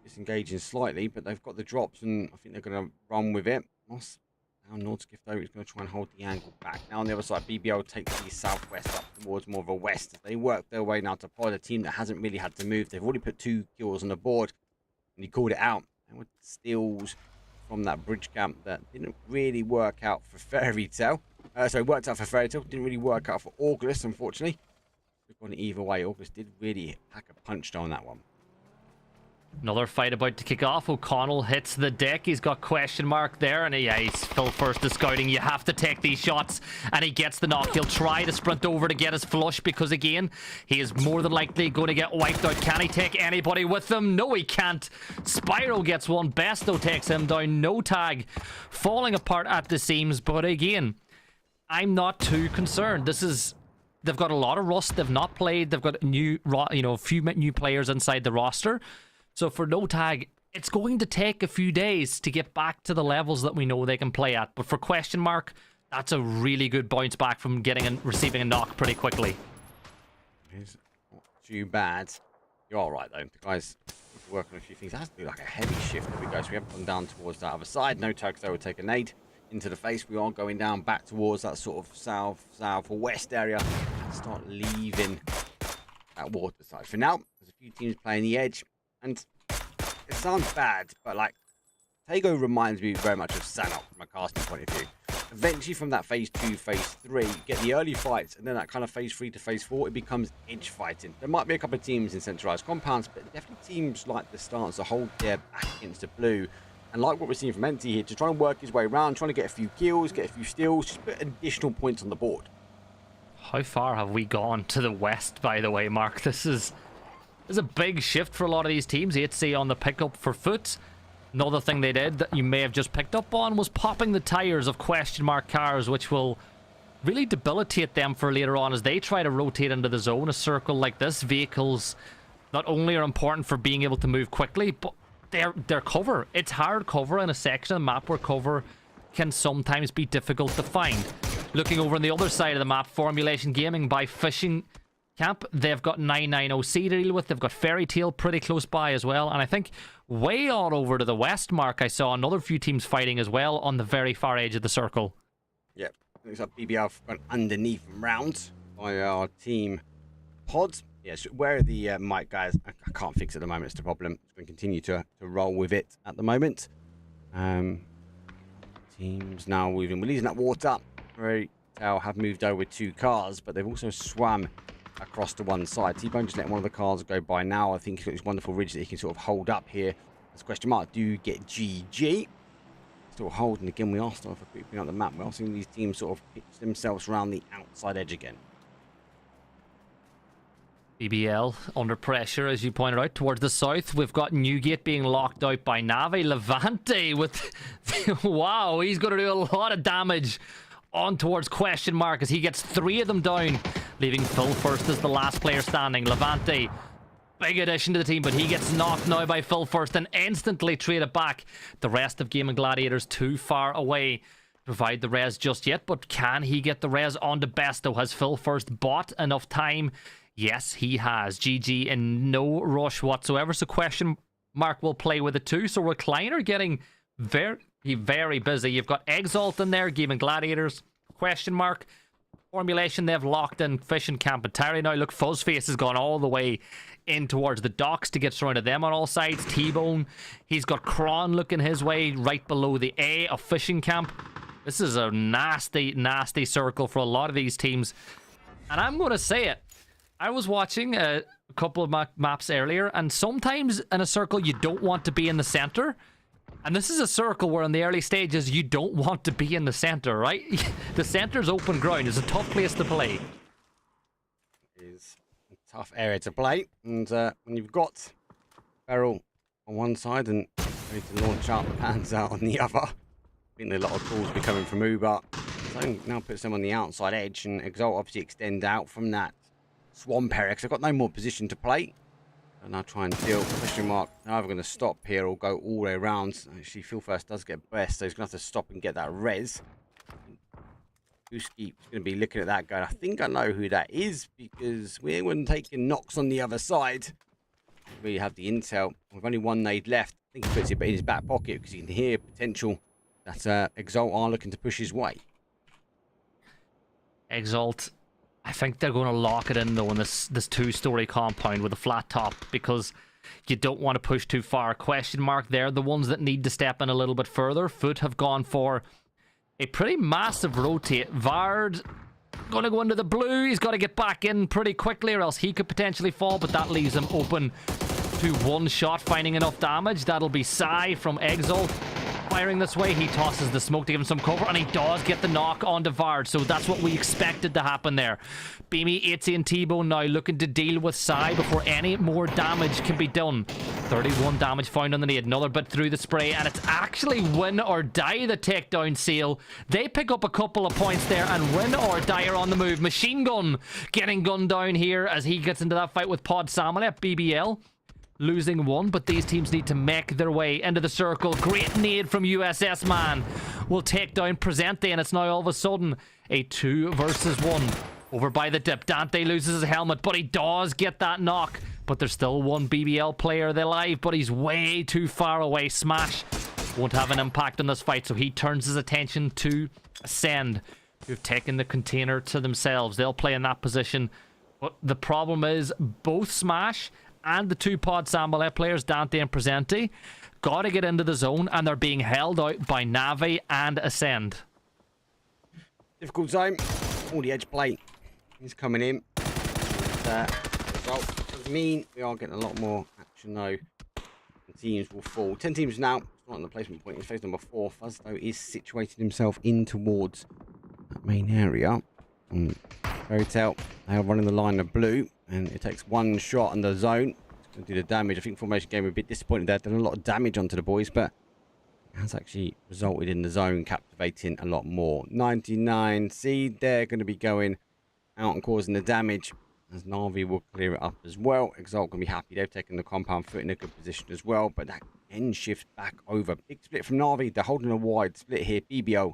Disengaging slightly, but they've got the drops, and I think they're going to run with it. Moss, now Nordskiff, though, is going to try and hold the angle back. Now on the other side, BBL takes the southwest up towards more of a west. They work their way now to Pod, a team that hasn't really had to move. They've already put 2 kills on the board, and he called it out. And with steals from that bridge camp that didn't really work out for Fairy Tale. So it worked out for Fairy Tale, didn't really work out for August, unfortunately. We've gone either way. August did really pack a punch on that one. Another fight about to kick off. O'Connell hits the deck. He's got question mark there, and he's Phil first to scouting. You have to take these shots, and he gets the knock. He'll try to sprint over to get his flush because, again, he is more than likely going to get wiped out. Can he take anybody with him? No, he can't. Spyro gets one. Besto takes him down. No tag. Falling apart at the seams, but again, I'm not too concerned. They've got a lot of rust. They've not played. They've got a few new players inside the roster. So for no tag, it's going to take a few days to get back to the levels that we know they can play at. But for question mark, that's a really good bounce back from getting and receiving a knock pretty quickly. It's not too bad. You're all right though. The guys working on a few things. It has to be like a heavy shift that we go. So we haven't gone down towards that other side. No tags though. We'll take a nade into the face. We are going down back towards that sort of south or west area and start leaving that water side. For now, there's a few teams playing the edge. And it sounds bad, but like, Tego reminds me very much of Sanok from a casting point of view. Eventually from that phase 2, phase 3, you get the early fights, and then that kind of phase 3 to phase 4, it becomes edge fighting. There might be a couple of teams in centralized compounds, but definitely teams like the Stance to hold their back against the blue. And like what we're seeing from NT here, to try and work his way around, trying to get a few kills, get a few steals, just put additional points on the board. How far have we gone to the west, by the way, Mark? This is a big shift for a lot of these teams. 8C on the pickup for foot. Another thing they did that you may have just picked up on was popping the tires of question mark cars, which will really debilitate them for later on as they try to rotate into the zone. A circle like this, vehicles not only are important for being able to move quickly, but their cover. It's hard cover in a section of the map where cover can sometimes be difficult to find. Looking over on the other side of the map, Formulation Gaming by Fishing Camp, they've got 990C to deal with. They've got Fairy Tale pretty close by as well. And I think way on over to the west, Mark, I saw another few teams fighting as well on the very far edge of the circle. Yep. Looks like BBL gone underneath round by our team Pod. Yes, where are the mic guys? I can't fix it at the moment. It's the problem. It's going to continue to roll with it at the moment. Teams now moving. We're losing that water. Fairy Tale have moved over 2 cars, but they've also swam across to one side. T-Bone just letting one of the cars go by now. I think he's got this wonderful ridge that he can sort of hold up here. That's question mark. Do you get GG? Still holding again. We are starting for creeping out the map. We're seeing these teams sort of pitch themselves around the outside edge again. BBL under pressure, as you pointed out, towards the south. We've got Newgate being locked out by Navi. Levante with... wow, he's going to do a lot of damage on towards question mark as he gets 3 of them down, leaving Phil first as the last player standing. Levante, big addition to the team, but he gets knocked now by Phil first and instantly traded back. The rest of Gaming Gladiators too far away to provide the res just yet, but can he get the res onto Besto? Has Phil first bought enough time? Yes, he has. GG in no rush whatsoever, so question mark will play with it too. So Recliner getting very busy. You've got Exalt in there, Gaming Gladiators. question mark formulation. They've locked in Fishing Camp and Terry. Now, look, Fuzzface has gone all the way in towards the docks to get surrounded them on all sides. T-Bone, he's got Kron looking his way right below the A of Fishing Camp. This is a nasty, nasty circle for a lot of these teams. And I'm going to say it. I was watching a couple of maps earlier, and sometimes in a circle you don't want to be in the center. And this is a circle where in the early stages you don't want to be in the center, right? The center's open ground. It's a tough place to play. It is a tough area to play. And when you've got Beryl on one side and ready to launch up hands out on the other, I think a lot of calls will be coming from Uber. So now puts them on the outside edge, and Exalt obviously extend out from that swamp area because they've got no more position to play. And I'll try and deal. Question mark. Now we're going to stop here or go all the way around. Actually, Feel First does get best, so he's going to have to stop and get that res. Gooski is going to be looking at that going, I think I know who that is because we weren't taking knocks on the other side. We have the intel. We've only one nade left. I think he puts it in his back pocket because you can hear potential that Exalt are looking to push his way. Exalt, I think they're going to lock it in though in this two-story compound with a flat top because you don't want to push too far. Question mark, they're the ones that need to step in a little bit further. Foot have gone for a pretty massive rotate. Vard going to go into the blue. He's got to get back in pretty quickly or else he could potentially fall, but that leaves him open to one shot, finding enough damage. That'll be Sai from Exalt. Firing this way, he tosses the smoke to give him some cover, and he does get the knock onto Vard, so that's what we expected to happen there. Beamy, Itzy, and T-Bone now looking to deal with Sai before any more damage can be done. 31 damage found on the nade, another bit through the spray, and it's actually Win or Die the takedown seal. They pick up a couple of points there, and Win or Die are on the move. Machine Gun getting gunned down here as he gets into that fight with Pod Salmon at BBL. Losing one, but these teams need to make their way into the circle. Great nade from USS Man will take down Presente, and it's now all of a sudden a 2 versus 1 over by the dip. Dante loses his helmet, but he does get that knock, but there's still one BBL player alive, but he's way too far away. Smash won't have an impact on this fight, so he turns his attention to Ascend, who've taken the container to themselves. They'll play in that position, but the problem is both Smash and the two Pod Sample players, Dante and Presente, got to get into the zone, and they're being held out by Navi and Ascend. Difficult zone. All the edge plate is coming in. Result does mean we are getting a lot more action though. The teams will fall. 10 teams now. It's not on the placement point. In phase number 4. Fuzz though is situating himself in towards that main area. Fairy Tale, they are running the line of blue, and it takes one shot on the zone. It's going to do the damage. I think Formation Game were a bit disappointed there. Done a lot of damage onto the boys, but it has actually resulted in the zone captivating a lot more. 99 seed, they're going to be going out and causing the damage, as Na'Vi will clear it up as well. Exalt going to be happy. They've taken the compound foot in a good position as well, but that end shift back over. Big split from Na'Vi. They're holding a wide split here. BBO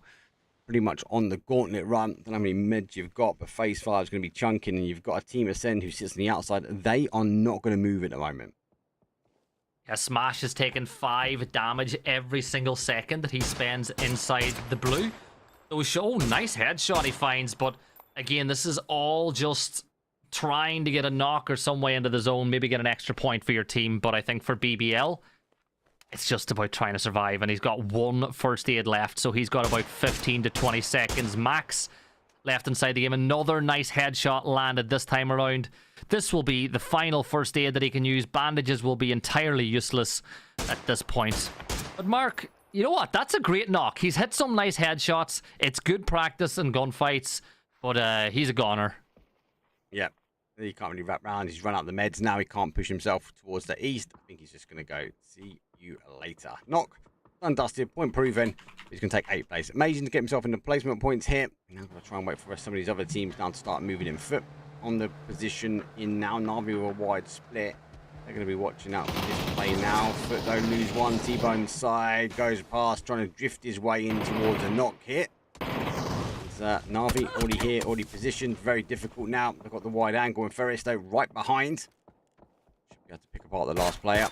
pretty much on the gauntlet run. Don't know how many meds you've got, but phase 5 is going to be chunking, and you've got a team Ascend who sits on the outside. They are not going to move at the moment. Yeah, Smash has taken 5 damage every single second that he spends inside the blue. So, nice headshot he finds, but again, this is all just trying to get a knock or some way into the zone, maybe get an extra point for your team, but I think for BBL, it's just about trying to survive, and he's got 1 first aid left, so he's got about 15 to 20 seconds max left inside the game. Another nice headshot landed this time around. This will be the final first aid that he can use. Bandages will be entirely useless at this point. But Mark, you know what? That's a great knock. He's hit some nice headshots. It's good practice in gunfights, but he's a goner. Yeah, he can't really wrap around. He's run out the meds now. He can't push himself towards the east. I think he's just going to go see you later. Knock, undusted, point proven. He's going to take 8th place. Amazing to get himself into placement points here. Now I'm going to try and wait for some of these other teams now to start moving in foot on the position in now. Na'Vi with a wide split. They're going to be watching out for this play now. Foot though, lose one. T-Bone side, goes past, trying to drift his way in towards a knock hit. Na'Vi already here, already positioned. Very difficult now. They've got the wide angle, and Ferris though right behind. Should be able to pick apart the last player.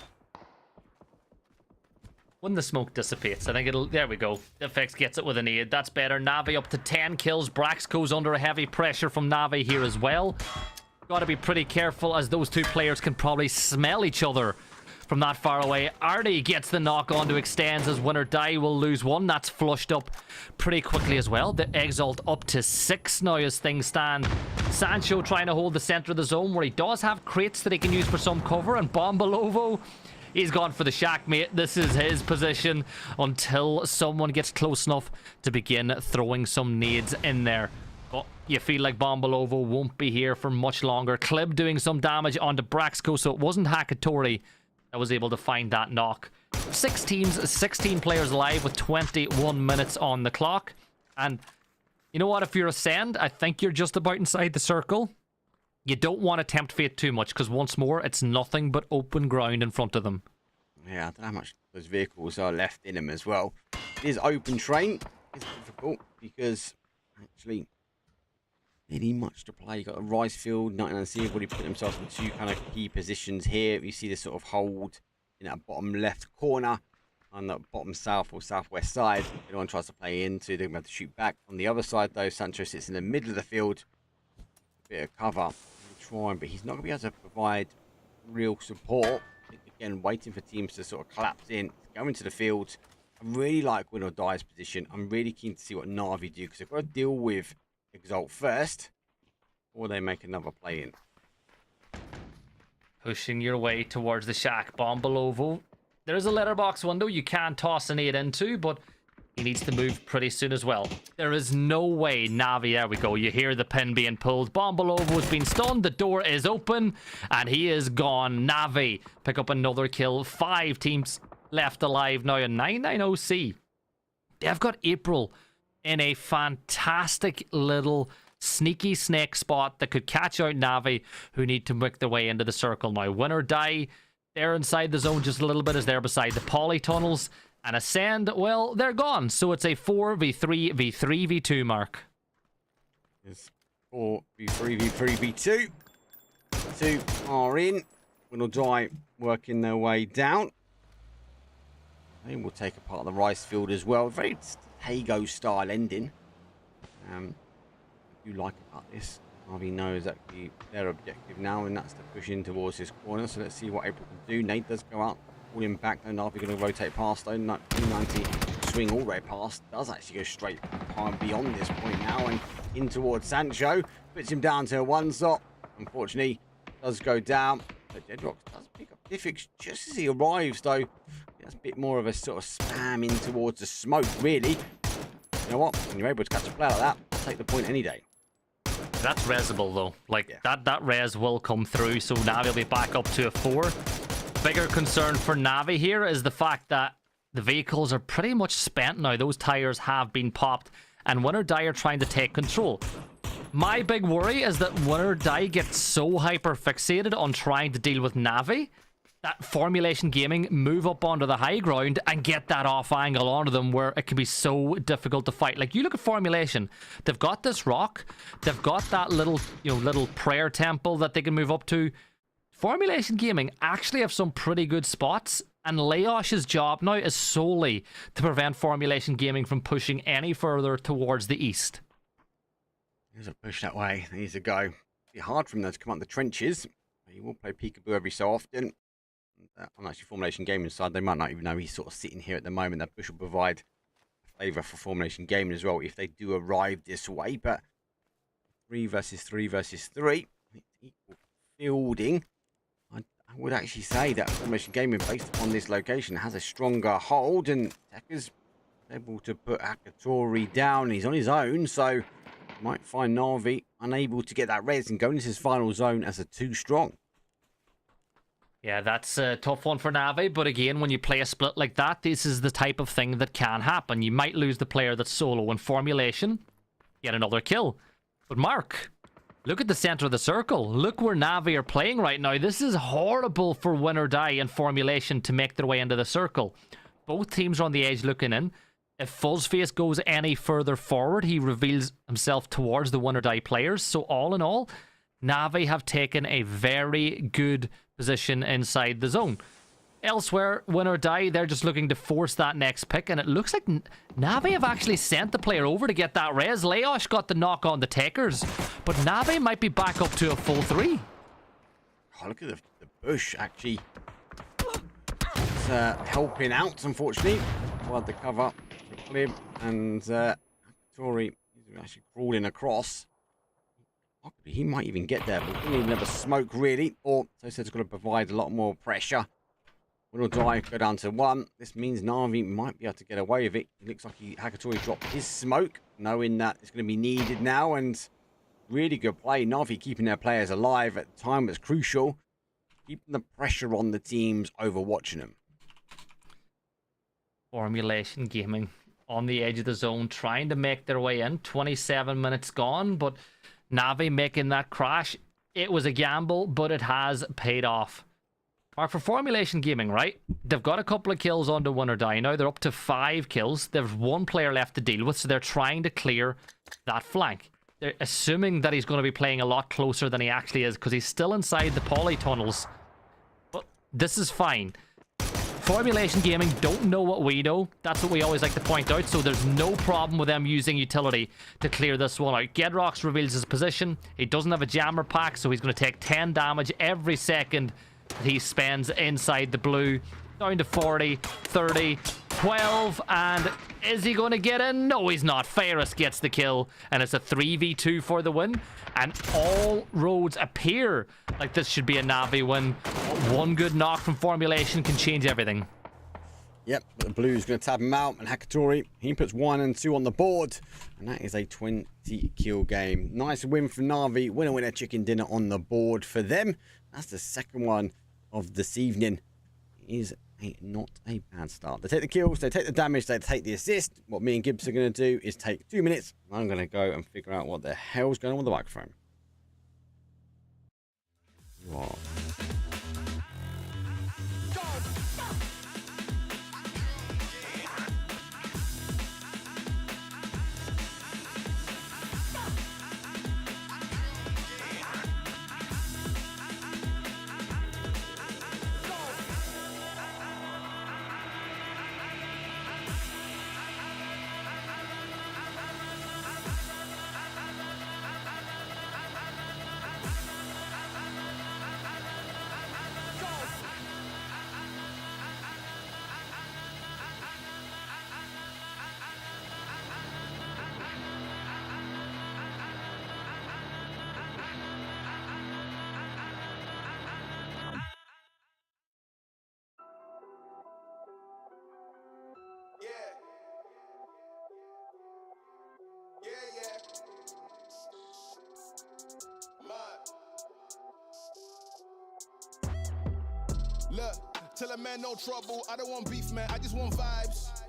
when the smoke dissipates, I think it'll... There we go. FX gets it with a nade. That's better. Navi up to 10 kills. Brax goes under a heavy pressure from Navi here as well. Got to be pretty careful, as those two players can probably smell each other from that far away. Artie gets the knock on to extends, as Winner Die will lose one. That's flushed up pretty quickly as well. The Exalt up to 6 now as things stand. Sancho trying to hold the center of the zone, where he does have crates that he can use for some cover. And Bombolovo, he's gone for the shack, mate. This is his position until someone gets close enough to begin throwing some nades in there. But you feel like Bombolovo won't be here for much longer. Clib doing some damage onto Braxco, so it wasn't Hakatori that was able to find that knock. 6 teams, 16 players alive with 21 minutes on the clock. And you know what? If you're Ascend, I think you're just about inside the circle. You don't want to tempt fate too much, because once more, it's nothing but open ground in front of them. Yeah, I don't know how much those vehicles are left in them as well. It is open train. It's difficult because actually really much to play. You've got a rice field, 99C, everybody put themselves in 2 kind of key positions here. You see this sort of hold in that bottom left corner on the bottom south or southwest side. Anyone tries to play into, they're going to have to shoot back. On the other side though, Sancho sits in the middle of the field. A bit of cover. Trying, but he's not going to be able to provide real support. Again, waiting for teams to sort of collapse in, go into the field. I really like Win or Die's position. I'm really keen to see what Na'Vi do, because they've got to deal with Exalt first, or they make another play in. Pushing your way towards the shack. Bombolovo. There's a letterbox window you can toss an 8 into, but he needs to move pretty soon as well. There is no way Navi... There we go. You hear the pin being pulled. Bombolovo's been stunned. The door is open, and he is gone. Navi pick up another kill. 5 teams left alive now in 99OC. They've got April in a fantastic little sneaky snake spot that could catch out Navi, who need to make their way into the circle now. Win or Die, they're inside the zone just a little bit as they're beside the polytunnels. And Ascend, well, they're gone. So it's a 4v3, v3, v2 mark. It's 4v3, v3, v2. 2 are in. Win or Die working their way down. They will take apart the rice field as well. Very Hago style ending. I do like about this. Harvey knows exactly their objective now, and that's to push in towards this corner. So let's see what April can do. Nate does go out, pull him back. Though Harvey going to rotate past though. 90 swing all the way past. Does actually go straight beyond this point now and in towards Sancho. Puts him down to 1 shot. Unfortunately, does go down. But Deadrock does pick up Diffix just as he arrives though. That's a bit more of a sort of spam in towards the smoke, really. You know what? When you're able to catch a player like that, I'll take the point any day. That's resable though. Like, yeah. that res will come through, so Navi will be back up to a 4. Bigger concern for Navi here is the fact that the vehicles are pretty much spent now. Those tires have been popped, and Win or Die are trying to take control. My big worry is that Win or Die gets so hyper fixated on trying to deal with Navi that Formulation Gaming move up onto the high ground and get that off angle onto them, where it can be so difficult to fight. Like, you look at Formulation, they've got this rock, they've got that little, little prayer temple that they can move up to. Formulation Gaming actually have some pretty good spots, and Laosh's job now is solely to prevent Formulation Gaming from pushing any further towards the east. There's a push that way. There needs to go. It'd be hard for him though to come out the trenches. He will play peekaboo every so often. On actually Formulation Gaming side, they might not even know he's sort of sitting here at the moment. That push will provide a favour for Formulation Gaming as well if they do arrive this way. But 3 versus 3 versus 3, equal fielding. I would actually say that Formulation Gaming, based upon this location, has a stronger hold, and Tekka's able to put Akatori down. He's on his own, so might find Na'Vi unable to get that res and go into his final zone as a 2 strong. Yeah, that's a tough one for Navi, but again, when you play a split like that, this is the type of thing that can happen. You might lose the player that's solo in Formulation, get another kill. But Mark, look at the center of the circle. Look where Navi are playing right now. This is horrible for Win or Die in Formulation to make their way into the circle. Both teams are on the edge looking in. If Fuzzface goes any further forward, he reveals himself towards the Win or Die players. So all in all, Navi have taken a very good position inside the zone. Elsewhere, win or die, they're just looking to force that next pick, and it looks like Navi have actually sent the player over to get that res. Leosh got the knock on the takers, but Navi might be back up to a full 3. Oh, look at the bush, actually. It's helping out, unfortunately. Well, the cover for Clib, and Tori is actually crawling across. He might even get there, but he didn't even have a smoke, really. Or, so it's going to provide a lot more pressure. Win or die, go down to 1. This means Na'Vi might be able to get away with it. It looks like Hakatori dropped his smoke, knowing that it's going to be needed now. And really good play. Na'Vi keeping their players alive at the time was crucial. Keeping the pressure on the teams overwatching them. Formulation Gaming on the edge of the zone, trying to make their way in. 27 minutes gone, but Na'Vi making that crash. It was a gamble, but it has paid off. Mark, for Formulation Gaming, right? They've got a couple of kills on to win or die. Now they're up to 5 kills. There's 1 player left to deal with, so they're trying to clear that flank. They're assuming that he's going to be playing a lot closer than he actually is, because he's still inside the poly tunnels. But this is fine. Formulation Gaming don't know what we know. That's what we always like to point out, so there's no problem with them using utility to clear this one out. Gedrox reveals his position. He doesn't have a jammer pack, so he's going to take 10 damage every second he spends inside the blue. Down to 40, 30, 12, and is he going to get in? No, he's not. Ferris gets the kill, and it's a 3v2 for the win. And all roads appear like this should be a Na'Vi win. One good knock from Formulation can change everything. Yep, the Blue's going to tab him out, and Hakatori, he puts 1 and 2 on the board, and that is a 20 kill game. Nice win for Na'Vi. Winner chicken dinner on the board for them. That's the second one of this evening. It is not a bad start. They take the kills, they take the damage, they take the assist. What me and Gibbs are going to do is take 2 minutes. I'm going to go and figure out what the hell's going on with the microphone. What? Look, tell a man no trouble, I don't want beef, man, I just want vibes.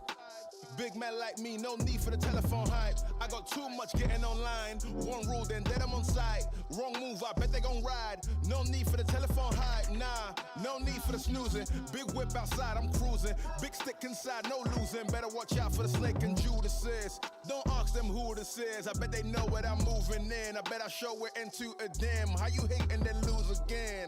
Big man like me, no need for the telephone hype. I got too much getting online. One rule, then dead I'm on site. Wrong move, I bet they gon' ride. No need for the telephone hype, nah. No need for the snoozing. Big whip outside, I'm cruising. Big stick inside, no losing. Better watch out for the snake and Judas. Don't ask them who this is. I bet they know what I'm moving in. I bet I show it into a dim. How you hate and then lose again?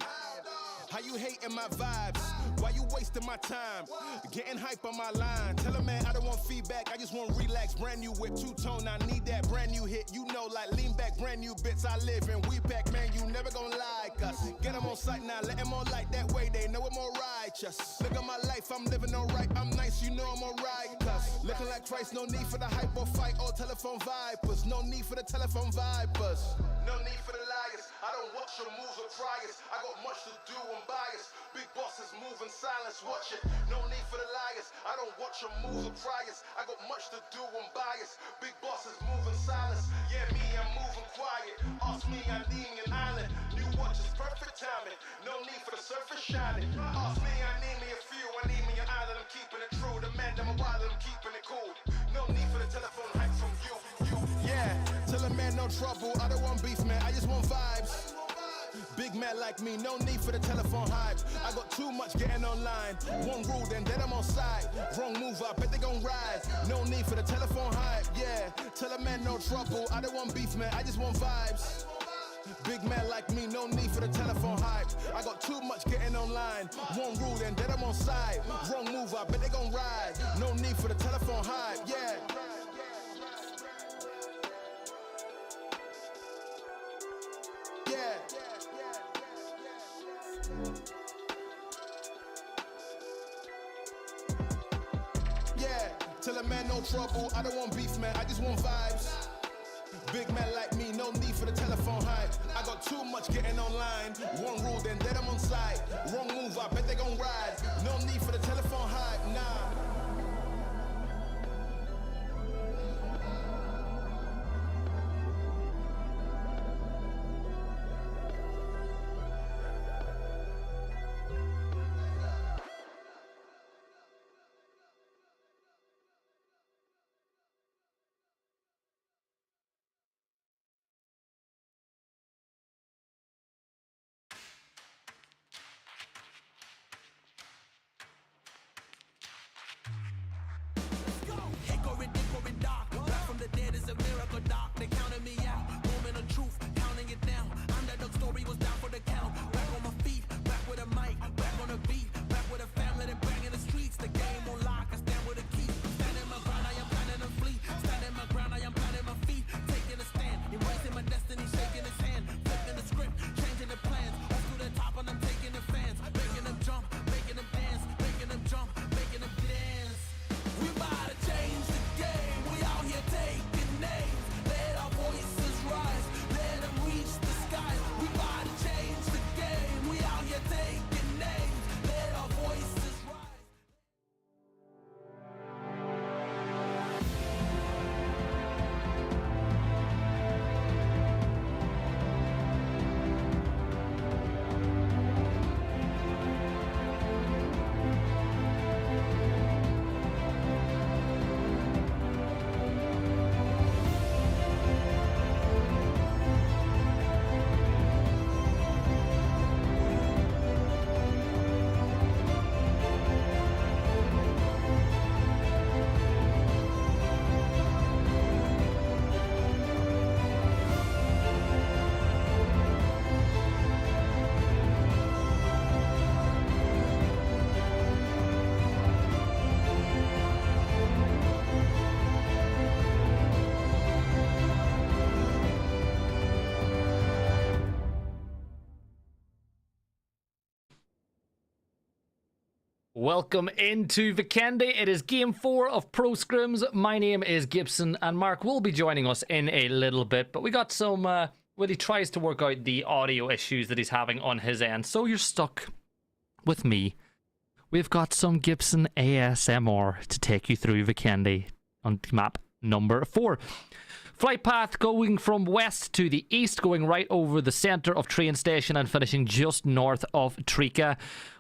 How you hating my vibes? Why you wasting my time? Getting hype on my line. Tell a man I don't want feedback, I just want relax. Brand new whip, two-tone, I need that brand new hit. You know, like lean back, brand new bits I live in. We pack, man, you never gonna like us. Get them on sight now, let them on light that way. They know I'm more righteous. Look at my life, I'm living alright. I'm nice, you know I'm alright. Cause looking like Christ, no need for the hype or fight or telephone vipers. No need for the telephone vipers. No need for the liars. I don't watch your moves or trials. I got much to do, I'm biased. Big bosses move in silence, watch it. No need for the liars. I don't watch your moves or trials. I got much to do, I'm biased. Big bosses move in silence. Yeah, me, I'm moving quiet. Ask me, I need an island. New watch is perfect timing. No need for the surface shining. Ask me, I need me a few. I need me an island. I'm keeping it true. The man, I'm a wild, I'm keeping it cool. No need for the telephone hype from you. Yeah, tell a man no trouble. I don't want beef, man. I just want vibes. Big man like me, no need for the telephone hype. I got too much getting online. One rule, then dead I'm on side. Wrong move, I bet they gon' ride. No need for the telephone hype, yeah. Tell a man no trouble. I don't want beef, man. I just want vibes. Big man like me, no need for the telephone hype. I got too much getting online. One rule, then dead I'm on side. Wrong move, I bet they gon' ride. No need for the telephone hype, yeah. Yeah, tell a man no trouble. I don't want beef, man. I just want vibes. Big man like me, no need for the telephone hype. I got too much getting online. One rule, then dead I'm on side. Wrong move, I bet they gon' ride. No need for the telephone hype, nah. Welcome into Vikendi. It is game 4 of Pro Scrims. My name is Gibson, and Mark will be joining us in a little bit. But we got some, well, he tries to work out the audio issues that he's having on his end. So you're stuck with me. We've got some Gibson ASMR to take you through Vikendi on map number 4. Flight path going from west to the east, going right over the centre of train station and finishing just north of Trika.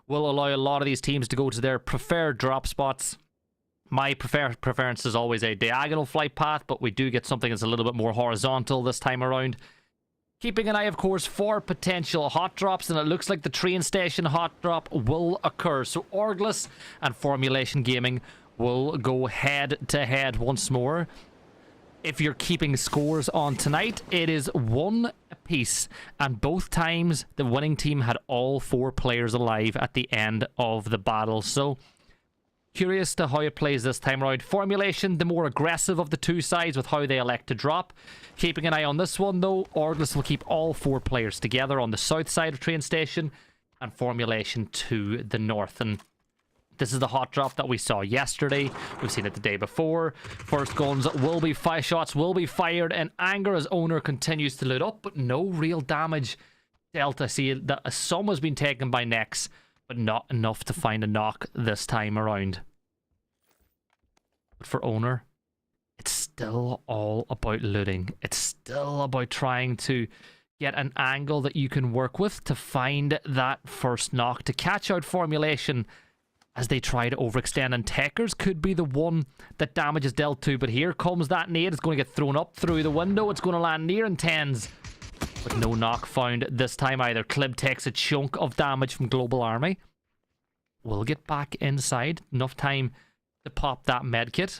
Will allow a lot of these teams to go to their preferred drop spots. My preference is always a diagonal flight path, but we do get something that's a little bit more horizontal this time around. Keeping an eye, of course, for potential hot drops, and it looks like the train station hot drop will occur. So Orgless and Formulation Gaming will go head-to-head once more. If you're keeping scores on tonight, it is 1 apiece, and both times the winning team had all 4 players alive at the end of the battle. So curious to how it plays this time around. Formulation, the more aggressive of the two sides with how they elect to drop. Keeping an eye on this one though, Orgless will keep all 4 players together on the south side of train station, and Formulation to the north. And this is the hot drop that we saw yesterday. We've seen it the day before. First guns will be shots will be fired in anger as owner continues to loot up, but no real damage dealt. I see that some has been taken by Nex, but not enough to find a knock this time around. But for owner, it's still all about looting. It's still about trying to get an angle that you can work with to find that first knock, to catch out Formulation as they try to overextend, and Techers could be the one that damage is dealt to. But here comes that nade. It's going to get thrown up through the window. It's going to land near in 10s, but no knock found this time either. Clib takes a chunk of damage from Global Army. We'll get back inside. Enough time to pop that medkit.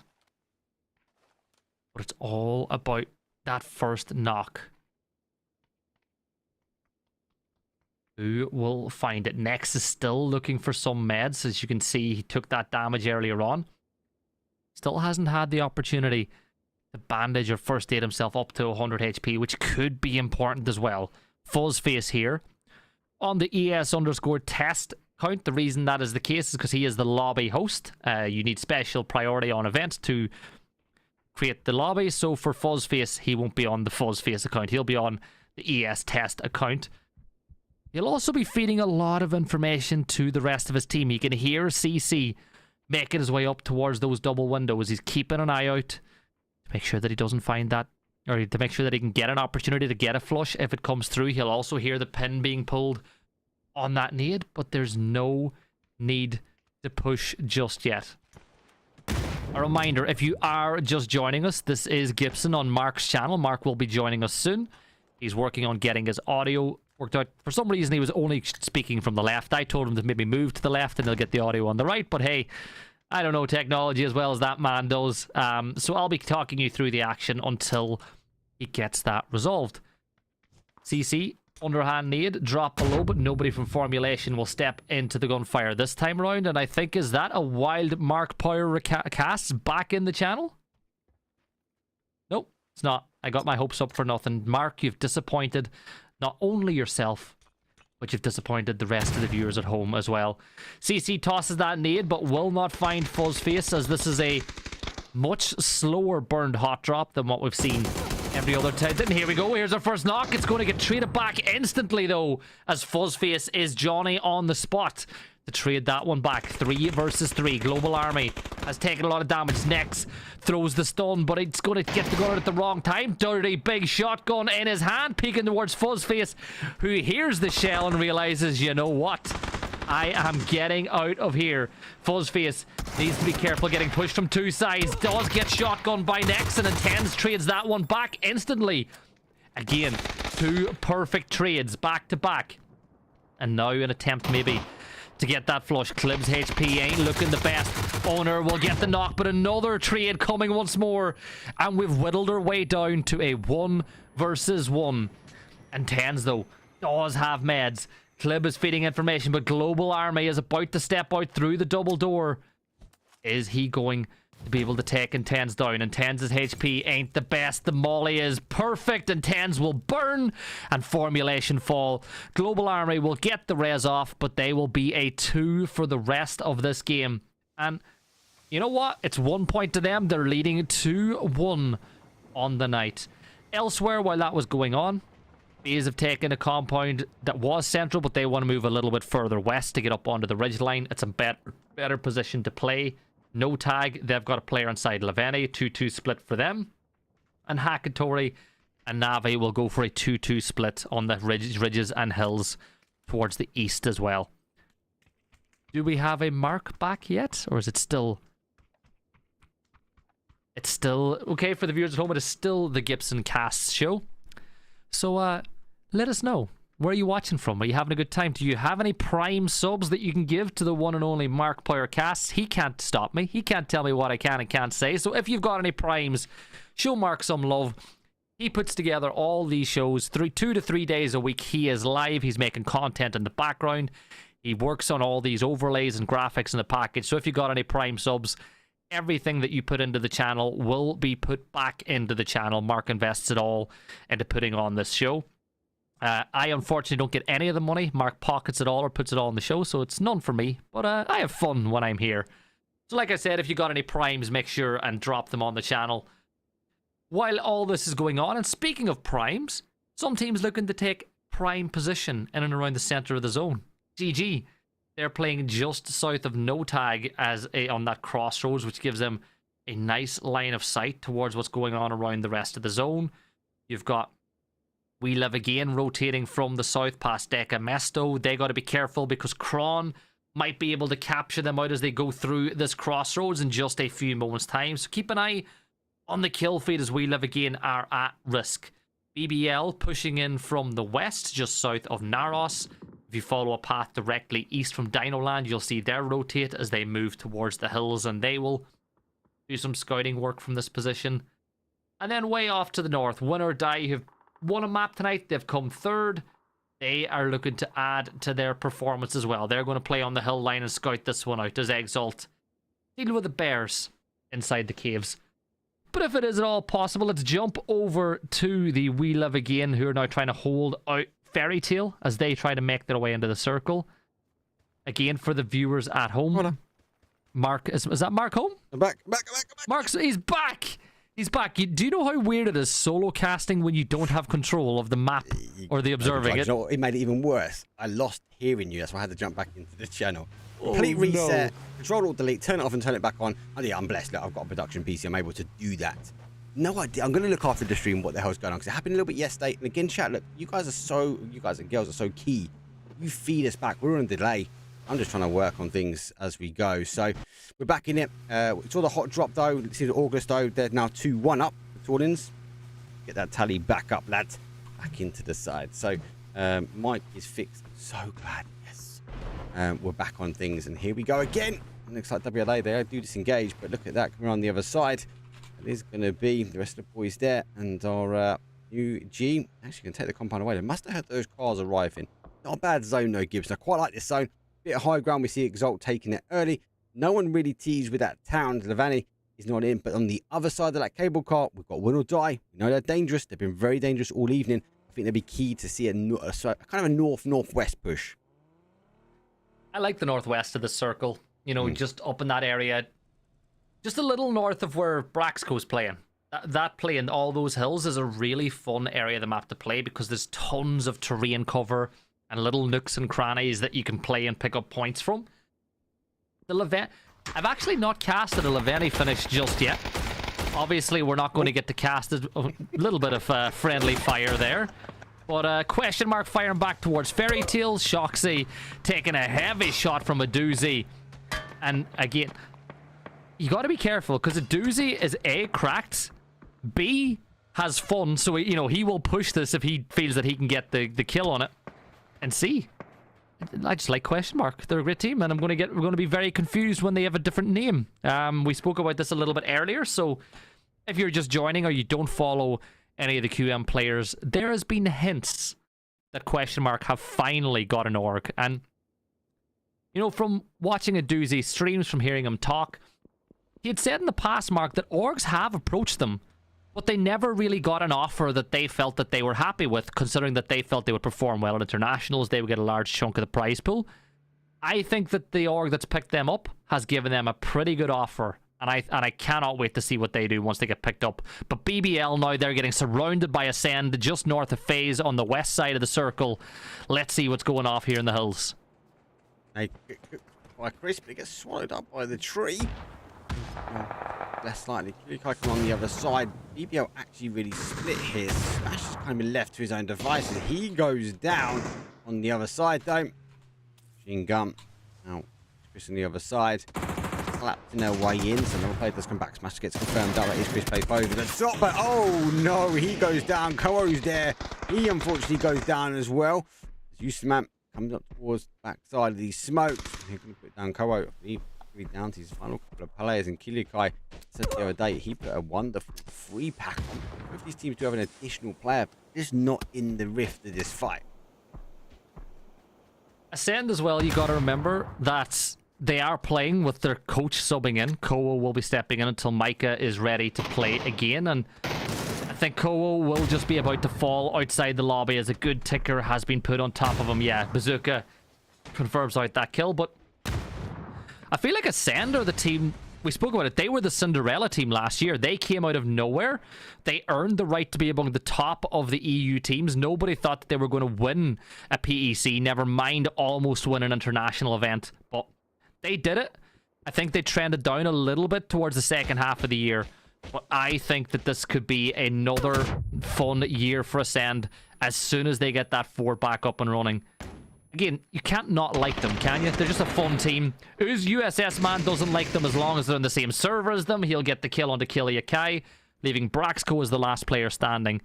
But it's all about that first knock. Who will find it? Nex is still looking for some meds. As you can see, he took that damage earlier on. Still hasn't had the opportunity to bandage or first aid himself up to 100 HP, which could be important as well. Fuzzface here on the ES_test account. The reason that is the case is because he is the lobby host. You need special priority on events to create the lobby. So for Fuzzface, he won't be on the Fuzzface account. He'll be on the ES test account. He'll also be feeding a lot of information to the rest of his team. You can hear CC making his way up towards those double windows. He's keeping an eye out to make sure that he doesn't find that, or to make sure that he can get an opportunity to get a flush if it comes through. He'll also hear the pin being pulled on that nade, but there's no need to push just yet. A reminder, if you are just joining us, this is Gibson on Mark's channel. Mark will be joining us soon. He's working on getting his audio worked out. For some reason, he was only speaking from the left. I told him to maybe move to the left and he'll get the audio on the right. But hey, I don't know technology as well as that man does. So I'll be talking you through the action until he gets that resolved. CC, underhand nade, drop below, but nobody from formulation will step into the gunfire this time around. And I think, is that a wild Mark Power cast back in the channel? Nope, it's not. I got my hopes up for nothing. Mark, you've disappointed not only yourself, but you've disappointed the rest of the viewers at home as well. CC tosses that nade, but will not find Fuzzface, as this is a much slower burned hot drop than what we've seen every other time. And here we go. Here's our first knock. It's going to get traded back instantly, though, as Fuzzface is Johnny on the spot to trade that one back. 3 versus 3. Global Army has taken a lot of damage. Nex throws the stun, but it's going to get the gun at the wrong time. Dirty big shotgun in his hand, peeking towards Fuzzface, who hears the shell and realizes, you know what? I am getting out of here. Fuzzface needs to be careful getting pushed from 2 sides. Does get shotgun by Nex and intends trades that one back instantly. Again, 2 perfect trades back to back. And now an attempt maybe to get that flush. Clib's HP ain't looking the best. Owner will get the knock, but another trade coming once more. And we've whittled our way down to a 1 versus 1. And Tens, though, does have meds. Clib is feeding information, but Global Army is about to step out through the double door. Is he going to be able to take Intens down? Intens' HP ain't the best. The molly is perfect. Intens will burn and formulation fall. Global Army will get the res off, but they will be a 2 for the rest of this game. And you know what? It's 1 point to them. They're leading 2-1 on the night. Elsewhere, while that was going on, Bees have taken a compound that was central, but they want to move a little bit further west to get up onto the ridge line. It's a better position to play. No tag. They've got a player inside Laveni. 2-2 split for them. And Hakatori and Navi will go for a 2-2 split on the ridges and hills towards the east as well. Do we have a Mark back yet? Or is it still... It's still... Okay, for the viewers at home, it is still the Gibson Casts show. So, let us know. Where are you watching from? Are you having a good time? Do you have any Prime subs that you can give to the one and only Mark Power Casts? He can't stop me. He can't tell me what I can and can't say. So if you've got any Primes, show Mark some love. He puts together all these shows 2 to 3 days a week. He is live. He's making content in the background. He works on all these overlays and graphics in the package. So if you've got any Prime subs, everything that you put into the channel will be put back into the channel. Mark invests it all into putting on this show. I unfortunately don't get any of the money. Mark pockets it all or puts it all in the show, so it's none for me. But I have fun when I'm here. So like I said, if you got any Primes, make sure and drop them on the channel. While all this is going on, and speaking of Primes, some teams looking to take prime position in and around the center of the zone. GG. They're playing just south of no tag on that crossroads, which gives them a nice line of sight towards what's going on around the rest of the zone. You've got We Live Again rotating from the south past Deca Mesto. They got to be careful because Kron might be able to capture them out as they go through this crossroads in just a few moments' time. So keep an eye on the kill feed as We Live Again are at risk. BBL pushing in from the west, just south of Naros. If you follow a path directly east from Dinoland, you'll see their rotate as they move towards the hills, and they will do some scouting work from this position. And then way off to the north, Win or Die have won a map tonight. They've come third. they are looking to add to their performance as well. They're going to play on the hill line and scout this one out as Exalt deal with the bears inside the caves. But if it is at all possible, let's jump over to the We Live Again, who are now trying to hold out Fairy Tale as they try to make their way into the circle. Again, for the viewers at home. Mark, is that Mark home? I'm back. Mark's, he's back. He's back. Do you know how weird it is solo casting when you don't have control of the map or the observing it? You know what? It made it even worse. I lost hearing you. That's why I had to jump back into the channel. Complete reset. Control Alt Delete. Turn it off and turn it back on. Oh yeah, I'm blessed. Look, I've got a production PC. I'm able to do that. No idea. I'm going to look after the stream what the hell's going on because it happened a little bit yesterday. And again, chat. Look, you guys and girls are so key. You feed us back. We're on a delay. I'm just trying to work on things as we go. So we're back in it. We saw the hot drop though. You see the August though. They're now 2-1 up. The Tordins. Get that tally back up, lads. Back into the side. So Mike is fixed. So glad. Yes. We're back on things. And here we go again. Looks like WLA there. Do disengage. But look at that coming on the other side. It is going to be the rest of the boys there. And our UG actually can take the compound away. They must have had those cars arriving. Not a bad zone though, Gibbs. I quite like this zone. Bit of high ground. We see Exalt taking it early. No one really teased with that town. Levani is not in. But on the other side of that cable car, we've got Win or Die. We know they're dangerous. They've been very dangerous all evening. I think they'd be key to see a kind of a north-northwest push. I like the northwest of the circle. You know, just up in that area. Just a little north of where Braxco's playing. That play in all those hills is a really fun area of the map to play because there's tons of terrain cover and little nooks and crannies that you can play and pick up points from. I've actually not casted a Leveni finish just yet. Obviously, we're not going to get to cast a little bit of friendly fire there. But question mark firing back towards Fairy Tale. Shoxy taking a heavy shot from a doozy. And again, you got to be careful because a doozy is A, cracked, B, has fun. So, he will push this if he feels that he can get the kill on it. And C, I just like question mark. They're a great team, and we're going to be very confused when they have a different name. We spoke about this a little bit earlier, so if you're just joining or you don't follow any of the QM players, there has been hints that question mark have finally got an org. And from watching a doozy streams, from hearing him talk, he had said in the past, Mark, that orgs have approached them, but they never really got an offer that they felt that they were happy with, considering that they felt they would perform well at internationals, they would get a large chunk of the prize pool. I think that the org that's picked them up has given them a pretty good offer, and I cannot wait to see what they do once they get picked up. But BBL now, they're getting surrounded by Ascend just north of FaZe on the west side of the circle. Let's see what's going off here in the hills. Hey, by Chris, but it gets swallowed up by the tree. Less likely. Kulikai come on the other side. BBL actually really split here. Smash has kind of been left to his own devices. He goes down on the other side though. Machine gun. Now, Chris on the other side. Slapped in their way in. So another player does come back. Smash gets confirmed out. That is Chris plays over the top. But oh no, he goes down. Ko'o's there. He unfortunately goes down as well. Usman comes up towards the back side of these smokes. He's going to put down Ko'o. Down to his final couple of players, and Kulikai said the other day he put a wonderful free pack on. Both these teams do have an additional player, just not in the rift of this fight. Ascend as well, you got to remember that they are playing with their coach subbing in. Ko'o will be stepping in until Micah is ready to play again, and I think Ko'o will just be about to fall outside the lobby as a good ticker has been put on top of him. Yeah, Bazooka confirms out that kill, but I feel like Ascend are the team, we spoke about it, they were the Cinderella team last year. They came out of nowhere. They earned the right to be among the top of the EU teams. Nobody thought that they were going to win a PEC, never mind almost win an international event. But they did it. I think they trended down a little bit towards the second half of the year. But I think that this could be another fun year for Ascend as soon as they get that fort back up and running. Again, you can't not like them, can you? They're just a fun team. Whose USS man doesn't like them as long as they're in the same server as them? He'll get the kill onto Kiliakai, leaving Braxco as the last player standing.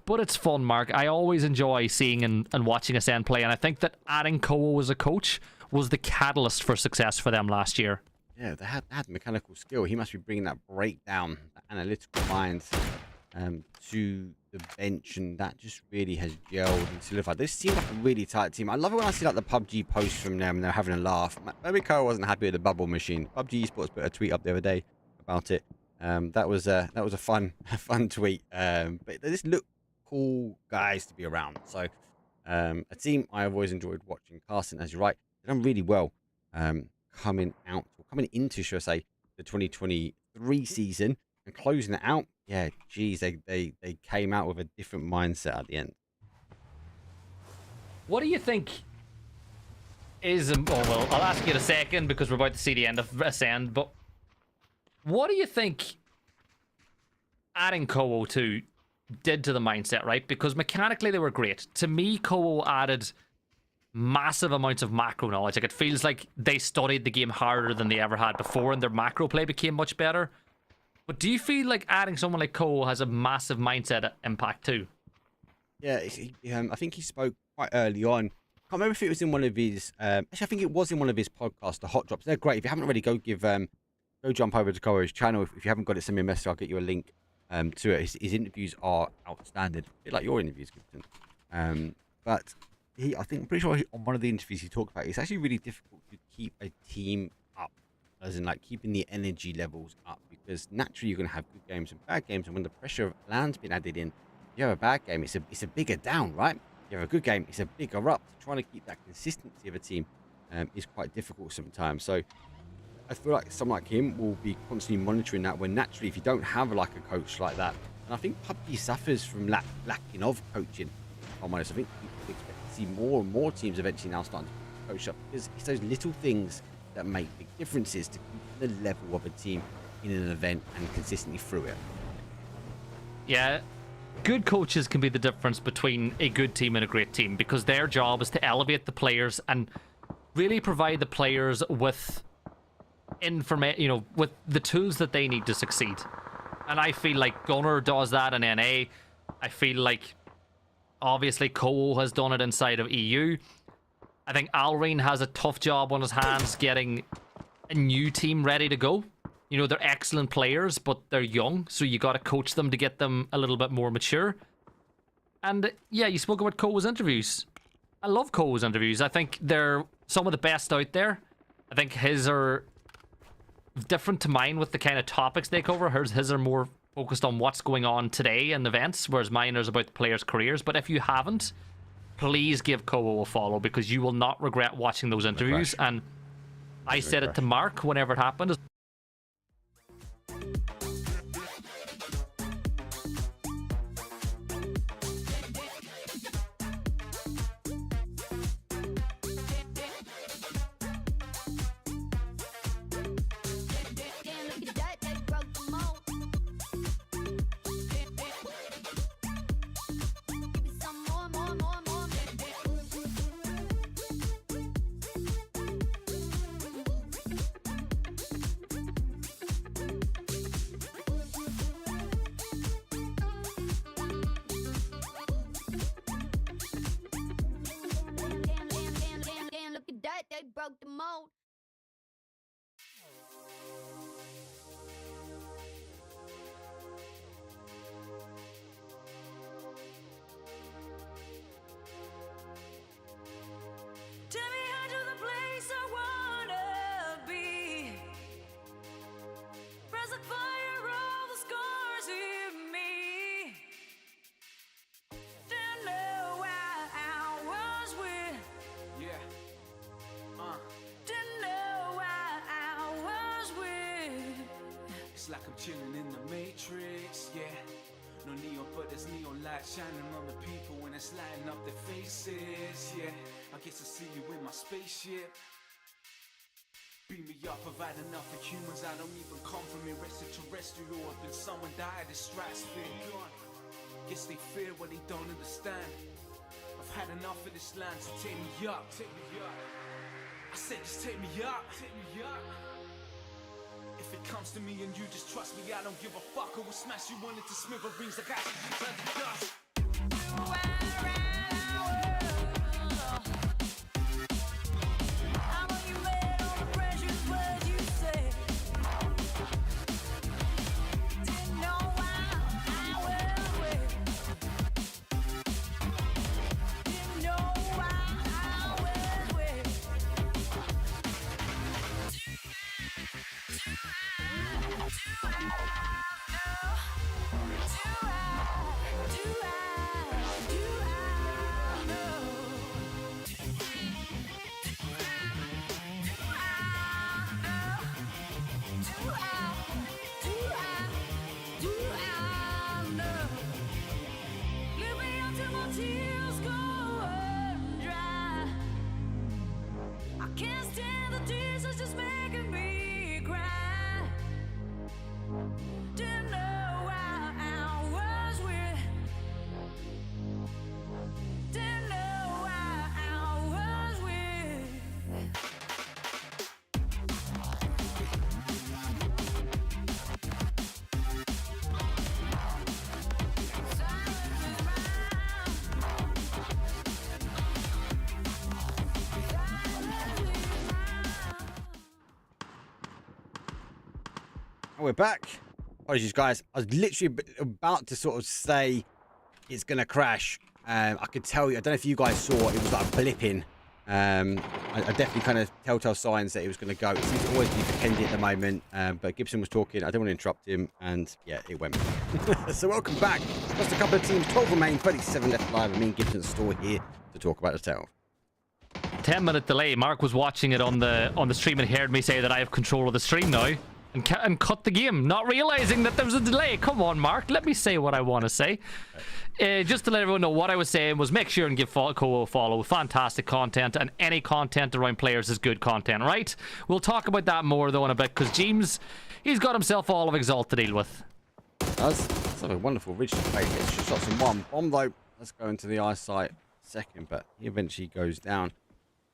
But it's fun, Mark. I always enjoy seeing and watching Ascend play, and I think that adding Ko'o as a coach was the catalyst for success for them last year. Yeah, they had mechanical skill. He must be bringing that breakdown, that analytical mind to the bench, and that just really has gelled and solidified. This seems like a really tight team. I love it when I see like the PUBG posts from them and they're having a laugh. Maybe Kyle wasn't happy with the bubble machine. PUBG Esports put a tweet up the other day about it. That was a fun tweet. But they just look cool guys to be around. So a team I have always enjoyed watching. Carson, as you're right, they've done really well coming into, should I say, the 2023 season and closing it out. Yeah, geez, they came out with a different mindset at the end. What do you think is... Oh, well, I'll ask you in a second because we're about to see the end of Ascend, but what do you think adding Kowo to did to the mindset, right? Because mechanically they were great. To me, Kowo added massive amounts of macro knowledge. Like, it feels like they studied the game harder than they ever had before and their macro play became much better. But do you feel like adding someone like Kowo has a massive mindset impact too? Yeah, I think he spoke quite early on. I can't remember if it was in one of his... actually, I think it was in one of his podcasts, the Hot Drops. They're great. If you haven't already, go jump over to Kowo's channel. If you haven't got it, send me a message. I'll get you a link to it. His interviews are outstanding. A bit like your interviews, Gibson. But I'm pretty sure on one of the interviews he talked about, it's actually really difficult to keep a team up, as in like keeping the energy levels up, because naturally you're going to have good games and bad games, and when the pressure of land's been added in, you have a bad game, it's a bigger down, right? You have a good game, it's a bigger up. Trying to keep that consistency of a team is quite difficult sometimes. So I feel like someone like him will be constantly monitoring that, when naturally if you don't have like a coach like that, and I think PUBG suffers from lacking of coaching, if I'm honest. I think we expect to see more and more teams eventually now starting to coach up, because it's those little things that make big differences to keep the level of a team in an event and consistently through it. Yeah, good coaches can be the difference between a good team and a great team, because their job is to elevate the players and really provide the players with information, with the tools that they need to succeed. And I feel like Gunnar does that in NA. I feel like obviously Kowo has done it inside of EU. I think Alreen has a tough job on his hands getting a new team ready to go. They're excellent players, but they're young, so you got to coach them to get them a little bit more mature. And yeah, you spoke about Kowo's interviews. I love Kowo's interviews. I think they're some of the best out there. I think his are different to mine with the kind of topics they cover. His are more focused on what's going on today in events, whereas mine is about the players' careers. But if you haven't, please give Kowo a follow, because you will not regret watching those interviews. And I said it to Mark whenever it happened. They broke the mold. Take me out to the place I wanna be. Press the fire, all the scars in me. Don't know why I was with. Yeah. Didn't know why I was with. It's like I'm chilling in the Matrix, yeah. No neon, but there's neon light shining on the people when it's lighting up their faces, yeah. I guess I see you in my spaceship. Beam me up, provide enough for humans. I don't even come from extraterrestrial. If been someone died in stratosphere, gone. Guess they fear what they don't understand. I've had enough of this land, so take me up, take me up. I said just take me up, take me up. If it comes to me and you just trust me, I don't give a fuck. I will smash you into smithereens. I got you to the dust. Didn't know why I was we're back. Apologies, guys. I was literally about to sort of say it's going to crash. I could tell you, I don't know if you guys saw, it was like blipping. I definitely kind of telltale signs that it was going to go. It seems to always be for Kendi at the moment, but Gibson was talking. I don't want to interrupt him, and yeah, it went. So welcome back. Just a couple of teams, 12 remain, 37 left live. I mean, Gibson's store here to talk about the tale. 10-minute delay. Mark was watching it on the stream and heard me say that I have control of the stream now, and cut the game, not realizing that there was a delay. Come on, Mark, let me say what I want to say. Just to let everyone know, what I was saying was make sure and give Ko a follow. Fantastic content, and any content around players is good content, right? We'll talk about that more though in a bit, because James, he's got himself all of Exalt to deal with. That's a wonderful ridge to play. Gets shots in one. Bomb though, let's go into the eyesight second, but he eventually goes down.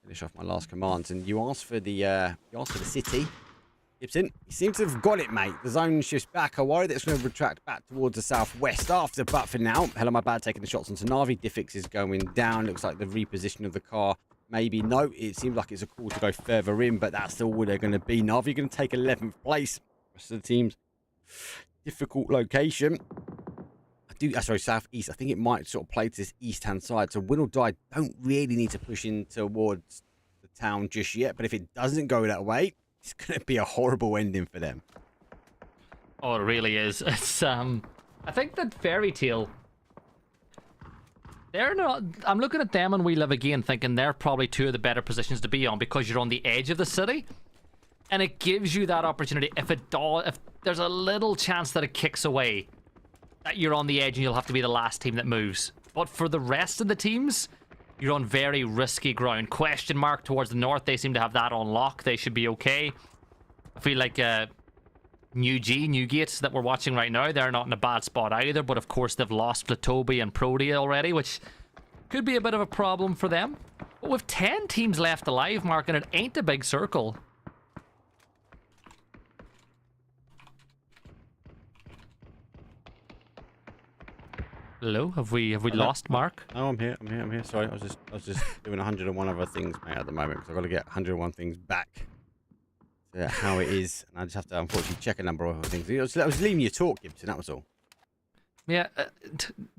Finish off my last commands, and you asked for the city. Gibson, he seems to have got it, mate. The zone shifts back. I worry that it's going to retract back towards the southwest after, but for now, hell of my bad taking the shots onto Navi. Diffix is going down. Looks like the reposition of the car. Maybe no. It seems like it's a call to go further in, but that's all they're going to be. Navi going to take 11th place. Rest of the team's difficult location. Sorry, southeast. I think it might sort of play to this east-hand side. So win or die, don't really need to push in towards the town just yet. But if it doesn't go that way, it's going to be a horrible ending for them. Oh, it really is. It's I think that Fairy Tale, they're not. I'm looking at them and We Live Again, thinking they're probably two of the better positions to be on because you're on the edge of the city, and it gives you that opportunity. If there's a little chance that it kicks away, that you're on the edge and you'll have to be the last team that moves. But for the rest of the teams, you're on very risky ground. Question mark towards the north. They seem to have that on lock. They should be okay. I feel like Newgate that we're watching right now, they're not in a bad spot either. But of course, they've lost Flatobi and Protea already, which could be a bit of a problem for them. But with 10 teams left alive, Mark, and it ain't a big circle. Hello, have we lost Mark? Oh, I'm here. Sorry, I was just doing 101 other things, mate, at the moment, because I've got to get 101 things back to how it is, and I just have to unfortunately check a number of other things. I was leaving you talk, Gibson. That was all. Yeah,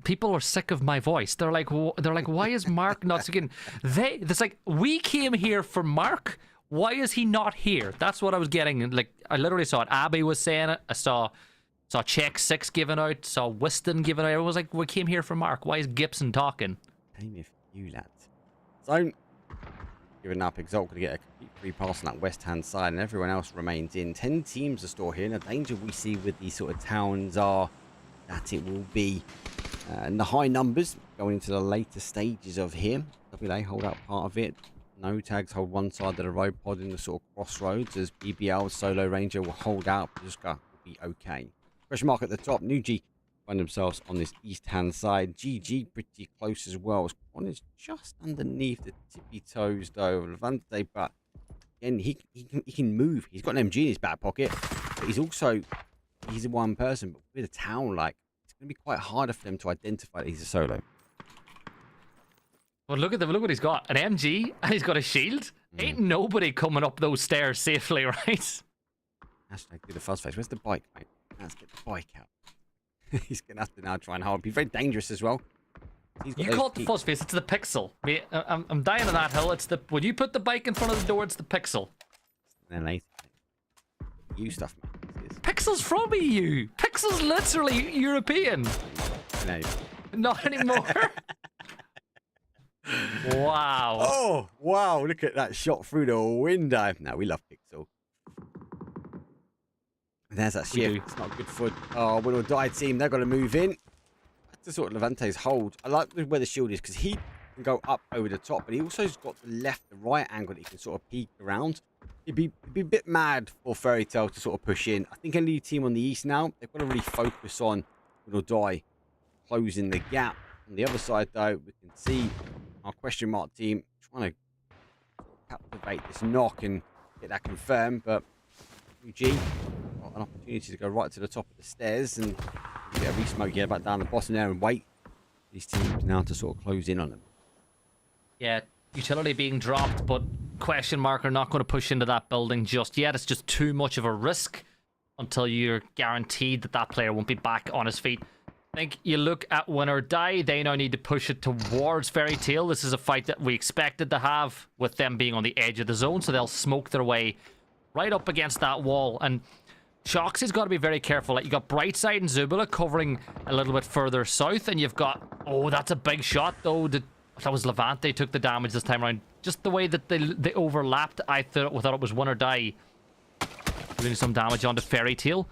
people are sick of my voice. They're like, why is Mark not again? It's like, we came here for Mark. Why is he not here? That's what I was getting. Like, I literally saw it. Abby was saying it. I saw Check 6 given out, saw Whiston given out. Everyone was like, we came here for Mark. Why is Gibson talking? Name if you lads. So, giving up, Exalt going to get a complete free pass on that west-hand side, and everyone else remains in. 10 teams to store here, and the danger we see with these sort of towns are that it will be in the high numbers going into the later stages of here. WA hold out part of it. No tags hold one side of the road pod in the sort of crossroads, as BBL Solo Ranger will hold out. Just will be okay. Question mark at the top. Nuji find themselves on this east-hand side. GG pretty close as well. One is just underneath the tippy toes, though, of Levante, but again, he can move. He's got an MG in his back pocket, but he's one person. But with a town, like, it's going to be quite harder for them to identify that he's a solo. Well, look what he's got. An MG, and he's got a shield. Ain't nobody coming up those stairs safely, right? Hashtag do the fuzz face. Where's the bike, mate? Let's get the bike out. He's going to have to now try and hold. Be very dangerous as well. You call it the fuzz face. It's the pixel. I'm dying on that hill. It's the when you put the bike in front of the door, it's the pixel. Then later, EU stuff, man. Pixel's from EU. Pixel's literally European. No. Not anymore. Wow. Oh, wow. Look at that shot through the window. No, we love Pixel. There's that shift. It's not good for Win or Die team. They've got to move in. That's the sort of Levante's hold. I like where the shield is because he can go up over the top, but he also has got the left, the right angle that he can sort of peek around. He'd be a bit mad for Fairy Tale to sort of push in. I think any team on the east now, they've got to really focus on Win or Die closing the gap. On the other side, though, we can see our question mark team trying to captivate this knock and get that confirmed, but UG got an opportunity to go right to the top of the stairs and get a re-smoke, get back down the bottom there and wait for these teams now to sort of close in on them. Yeah, utility being dropped, but question mark are not going to push into that building just yet. It's just too much of a risk until you're guaranteed that that player won't be back on his feet. I think you look at Win or Die, they now need to push it towards Fairy Tail. This is a fight that we expected to have with them being on the edge of the zone, so they'll smoke their way right up against that wall. And Shoxy's got to be very careful. Like, you got Brightside and Zubula covering a little bit further south, and you've got... Oh, that's a big shot, though. That was Levante took the damage this time around. Just the way that they overlapped, I thought it was Win or Die doing some damage onto Fairy Tail.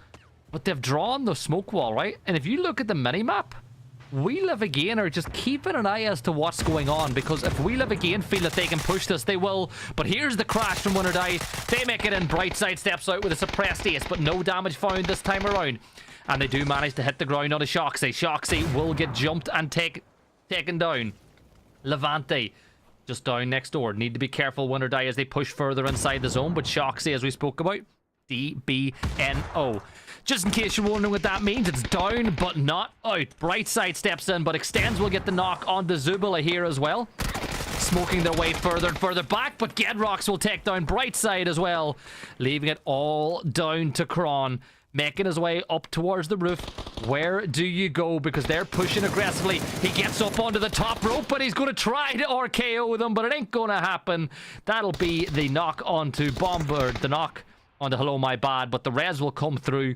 But they've drawn the smoke wall, right? And if you look at the minimap, We Live Again are just keeping an eye as to what's going on, because if We Live Again feel that they can push this, they will. But here's the crash from Win or Die. They make it in. Brightside steps out with a suppressed ace, but no damage found this time around. And they do manage to hit the ground on a Shoxy. Shoxy will get jumped and taken down. Levante just down next door. Need to be careful, Win or Die, as they push further inside the zone. But Shoxy, as we spoke about, DBNO. Just in case you're wondering what that means, it's down but not out. Brightside steps in, but Extends will get the knock on the Zubula here as well. Smoking their way further and further back, but Gedrox will take down Brightside as well, leaving it all down to Kron. Making his way up towards the roof. Where do you go? Because they're pushing aggressively. He gets up onto the top rope, but he's going to try to RKO them, but it ain't going to happen. That'll be the knock onto Bomber, the knock onto Hello My Bad, but the res will come through.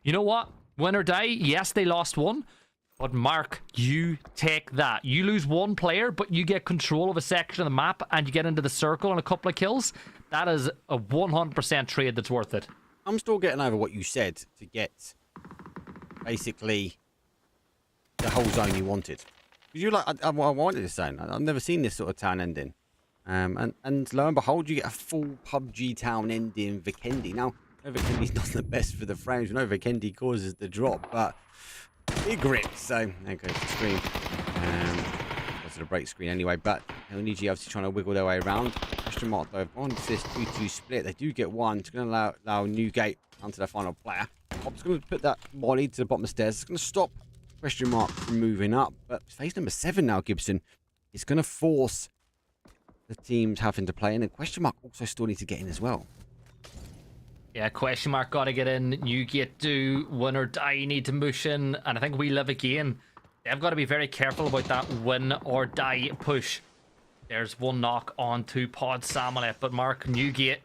You know what? Win or Die, yes, they lost one, but Mark, you take that. You lose one player, but you get control of a section of the map, and you get into the circle on a couple of kills. That is a 100% trade that's worth it. I'm still getting over what you said to get basically the whole zone you wanted. Because you're like, I wanted this zone. I've never seen this sort of town ending. And lo and behold, you get a full PUBG town ending Vikendi. Now, Vikendi's not the best for the frames. We know Vikendi causes the drop, but big rip. So there goes the screen. Goes to the break screen anyway, but LNG obviously trying to wiggle their way around. Question mark though, on this 2-2 split, they do get one. It's going to allow Newgate onto their final player. I'm just going to put that molly to the bottom of the stairs. It's going to stop question mark from moving up. But phase number 7 now, Gibson. It's going to force the teams having to play in, and question mark also still need to get in as well. Yeah, question mark got to get in. Newgate do. Win or Die need to push in, and I think We Live Again, they've got to be very careful about that Win or Die push. There's one knock on to Pod Samolet, but Mark, Newgate,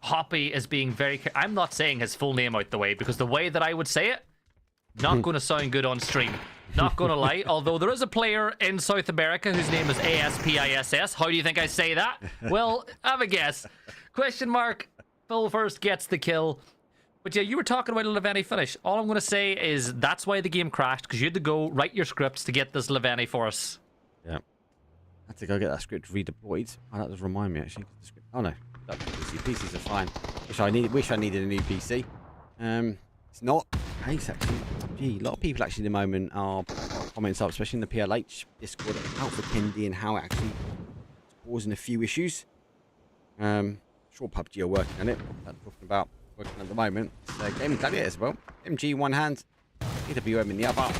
Hoppy is being very I'm not saying his full name out the way, because the way that I would say it, not going to sound good on stream. Not going to lie. Although there is a player in South America whose name is ASPISS. How do you think I say that? Well, have a guess. Question mark. Phil first gets the kill. But yeah, you were talking about a Leveni finish. All I'm going to say is that's why the game crashed, because you had to go write your scripts to get this Leveni for us. Yeah. I had to go get that script redeployed. Oh, that does remind me, actually. Oh, no. That's PCs are fine. Wish I needed a new PC. It's not the case, actually. Gee, a lot of people, actually, at the moment are comments up, especially in the PLH Discord, out for Kendi and how it actually is causing a few issues. Sure, PUBG are working on it. That's talking about working at the moment. Gaming Gladiator as well. MG in one hand, AWM in the other.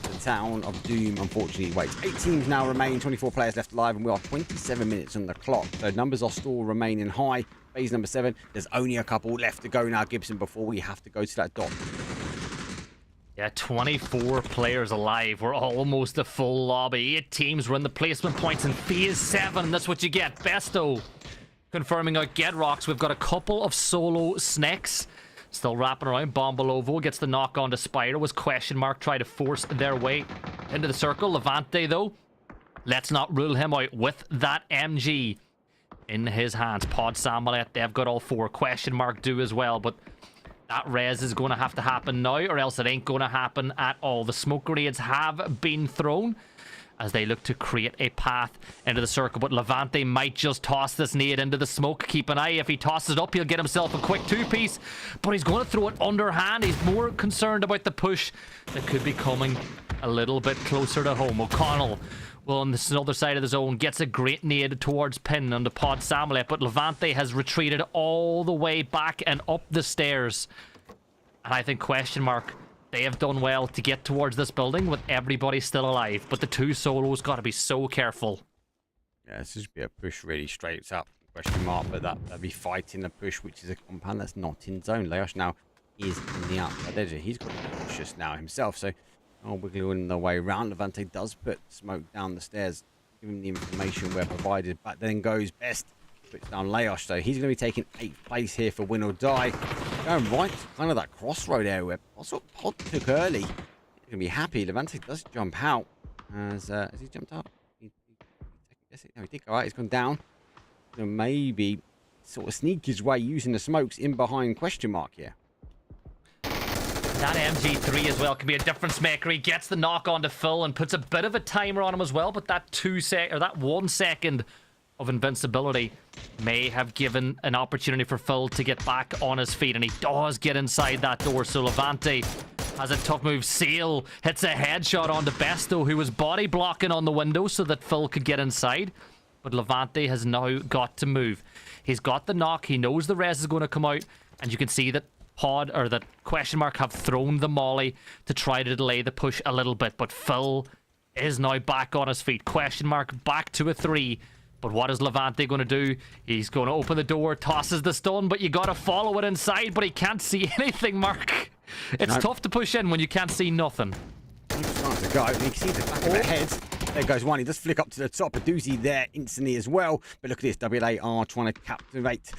The town of Doom, unfortunately, waits. 8 teams now remain, 24 players left alive, and we are 27 minutes on the clock. So numbers are still remaining high. Phase number 7. There's only a couple left to go now, Gibson, before we have to go to that dot. Yeah, 24 players alive. We're almost a full lobby. 8 teams were in the placement points in phase 7. That's what you get. Besto confirming out Gedrox. We've got a couple of solo snakes still wrapping around. Bombolovo gets the knock on to Spider. Was question mark try to force their way into the circle. Levante, though, let's not rule him out with that MG in his hands. Pod Samolet, they've got all 4. Question mark do as well, but that res is going to have to happen now, or else it ain't going to happen at all. The smoke grenades have been thrown as they look to create a path into the circle, but Levante might just toss this nade into the smoke. Keep an eye. If he tosses it up, he'll get himself a quick 2-piece, but he's going to throw it underhand. He's more concerned about the push that could be coming a little bit closer to home. O'Connell, well, on this other side of the zone, gets a great nade towards Pin on the Pod Samolet, but Levante has retreated all the way back and up the stairs. And I think question mark, they have done well to get towards this building with everybody still alive, but the 2 solos got to be so careful. Yeah, this should be a push really straight up, question mark, but that'd be fighting the push, which is a compound that's not in zone. Leosh now is in the outside edge. He's got to be cautious now himself. So, wiggling the way around. Levante does put smoke down the stairs, giving the information where provided. But then goes Best, puts down Laosh. So he's going to be taking 8th place here for win or die. Going right to kind of that crossroad area where Pod took early. He's going to be happy. Levante does jump out. Has he jumped out? No, he did go out. He's gone down. Maybe sort of sneak his way using the smokes in behind question mark here. That MG3 as well can be a difference maker. He gets the knock onto Phil and puts a bit of a timer on him as well, but that 1 second of invincibility may have given an opportunity for Phil to get back on his feet, and he does get inside that door. So Levante has a tough move. Seal hits a headshot onto Besto, who was body blocking on the window so that Phil could get inside. But Levante has now got to move. He's got the knock. He knows the res is going to come out. And you can see that Pod, or that question mark, have thrown the molly to try to delay the push a little bit. But Phil is now back on his feet. Question mark back to a 3. But what is Levante going to do? He's going to open the door, tosses the stun, but you got to follow it inside. But he can't see anything, Mark. It's tough to push in when you can't see nothing. He's starting to go. You can see the back of their heads. There goes one. He does flick up to the top. A doozy there instantly as well. But look at this. WLA are trying to captivate.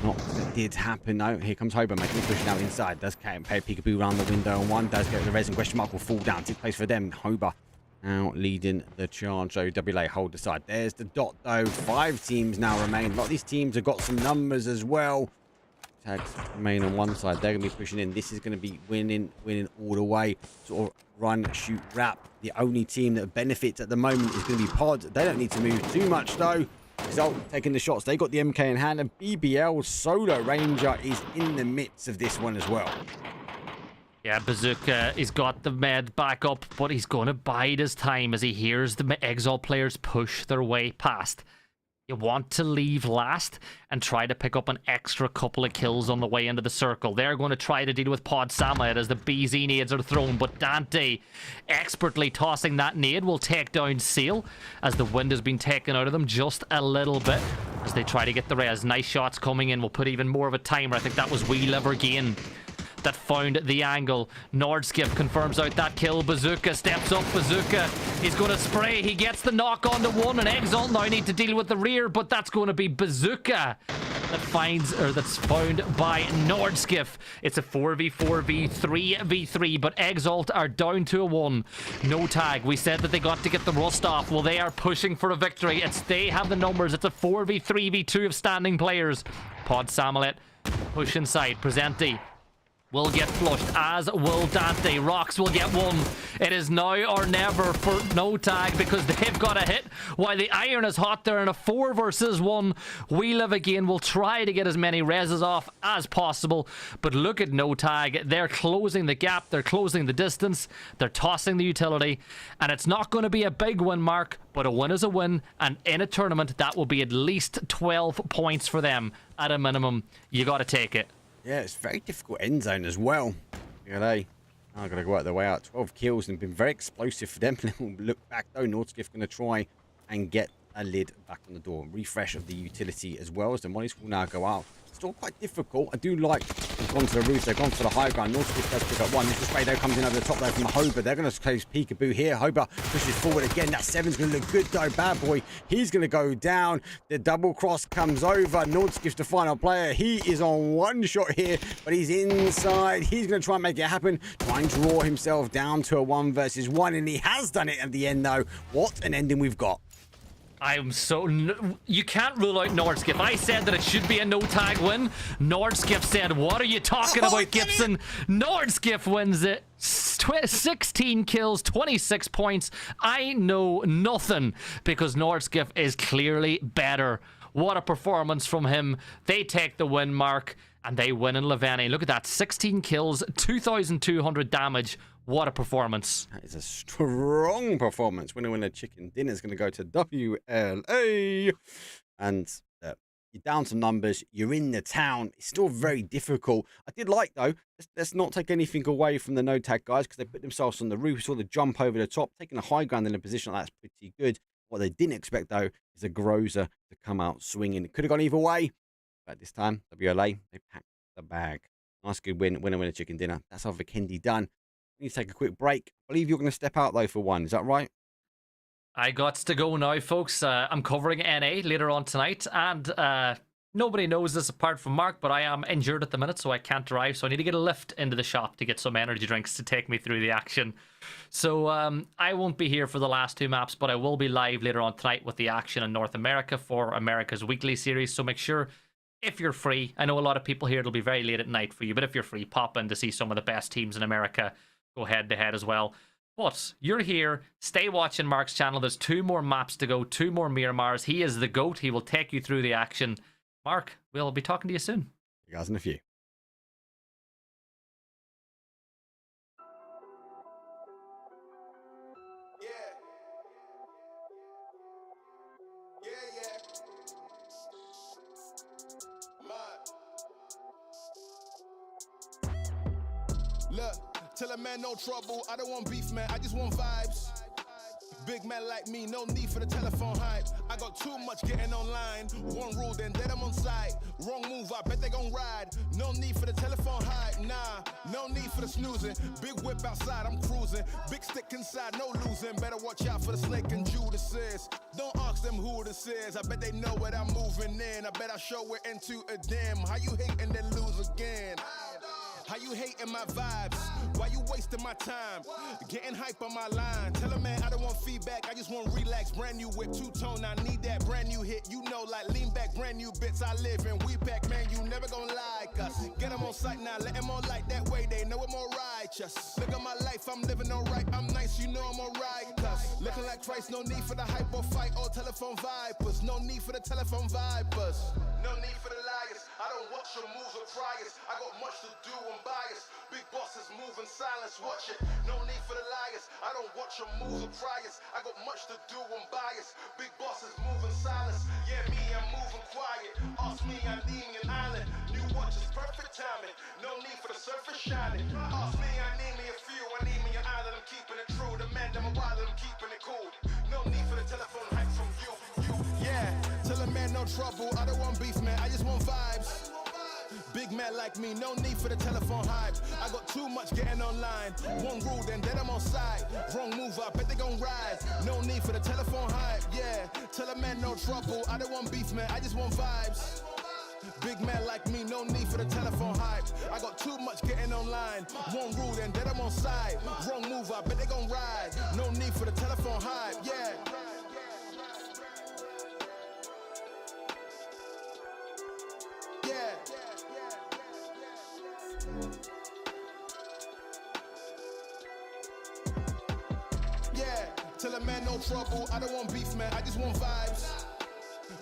Not that did happen though. Here comes Hober making a push now inside. Does pay Peekaboo around the window on one. Does get the res and question mark will fall down. Take place for them. Hober now leading the charge. So WLA hold the side. There's the dot though. 5 teams now remain. A lot of these teams have got some numbers as well. Tags remain on one side. They're going to be pushing in. This is going to be winning all the way. Sort of run, shoot, wrap. The only team that benefits at the moment is going to be Pod. They don't need to move too much though. Result taking the shots. They got the MK in hand, and BBL Solo Ranger is in the midst of this one as well. Yeah, Bazooka, he's got the med back up, but he's going to bide his time as he hears the Exalt players push their way past. You want to leave last and try to pick up an extra couple of kills on the way into the circle. They're going to try to deal with Pod Samet as the BZ nades are thrown, but Dante, expertly tossing that nade, will take down Seal as the wind has been taken out of them just a little bit as they try to get the res. Nice shots coming in. We'll put even more of a timer. I think that was We Live Again that found the angle. Nordskip confirms out that kill. Bazooka steps up. Bazooka, he's going to spray. He gets the knock onto one, and Exalt now need to deal with the rear, but that's going to be Bazooka that's found by Nordskip. It's a 4v4 v3v3, but Exalt are down to a 1. No tag. We said that they got to get the rust off. Well, they are pushing for a victory. They have the numbers. It's a 4v3v2 of standing players. Pod Samelet push inside. Presenti will get flushed, as will Dante. Rocks will get 1. It is now or never for no tag because they've got a hit while the iron is hot there in a 4 versus 1. We Live Again will try to get as many reses off as possible, but look at no tag. They're closing the gap, they're closing the distance, they're tossing the utility, and it's not going to be a big win, Mark, but a win is a win, and in a tournament that will be at least 12 points for them at a minimum. You got to take it. Yeah, it's very difficult end zone as well. They are going to go out their way out. 12 kills and been very explosive for them. Look back though. Nordskip going to try and get a lid back on the door. Refresh of the utility as well as the monies will now go out. Still quite difficult. I do like they've gone to the roof. They've gone for the high ground. Nordskip does pick up 1. This spray though comes in over the top though from Hober. They're going to close Peekaboo here. Hober pushes forward again. That 7's going to look good though. Bad boy. He's going to go down. The double cross comes over. Nordskip's the final player. He is on 1 shot here, but he's inside. He's going to try and make it happen. Trying to draw himself down to a 1 versus 1, and he has done it at the end though. What an ending we've got. You can't rule out Nordskip. I said that it should be a no-tag win. Nordskip said, what are you talking about, Gibson? Nordskip wins it. 16 kills, 26 points. I know nothing because Nordskip is clearly better. What a performance from him. They take the win, Mark, and they win in Levante. Look at that. 16 kills, 2,200 damage. What a performance. That is a strong performance. Winner chicken dinner is going to go to WLA. And you're down some numbers. You're in the town. It's still very difficult. I did like, though, let's not take anything away from the no-tag guys because they put themselves on the roof, saw the jump over the top, taking a high ground in a position like that's pretty good. What they didn't expect, though, is a Groza to come out swinging. It could have gone either way. But this time, WLA, they packed the bag. Nice, good win. Winner, chicken dinner. That's our Vikendi done. We need to take a quick break. I believe you're going to step out, though, for one. Is that right? I got to go now, folks. I'm covering NA later on tonight, and nobody knows this apart from Mark, but I am injured at the minute, so I can't drive, so I need to get a lift into the shop to get some energy drinks to take me through the action. So I won't be here for the last 2 maps, but I will be live later on tonight with the action in North America for America's weekly series, so make sure, if you're free, I know a lot of people here, it'll be very late at night for you, but if you're free, pop in to see some of the best teams in America go head-to-head as well. But you're here, stay watching Mark's channel. There's 2 more maps to go, 2 more Miramars. He is the GOAT. He will take you through the action. Mark, we'll be talking to you soon. You guys in a few. Look, tell a man no trouble, I don't want beef, man, I just want vibes. Big man like me, no need for the telephone hype. I got too much getting online. One rule, then dead I'm on site. Wrong move, I bet they gon' ride. No need for the telephone hype, nah. No need for the snoozing. Big whip outside, I'm cruising. Big stick inside, no losing. Better watch out for the snake and Judas. Don't ask them who this is. I bet they know what I'm moving in. I bet I show it into a dim. How you hate and then lose again? How you hating my vibes? Why you wasting my time? Getting hype on my line. Tell a man I don't want feedback, I just want relax. Brand new whip, 2-tone, I need that brand new hit. You know, like lean back, brand new bits I live in. We pack, man, you never gonna like us. Get them on sight now, let them on like that way. They know I'm more righteous. Look at my life, I'm living alright. I'm nice, you know I'm alright. Cause looking like Christ, no need for the hype or fight or telephone vipers. No need for the telephone vipers. No need for the liars. I don't watch your moves or priors. I got much to do, I'm biased. Big bosses move in silence, watch it. No need for the liars. I don't watch your moves or priors. I got much to do, I'm biased. Big bosses move in silence. Yeah, me, I'm moving quiet. Ask me, I'm leading an island. New watch is perfect timing. No need for the surface shining. Ask me, I need me a few. I need me an island. I'm keeping it true. The man, I'm a wild, I'm keeping it cool. No need for the telephone hype from you. Yeah, tell a man no trouble. I don't want beef, man. I just want vibes. Big man like me, no need for the telephone hype. I got too much getting online. One rule, then dead I'm on side. Wrong move, I bet they gon' ride. No need for the telephone hype, yeah. Tell a man no trouble. I don't want beef, man. I just want vibes. Big man like me, no need for the telephone hype. I got too much getting online. One rule, then dead I'm on side. Wrong move, I bet they gon' ride. No need for the telephone hype, yeah. Yeah, tell a man no trouble, I don't want beef, man, I just want vibes.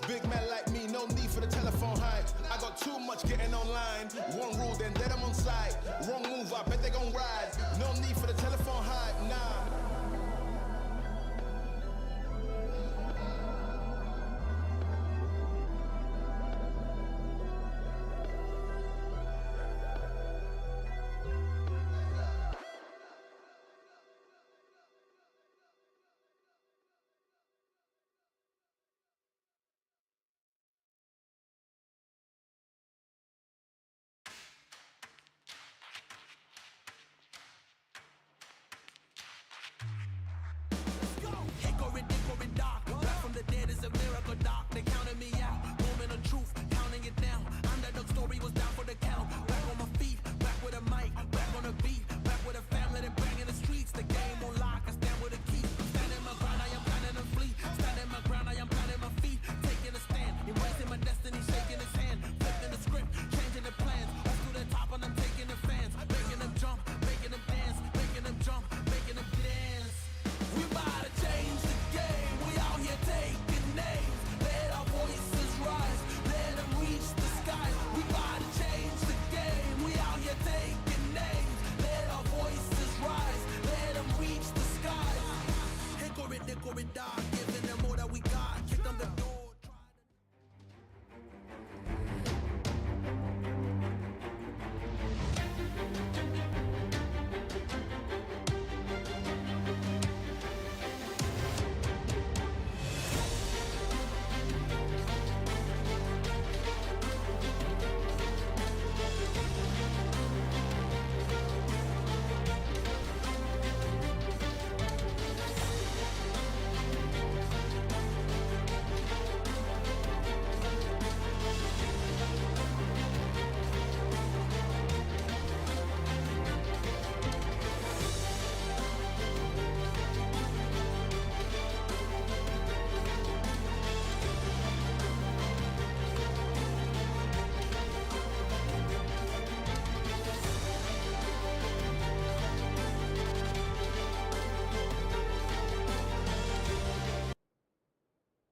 Big man like me, no need for the telephone hype. I got too much getting online. One rule, then dead I'm on site. Wrong move, I bet they gon' ride. No need for the telephone hype, nah.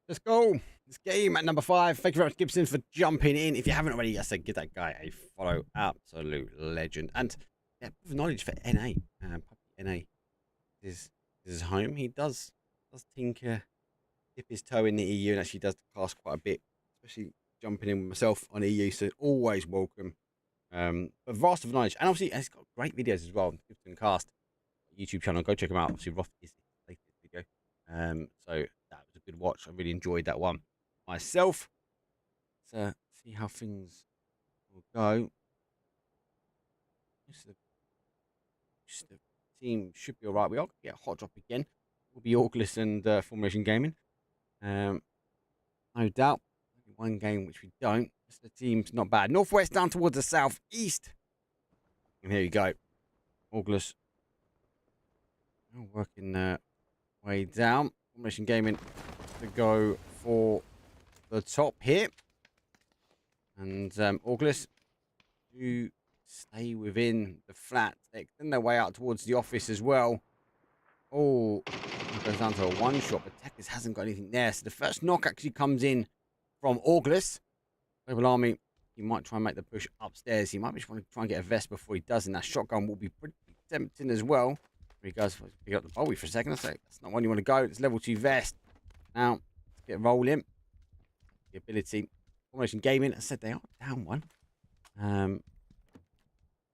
Let's go. This game at number 5. Thank you very much, Gibson, for jumping in. If you haven't already, I said give that guy a follow. Absolute legend. And yeah, with knowledge for NA. NA is his home. He does tinker, dip his toe in the EU, and actually does cast quite a bit, especially jumping in with myself on EU. So always welcome. But vast of knowledge, and obviously he's got great videos as well. Gibson Cast YouTube channel. Go check him out. Obviously, Roth is the latest video. So that was a good watch. I really enjoyed that one myself. So see how things will go. The team should be all right. We are going to get a hot drop again. Will be August and Formation Gaming. No doubt. One game which we don't. The team's not bad. Northwest down towards the southeast. And here you go. August. Working their way down. Formation Gaming to go for the top here. And August to stay within the flat. They extend their way out towards the office as well. Oh, it goes down to a one-shot, but Tekis hasn't got anything there. So the first knock actually comes in from August. Global Army, he might try and make the push upstairs. He might just want to try and get a vest before he does, and that shotgun will be pretty tempting as well. Here he goes, pick up the Bowie for a second. I say, that's not one you want to go. It's level 2 vest. Now, let's get rolling. The ability. Formation Gaming, I said they are down one. Might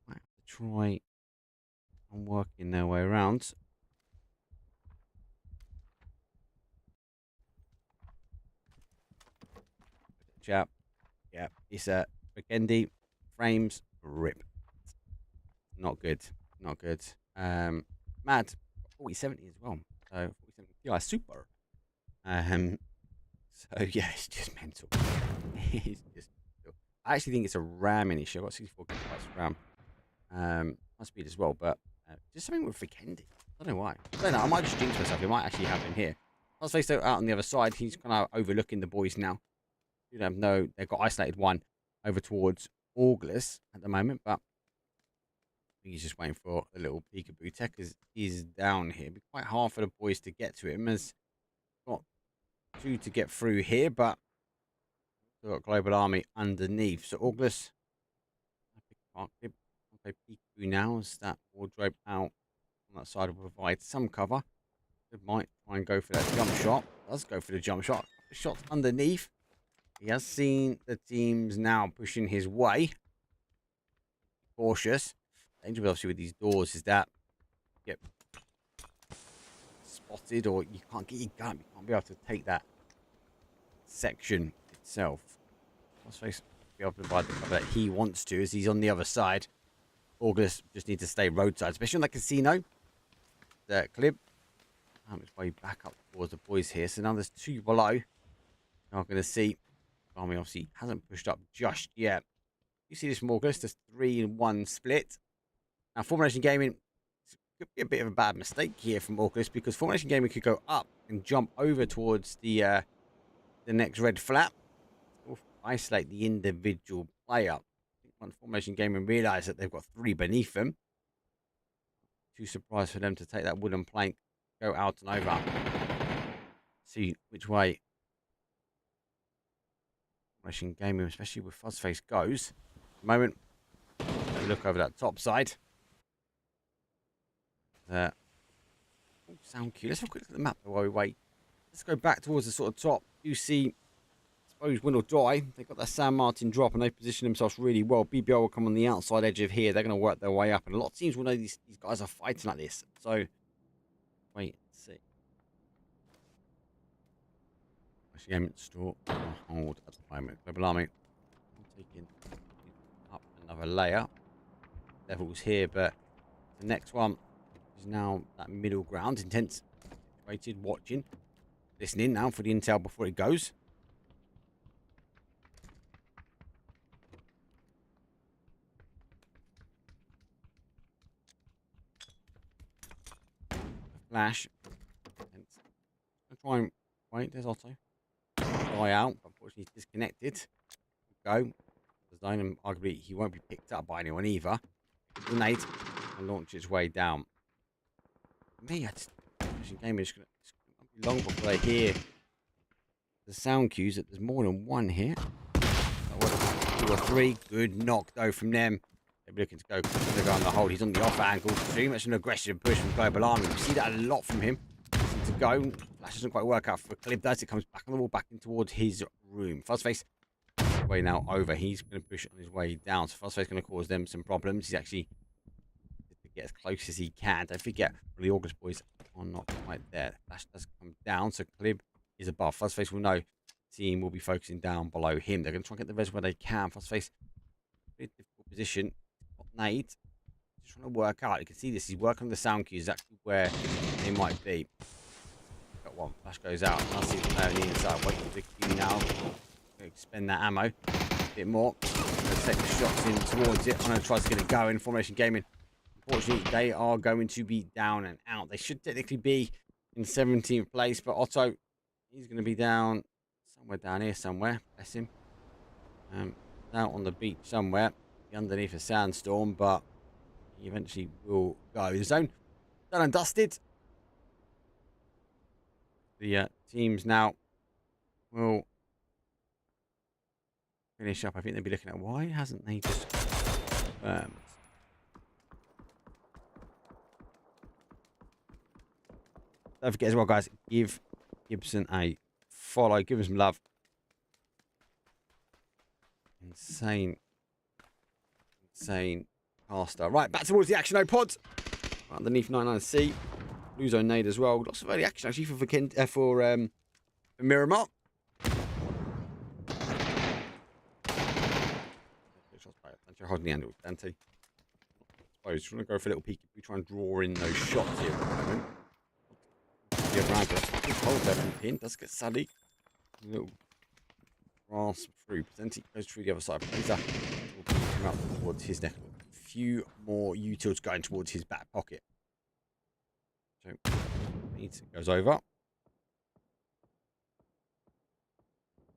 have to try and working their way around. Chat. Yeah, it's a Burgundy frames rip. Not good. Not good. Mad 4070 as well. So 4070 Ti Super. So yeah, it's just mental. It's just mental. I actually think it's a RAM issue. I've got 64 gigabytes of RAM. My speed as well, but just something with Vikendi. I don't know why. I don't know. I might just jinx myself. It might actually happen here. Let's face it, out on the other side, he's kind of overlooking the boys now. You don't know, they've got isolated one over towards August at the moment, but he's just waiting for a little peekaboo. Tech is down here. It'd be quite hard for the boys to get to him. There's got 2 to get through here, but we've got Global Army underneath. So August, okay, peekaboo now as that wardrobe out on that side will provide some cover. They might try and go for that jump shot. Does go for the jump shot. Shots underneath. He has seen the teams now pushing his way. Cautious. Danger obviously with these doors is that you get spotted or you can't get your gun. You can't be able to take that section itself. Let's face be able to provide the cover that he wants to as he's on the other side. August just needs to stay roadside, especially on the casino. The clip. His way back up towards the boys here. So now there's 2 below. Not going to see. Army obviously hasn't pushed up just yet. You see this from August, there's 3-1 split. Now Formation Gaming could be a bit of a bad mistake here from August because Formation Gaming could go up and jump over towards the next red flat. Or isolate the individual player. I think once Formation Gaming realise that they've got 3 beneath them, too surprised for them to take that wooden plank, go out and over. See which way Formation Gaming, especially with Fuzzface, goes. At the moment, look over that top side. Sound cute. Let's have a quick look at the map while we wait. Let's go back towards the sort of top. You see, I suppose win or die. They've got that San Martin drop and they position themselves really well. BBL will come on the outside edge of here. They're going to work their way up. And a lot of teams will know these guys are fighting like this. So, wait and see. Game store hold at the moment. Global Army taking up another layer. Levels here, but the next one is now that middle ground. Intense, waited, watching, listening now for the intel before it goes. Flash. Try and wait. There's Otto. Fly out. Unfortunately, he's disconnected. Go. The zone, and arguably he won't be picked up by anyone either. Grenade and launch its way down. For me, I just game is going to be long before they hear the sound cues that there's more than one here. 2 or 3. Good knock, though, from them. They're looking to go on the hold. He's on the off angle. Too much an aggressive push from Global Army. We see that a lot from him. To go. Flash doesn't quite work out for Clip. Does it comes back on the wall, back in towards his room. Fuzzface way now over. He's going to push on his way down. So Fuzzface going to cause them some problems. He's actually to get as close as he can. Don't forget, the August boys are not quite there. Flash does come down. So Clip is above. Fuzzface will know. Team will be focusing down below him. They're going to try and get the res where they can. Fuzzface, very difficult position. Nade, just trying to work out. You can see this. He's working on the sound cues exactly where they might be. Got one. Flash goes out. I see the player on the inside. Waiting for the cue now. Going to spend that ammo a bit more. Going to take the shots in towards it. I'm going to try to get it going. Formation Gaming. Unfortunately, they are going to be down and out. They should technically be in 17th place, but Otto, he's going to be down somewhere down here somewhere. Bless him. Out on the beach somewhere. Underneath a sandstorm, but he eventually will go. The zone done and dusted. The teams now will finish up. I think they'll be looking at why hasn't they just confirmed. Don't forget as well, guys, give Gibson a follow. Give him some love. Insane caster. Right, back towards the action. No pods. Right, underneath 99C. Blue zone nade as well. Lots of early action actually for Miramar. You're holding the end with Dante. I suppose trying to go for a little peek. We try and draw in those shots here at the moment. The other angle. Hold there from pin. Does get Sally. A little grasp through. Presenti goes through the other side. Blazer will come up towards his neck. A few more utils going towards his back pocket. So it goes over.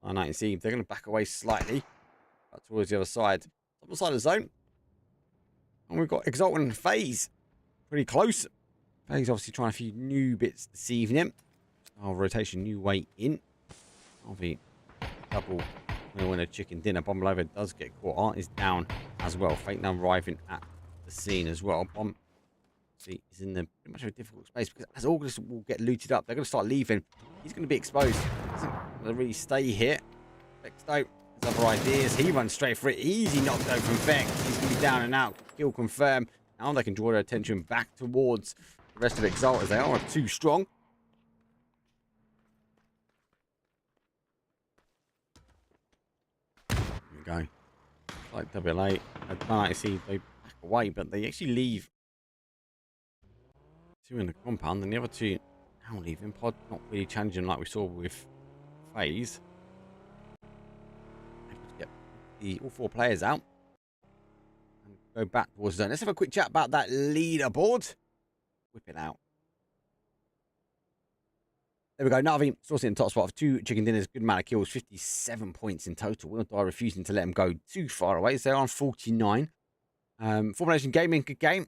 I can see they're going to back away slightly. Back towards the other side. Top of the side of the zone. And we've got Exalt and FaZe. Pretty close. FaZe obviously trying a few new bits this evening. Our rotation, new way in. Obviously, double winner chicken dinner. Bomb Lover does get caught. Art is down as well. Fake now arriving at the scene as well. Bomb is in the pretty much of a difficult space because as August will get looted up, they're going to start leaving. He's going to be exposed. Doesn't going to really stay here. Vexto has other ideas. He runs straight for it. Easy knockdown from Vex. He's going to be down and out. Kill confirm. Now they can draw their attention back towards the rest of Exalt as they are too strong. There we go. Like WLA. I can't see they back away, but they actually leave two in the compound, and the other two now leaving. Pod not really challenging like we saw with FaZe. Able to get all four players out and go back towards the zone. Let's have a quick chat about that leaderboard. Whip it out. There we go. Navi sourcing in top spot of 2 chicken dinners. Good amount of kills. 57 points in total. Will Die refusing to let him go too far away. So they're on 49. Formation Gaming, good game.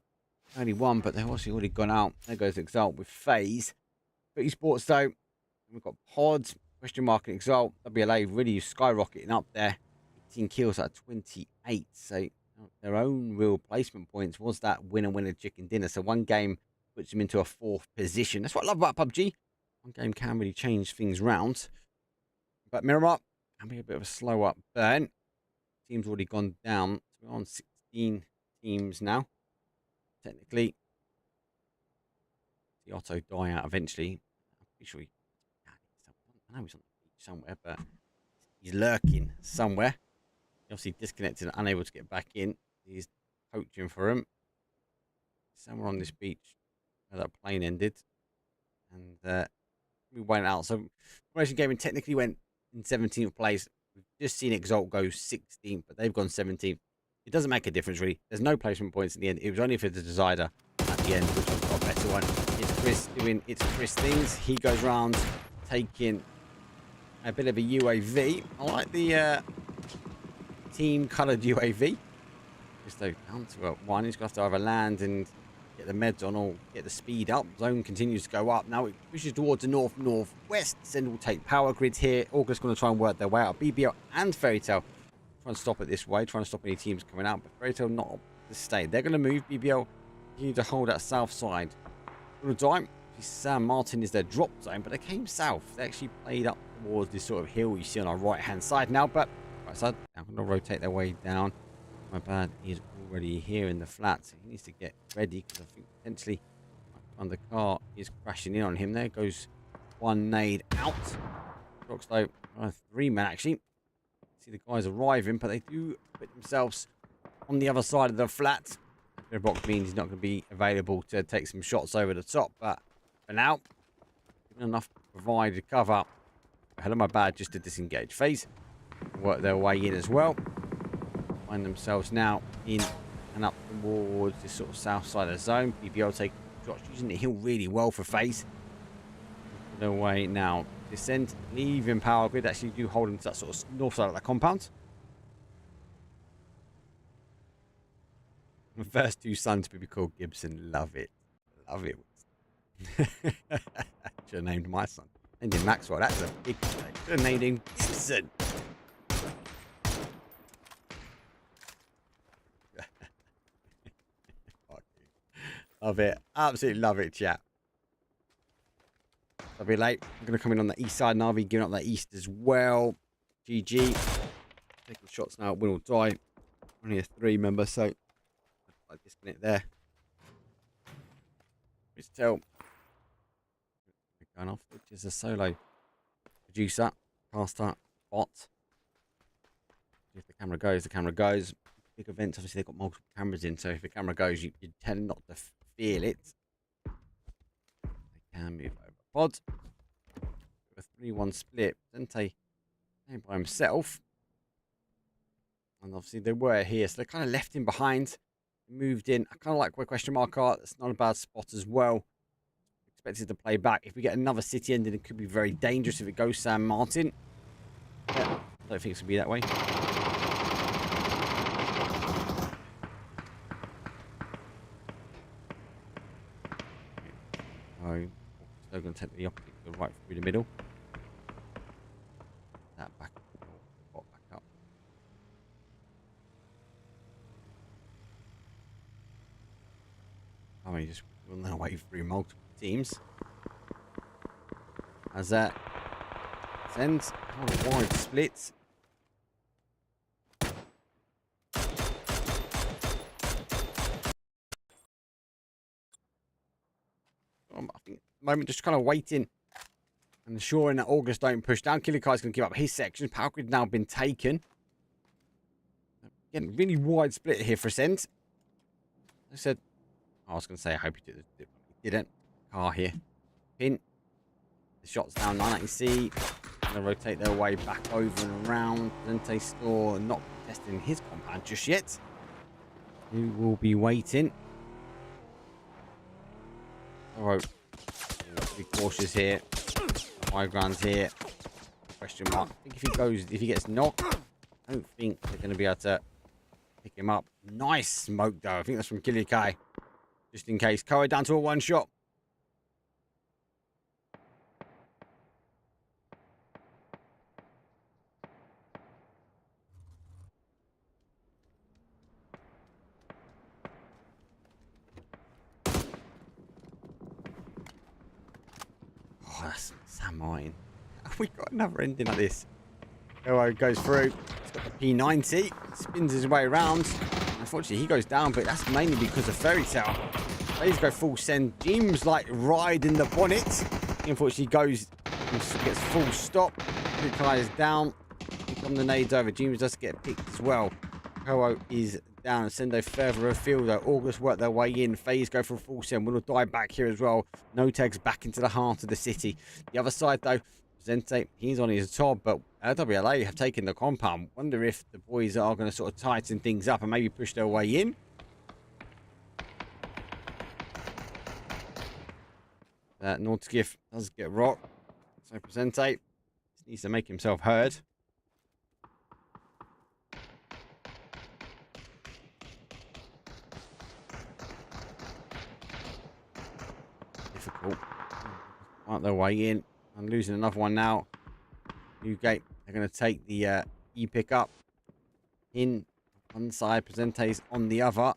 Only one, but they've obviously already gone out. There goes Exalt with FaZe. But esports though, we've got Pods, question mark and Exalt. WLA really skyrocketing up there. 18 kills out of 28. So their own real placement points was that winner chicken dinner. So one game puts them into a 4th position. That's what I love about PUBG. One game can really change things round. But Miramar can be a bit of a slow up burn. Team's already gone down. So we're on 16 teams now. Technically, the Otto die out eventually. I'm pretty sure I know he's on the beach somewhere, but he's lurking somewhere. He obviously disconnected and unable to get back in. He's coaching for him. Somewhere on this beach where that plane ended. And we went out. So Formation Gaming technically went in 17th place. We've just seen Exalt go 16th, but they've gone 17th. It doesn't make a difference, really. There's no placement points in the end. It was only for the decider at the end, which was a better one. It's Chris doing its Chris things. He goes around taking a bit of a UAV. I like the team-coloured UAV. Just though down to one. He's going to have to either land and get the meds on or get the speed up. Zone continues to go up. Now it pushes towards the north-northwest. Send will take power grids here. August going to try and work their way out. BBL and Fairy Tale trying to stop it this way, trying to stop any teams coming out. But Fairy Tale not to stay. They're going to move. BBL continue to hold that south side. For the time, San Martin is their drop zone, but they came south. They actually played up towards this sort of hill you see on our right-hand side now. But right side, now going to rotate their way down. My bad, he is already here in the flat, so he needs to get ready because I think potentially the car is crashing in on him. There goes one nade out. Looks like 3 men actually. See the guys arriving, but they do put themselves on the other side of the flat. The box means he's not going to be available to take some shots over the top, but for now, given enough to provide cover. Hell of my bad just to disengage. FaZe work their way in as well. Find themselves now in and up towards this sort of south side of the zone. BBL taking shots, using the hill really well for FaZe. Their way now. Descend, leaving power grid. Actually do hold them to that sort of north side of the compound. The first 2 sons to be called Gibson. Love it. Love it. Should have named my son. Named him Maxwell. That's a big mistake. Should have named him Gibson. Love it. Absolutely love it, chat. I'll be late. I'm going to come in on the east side. Navi giving up that east as well. GG. Taking shots now. Win or die. Only a 3 member, so I disconnect there. Let's tell. Going off, which is a solo producer, caster, bot. If the camera goes, the camera goes. Big events, obviously they've got multiple cameras in, so if the camera goes, you tend not to feel it. They can move over. Pod. A 3-1 split. Dente by himself. And obviously they were here, so they kind of left him behind. Moved in. I kind of like where question mark are. That's not a bad spot as well. Expected to play back. If we get another city ending, it could be very dangerous if it goes San Martin. Yeah, I don't think it's going to be that way. Oh, still going to take the opposite, go right through the middle. That back up. I mean, just run their way through multiple teams. As that sends a wide split. I think at the moment just kind of waiting and ensuring that August don't push down. Killer Kai's going to give up his section. Power grid now been taken. Getting really wide split here for Ascent. I said, I was going to say, I hope you did it. Didn't. Car here. Pin. The shot's down 990C. Going to rotate their way back over and around. Dente Store not testing his compound just yet. Who will be waiting. Alright. Be cautious here. High ground here. Question mark. I think if he gets knocked, I don't think they're going to be able to pick him up. Nice smoke though. I think that's from Killer Kai. Just in case. Koa down to a 1 shot. Oh, that's Sam Martin. We got another ending like this. Koa goes through. He's got the P90. Spins his way around. Unfortunately, he goes down, but that's mainly because of Fairy Tale. Please go full send. Jim's like riding the bonnet. He unfortunately goes and gets full stop. Kai is down. Here come the nades over. James does get picked as well. Koa is down. Sendo further afield though. August work their way in. FaZe go for a full send. Will die back here as well. No tags back into the heart of the city. The other side though, Zente, he's on his top, but LWLA have taken the compound. Wonder if the boys are going to sort of tighten things up and maybe push their way in. Nordskiff does get rocked. So Presente needs to make himself heard. difficult. Fight their way in. I'm losing another one now. Newgate, they're going to take the E-pick up. In one side, Presentes on the other.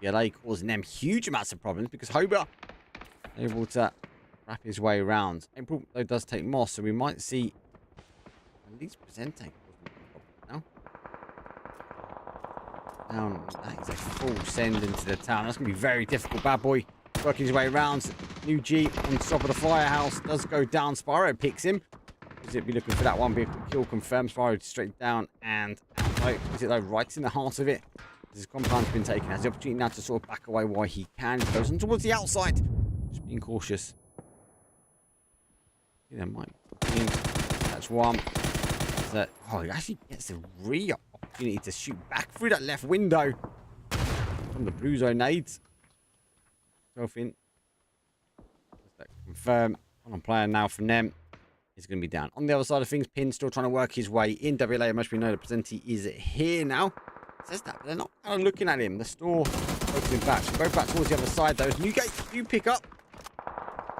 PLA causing them huge amounts of problems because Hobart able to wrap his way around. April, though, does take Moss, so we might see at least Presente now. Down, that is a full send into the town. That's going to be very difficult. Bad Boy working his way around. New G on top of the firehouse does go down. Spyro picks him. Is it be looking for that one vehicle kill confirmed? Spyro straight down and out. Is it though right in the heart of it? His compound's been taken. Has the opportunity now to sort of back away while he can. He goes on towards the outside. Just being cautious. Yeah, might be. That's one. Oh, he actually gets a real opportunity to shoot back through that left window from the blue zone nades. 12 in. Confirm. On player now from them. He's going to be down. On the other side of things, Pin still trying to work his way in. WLA must be know the Presenti is here now. It says that, but they're not kind of looking at him. The store opening back. So go back towards the other side, though. Newgate, you pick up.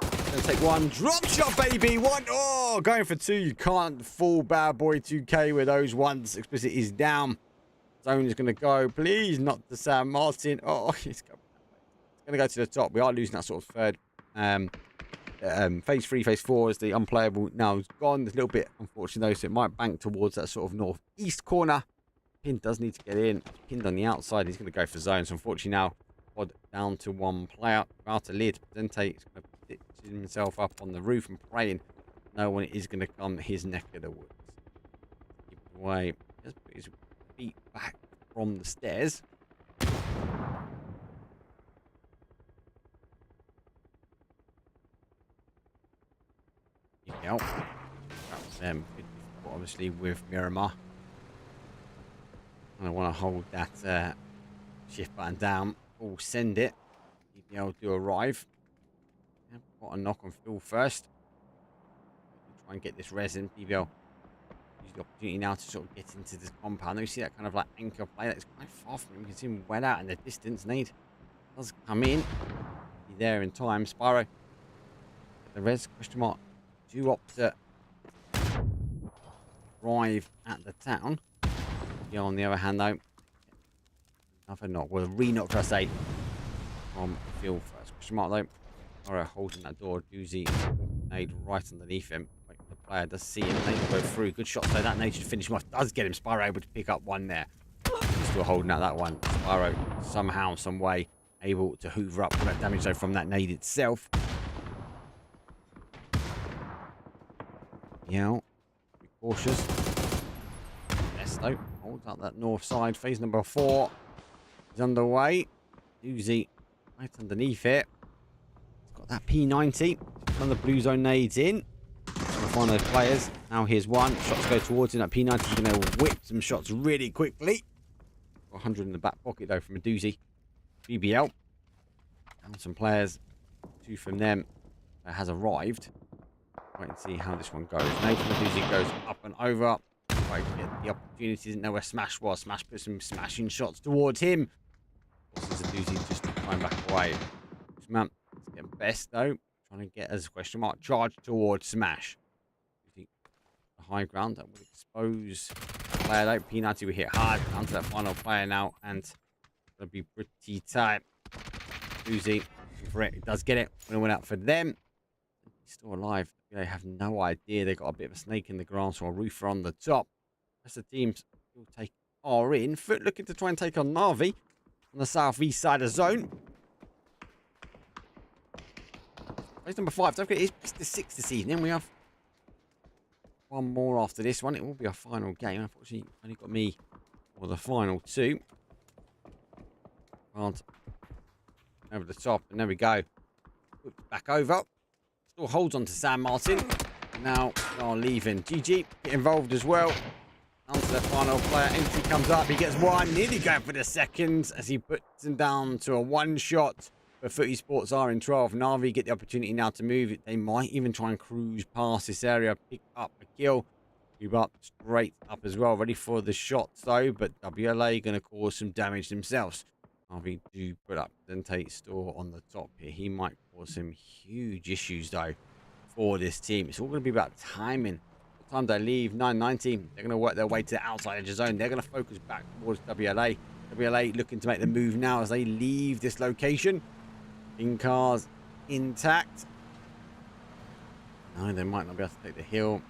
Going to take one. Drop shot, baby. One. Oh, going for two. You can't fool Bad Boy 2K with those ones. Explicit is down. Zone is going to go. Please, not to Sam Martin. Oh, it's going to go to the top. We are losing that sort of third. Phase 3, phase 4 is the unplayable now is gone. There's a little bit unfortunate though, so it might bank towards that sort of northeast corner. Pin does need to get in. Pinned on the outside. He's going to go for zones. Unfortunately now, pod down to one player. Without a lid, Presente is going to pitch himself up on the roof and praying no one is going to come his neck of the woods. Keep away. Just put his feet back from the stairs. That was obviously with Miramar. I want to hold that shift button down. We'll send it. EBL do arrive. Yeah, got a knock on Phil first. Try and get this resin. EBL use the opportunity now to sort of get into this compound. You see that kind of like anchor play that's quite far from him. You can see him well out in the distance. Nade does come in. Be there in time. Spyro. The res question mark. Do opt to arrive at the town. Yeah, on the other hand, though, another knock. Well, re-knock, I say, from Phil first. Question mark, though. Alright, holding that door. Doozy nade right underneath him. Wait, the player does see him. Nade will go through. Good shot, so that nade should finish him off. Does get him. Spyro able to pick up one there. He's still holding out that one. Spyro, somehow, some way, able to hoover up that damage, though, from that nade itself. Yeah, be cautious. Yes, though. Holds up that north side. Phase number 4 is underway. Doozy right underneath it. It's got that P90. One of the blue zone nades in. Trying to find those players. Now here's one. Shots go towards him. That P90 is going to whip some shots really quickly. 100 in the back pocket, though, from a Doozy. BBL. Down some players. 2 from them. Has arrived. Wait and see how this one goes. Nathan Doozy goes up and over. Right, get the opportunity. Didn't know where Smash was. Smash put some smashing shots towards him. Forces a Doozy just to try and back away. Man, let's get best though. Trying to get as a question mark charge towards Smash. The high ground that would expose the player though. P90 will hit hard onto that final player now, and it'll be pretty tight. Doozy for it. It does get it. When it went out for them. He's still alive. They have no idea. They got a bit of a snake in the grass or a roofer on the top. Rest of the teams will take are in. Foot looking to try and take on Navi on the southeast side of zone. Race number 5. Don't forget, it's the 6th this evening. We have one more after this one. It will be our final game. Unfortunately, only got me for the final 2. Can't over the top, and there we go. Back over. Still holds on to Sam Martin. Now they are leaving. GG get involved as well. On to the final player. Entry comes up. He gets one. Nearly going for the second as he puts him down to a 1-shot. But Footy Sports are in 12. Navi get the opportunity now to move it. They might even try and cruise past this area. Pick up a kill. Move up straight up as well. Ready for the shots though. But WLA going to cause some damage themselves. Navi do put up Dente Store on the top here. He might cause cause some huge issues though for this team. It's all going to be about timing. What time they leave? 9:19. They're going to work their way to the outside edge of zone. They're going to focus back towards WLA. WLA looking to make the move now as they leave this location. In cars intact. No, they might not be able to take the hill.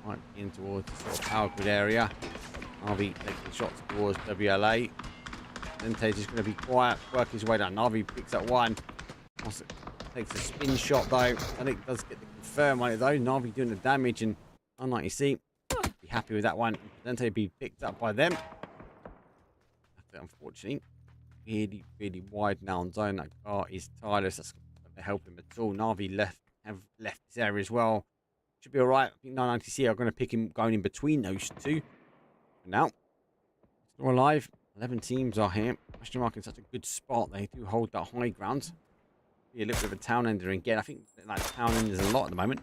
Might be in towards the sort of power grid area. Navi taking shots towards WLA. Dente's just going to be quiet, work his way down. Navi picks up one. Takes a spin shot though. I think does get the confirm on it though. Navi doing the damage, and unlike you see, be happy with that one. Dente be picked up by them. Unfortunately, really wide now on zone. That car is tireless. That's not going to help him at all. Navi have left this area as well. Should be all right. I think 990C are going to pick him going in between those two. But now, still alive. 11 teams are here. Question mark in such a good spot. They do hold that high ground. Be a little bit of a town ender again. I think like town enders a lot at the moment.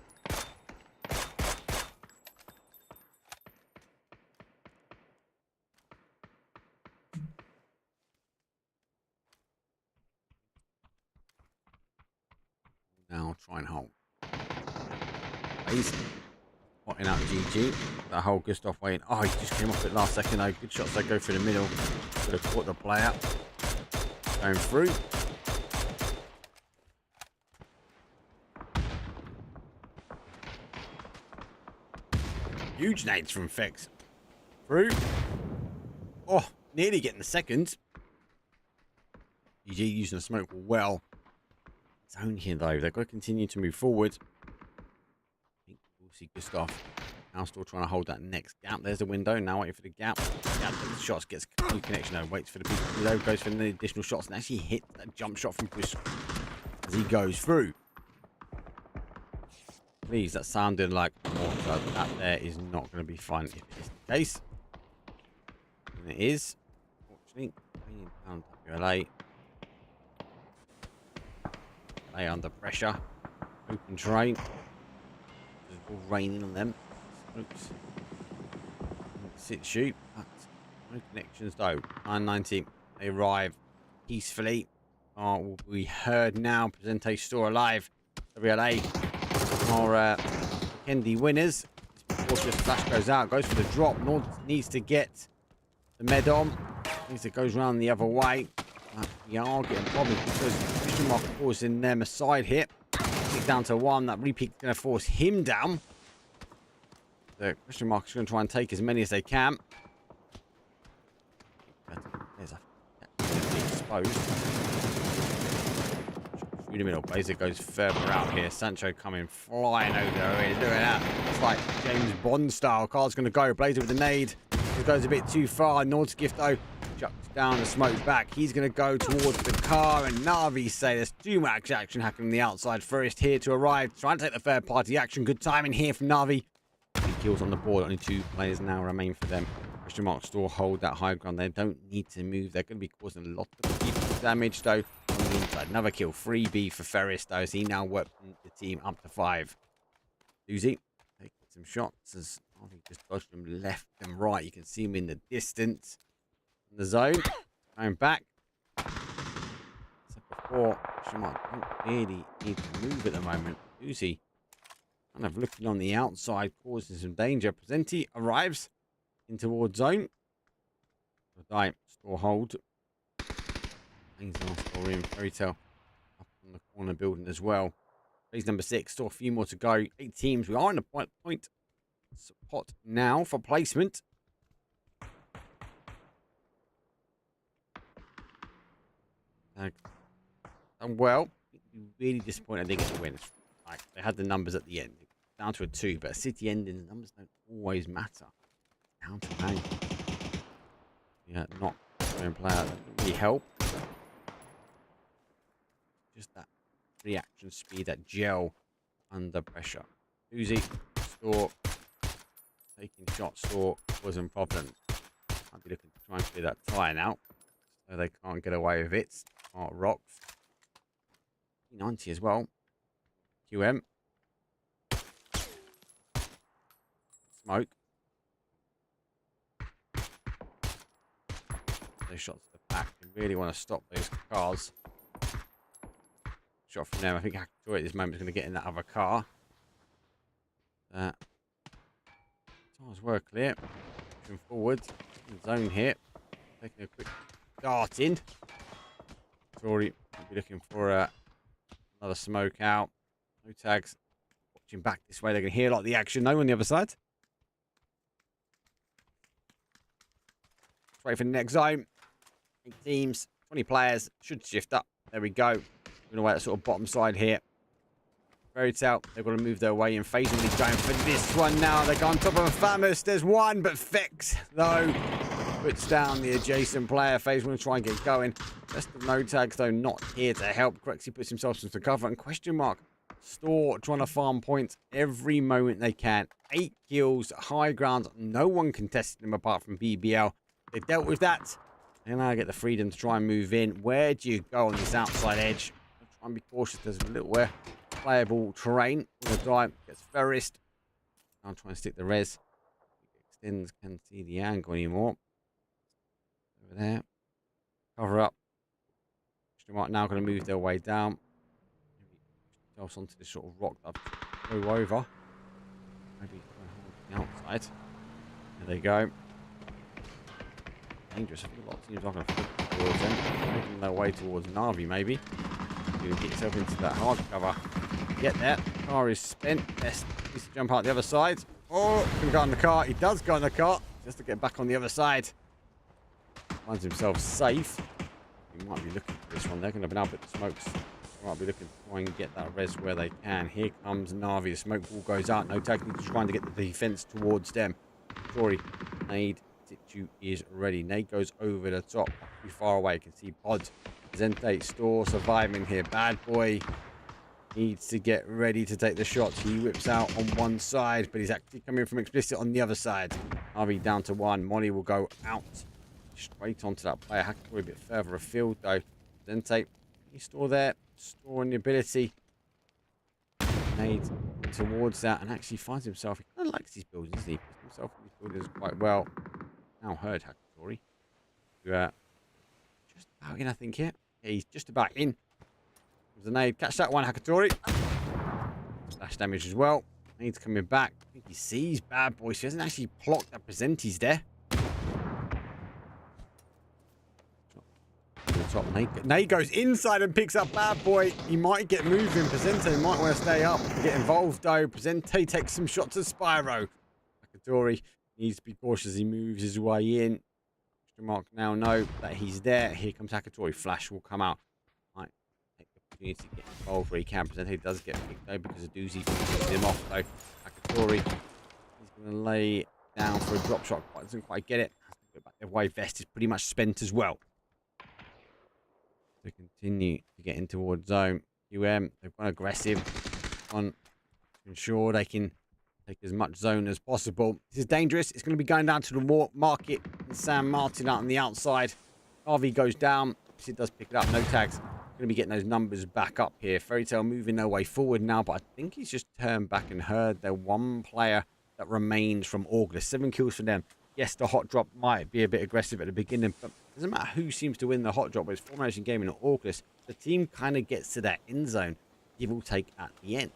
Now try and hold. He's potting out GG. That whole Gustav waiting. Oh, he just came off it last second though. Good shots. They go through the middle. Could have caught the player. Going through. Huge nades from Fex. Through. Oh, nearly getting the second. GG using the smoke well. Zone here though. They've got to continue to move forward. I think we'll see Gustav now still trying to hold that next gap. There's the window. Now waiting for the gap. Gap takes the shots, gets new connection. Though. Waits for the people below, goes for the additional shots, and actually hit that jump shot from Gustav as he goes through. Please, that sounded like water. That there is not going to be fun if it is the case. And it is. Fortunately, down WLA. They under pressure. Open terrain. It's all raining on them. Oops. Sit shoot. But no connections though. 990. They arrive peacefully. Will be heard now. Presente still alive. WLA are Kendi winners. Before the flash goes out, goes for the drop. Nord needs to get the med on. Needs it goes round the other way. We are getting problems because question mark forcing them a side hit. Kick down to one. That repeat is going to force him down. The question mark is going to try and take as many as they can. There's a exposed. Through the middle. Blazer goes further out here. Sancho coming flying over there. Look at that. It's like James Bond style. Car's going to go. Blazer with the nade. It goes a bit too far. Nord's gift though. Chucks down the smoke back. He's going to go towards the car, and Navi say there's too much action happening on the outside. First here to arrive, trying to take the third party action. Good timing here from Navi. 3 kills on the board. Only 2 players now remain for them. Question mark still hold that high ground. They don't need to move. They're going to be causing a lot of people damage though on the inside. Another kill. 3B for Ferris though, as he now worked the team up to 5. Uzi taking some shots as Navi just dodged them left and right. You can see him in the distance. The zone, going back. As before, Shamar don't really need to move at the moment. Uzi kind of looking on the outside, causing some danger. Presenti arrives in towards zone. Die, store hold. Things are still in Fairy Tale up on the corner building as well. Phase number 6, still a few more to go. 8 teams. We are in the point spot now for placement. And well, really disappointed they get the win. Like, they had the numbers at the end. Down to a 2, but a city ending, the numbers don't always matter. Down to 9. Yeah, not going player. That didn't really help. Just that reaction speed, that gel under pressure. Uzi, store, taking shots, store wasn't problem. I'll be looking to try and clear that tie now, so they can't get away with it. Smart rocks. 90 as well. QM. Smoke. Those shots to the back. You really want to stop those cars. shot from them. I think Hackatory at this moment is going to get in that other car. Tires were clear. Pushing forward. Zone here. Taking a quick dart in. Tory will be looking for another smoke out. No tags. Watching back this way. They're going to hear a lot of the action. No on the other side. Let's wait for the next zone. 8 teams. 20 players. Should shift up. There we go. We're going to wait at sort of bottom side here. Fairy Tale, they've got to move their way in. Phasingly going for this one now. They go on top of a Famous. There's one, but Fex, though, puts down the adjacent player. FaZe want to try and get going. Rest of no tags, though, not here to help. Crexy puts himself into cover. And question mark, Store trying to farm points every moment they can. 8 kills, high ground. No one contested them apart from BBL. They dealt with that. And now get the freedom to try and move in. Where do you go on this outside edge? Try and be cautious. There's a little playable terrain. On the dive gets Ferris. I'll try and stick the res. Extends, can't see the angle anymore. Over there. Cover up. Right now going to move their way down. Maybe else onto this sort of rock that I've go over. Maybe on the outside. There they go. Dangerous. I think a lot of teams are going to flip towards them. Making their way towards Na'Vi, maybe. You get yourself into that hard cover. Get there. Car is spent. Best needs to jump out the other side. Oh, can go on the car. He does go on the car. Just to get back on the other side. Finds himself safe. He might be looking for this one. They're going to be now put the smokes. They might be looking to try and get that res where they can. Here comes Na'Vi. The smoke ball goes out. No technique. Just trying to get the defense towards them. Sorry. Nade. Situ is ready. Nade goes over the top. Too far away. You can see Pod. Zente. Store surviving here. Bad boy needs to get ready to take the shots. He whips out on one side, but he's actually coming from Explicit on the other side. Harvey down to 1. Molly will go out straight onto that player. Hackatory a bit further afield though. Zente. He's still there. Storing the ability. Nade towards that and actually finds himself. He kind of likes these builds, doesn't he? Puts himself in these buildings quite well. Now heard Hackatory. Just about in, I think, yeah. Yeah, he's just about in. There's a nade. Catch that one, Hackatory. Slash damage as well. Nade's coming back. I think he sees Bad Boy. So he hasn't actually blocked that Presenti's there. Top. Nade goes inside and picks up Bad Boy. He might get moving. Presente might want to stay up and get involved though. Presente takes some shots at Spyro. Hackatory needs to be cautious as he moves his way in. Mark now know that he's there. Here comes Hackatory. Flash will come out. Might take the opportunity to get involved where he can. Presente does get picked though because a doozy pushes him off though. Hackatory is going to lay down for a drop shot. Doesn't quite get it. Has to go back their way. Vest is pretty much spent as well. To continue to get in towards zone. UM, they've gone aggressive. On to ensure they can take as much zone as possible. This is dangerous. It's going to be going down to the market. And Sam Martin out on the outside. RV goes down. It does pick it up. No tags. Going to be getting those numbers back up here. Fairy Tale moving their way forward now, but I think he's just turned back and heard their one player that remains from August. 7 kills for them. Yes, the hot drop might be a bit aggressive at the beginning, but it doesn't matter who seems to win the hot drop. It's formation game in August. The team kind of gets to that end zone, give or take at the end.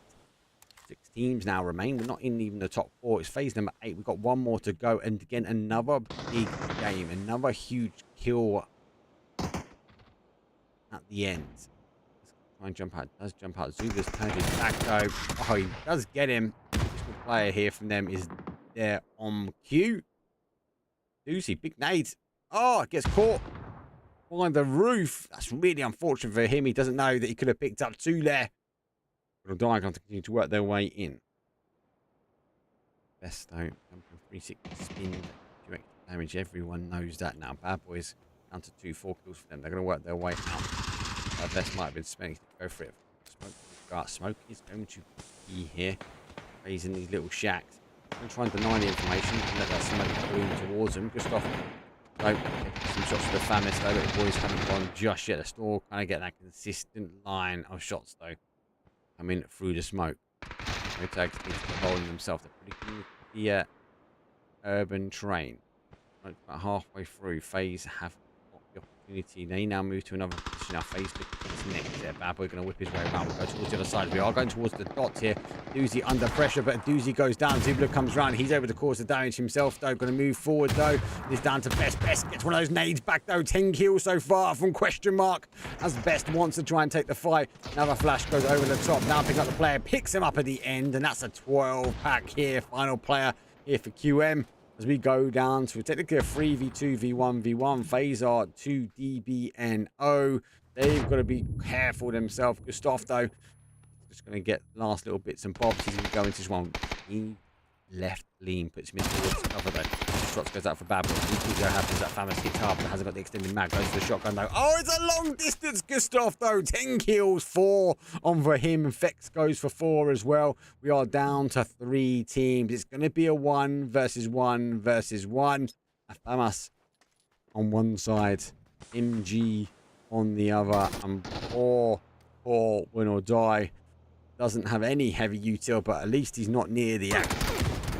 6 teams now remain. We're not in even the top 4. It's phase number 8. We've got 1 more to go. And again, another big game. Another huge kill at the end. Let's try and jump out. Does jump out. Zuba's turned his back though. Oh, he does get him. This player here from them is there on cue. Doozy, big nades. Oh, gets caught behind the roof. That's really unfortunate for him. He doesn't know that he could have picked up 2 there. But Diagon to continue to work their way in. Best though, jumping 360 spin, direct damage. Everyone knows that now. Bad Boys down to 2, 4 kills for them. They're going to work their way out. Best might have been spending. Go for it. Smoke is going to be here. He's in these little shacks. I'm going to try and deny the information and let that smoke bloom towards him. Gustav, no, some shots to the Famous though, but the boys haven't gone just yet. The Store kind of get that consistent line of shots though coming through the smoke. No tags holding themselves. They're pretty good with the urban terrain. About halfway through, FaZe have got the opportunity. They now move to another position. Now FaZe looking next there. Bad Boy going to whip his way around. We'll go towards the other side. We are going towards the dots here. Doozy under pressure, but Doozy goes down. Zubla comes round. He's able to cause the damage himself, though. Going to move forward, though. It's down to Best. Best gets one of those nades back, though. 10 kills so far from Question Mark. As Best wants to try and take the fight. Another flash goes over the top. Now pick up the player. Picks him up at the end, and that's a 12-pack here. Final player here for QM. As we go down to technically a 3v2, v1v1. FaZe are 2 DBNO. They've got to be careful themselves. Gustav, though, just going to get last little bits and bobs. He's going to go into this one. He left lean, puts him in towards the cover, though. Shots goes out for Babel. What happens? That Famous hits hard, but hasn't got the extended mag. Goes for the shotgun, though. Oh, it's a long distance, Gustav, though. 10 kills, 4 on for him. And Fex goes for 4 as well. We are down to 3 teams. It's going to be a 1 versus 1 versus 1. Famous on one side, MG on the other, and poor Win or Die doesn't have any heavy util, but at least he's not near the act.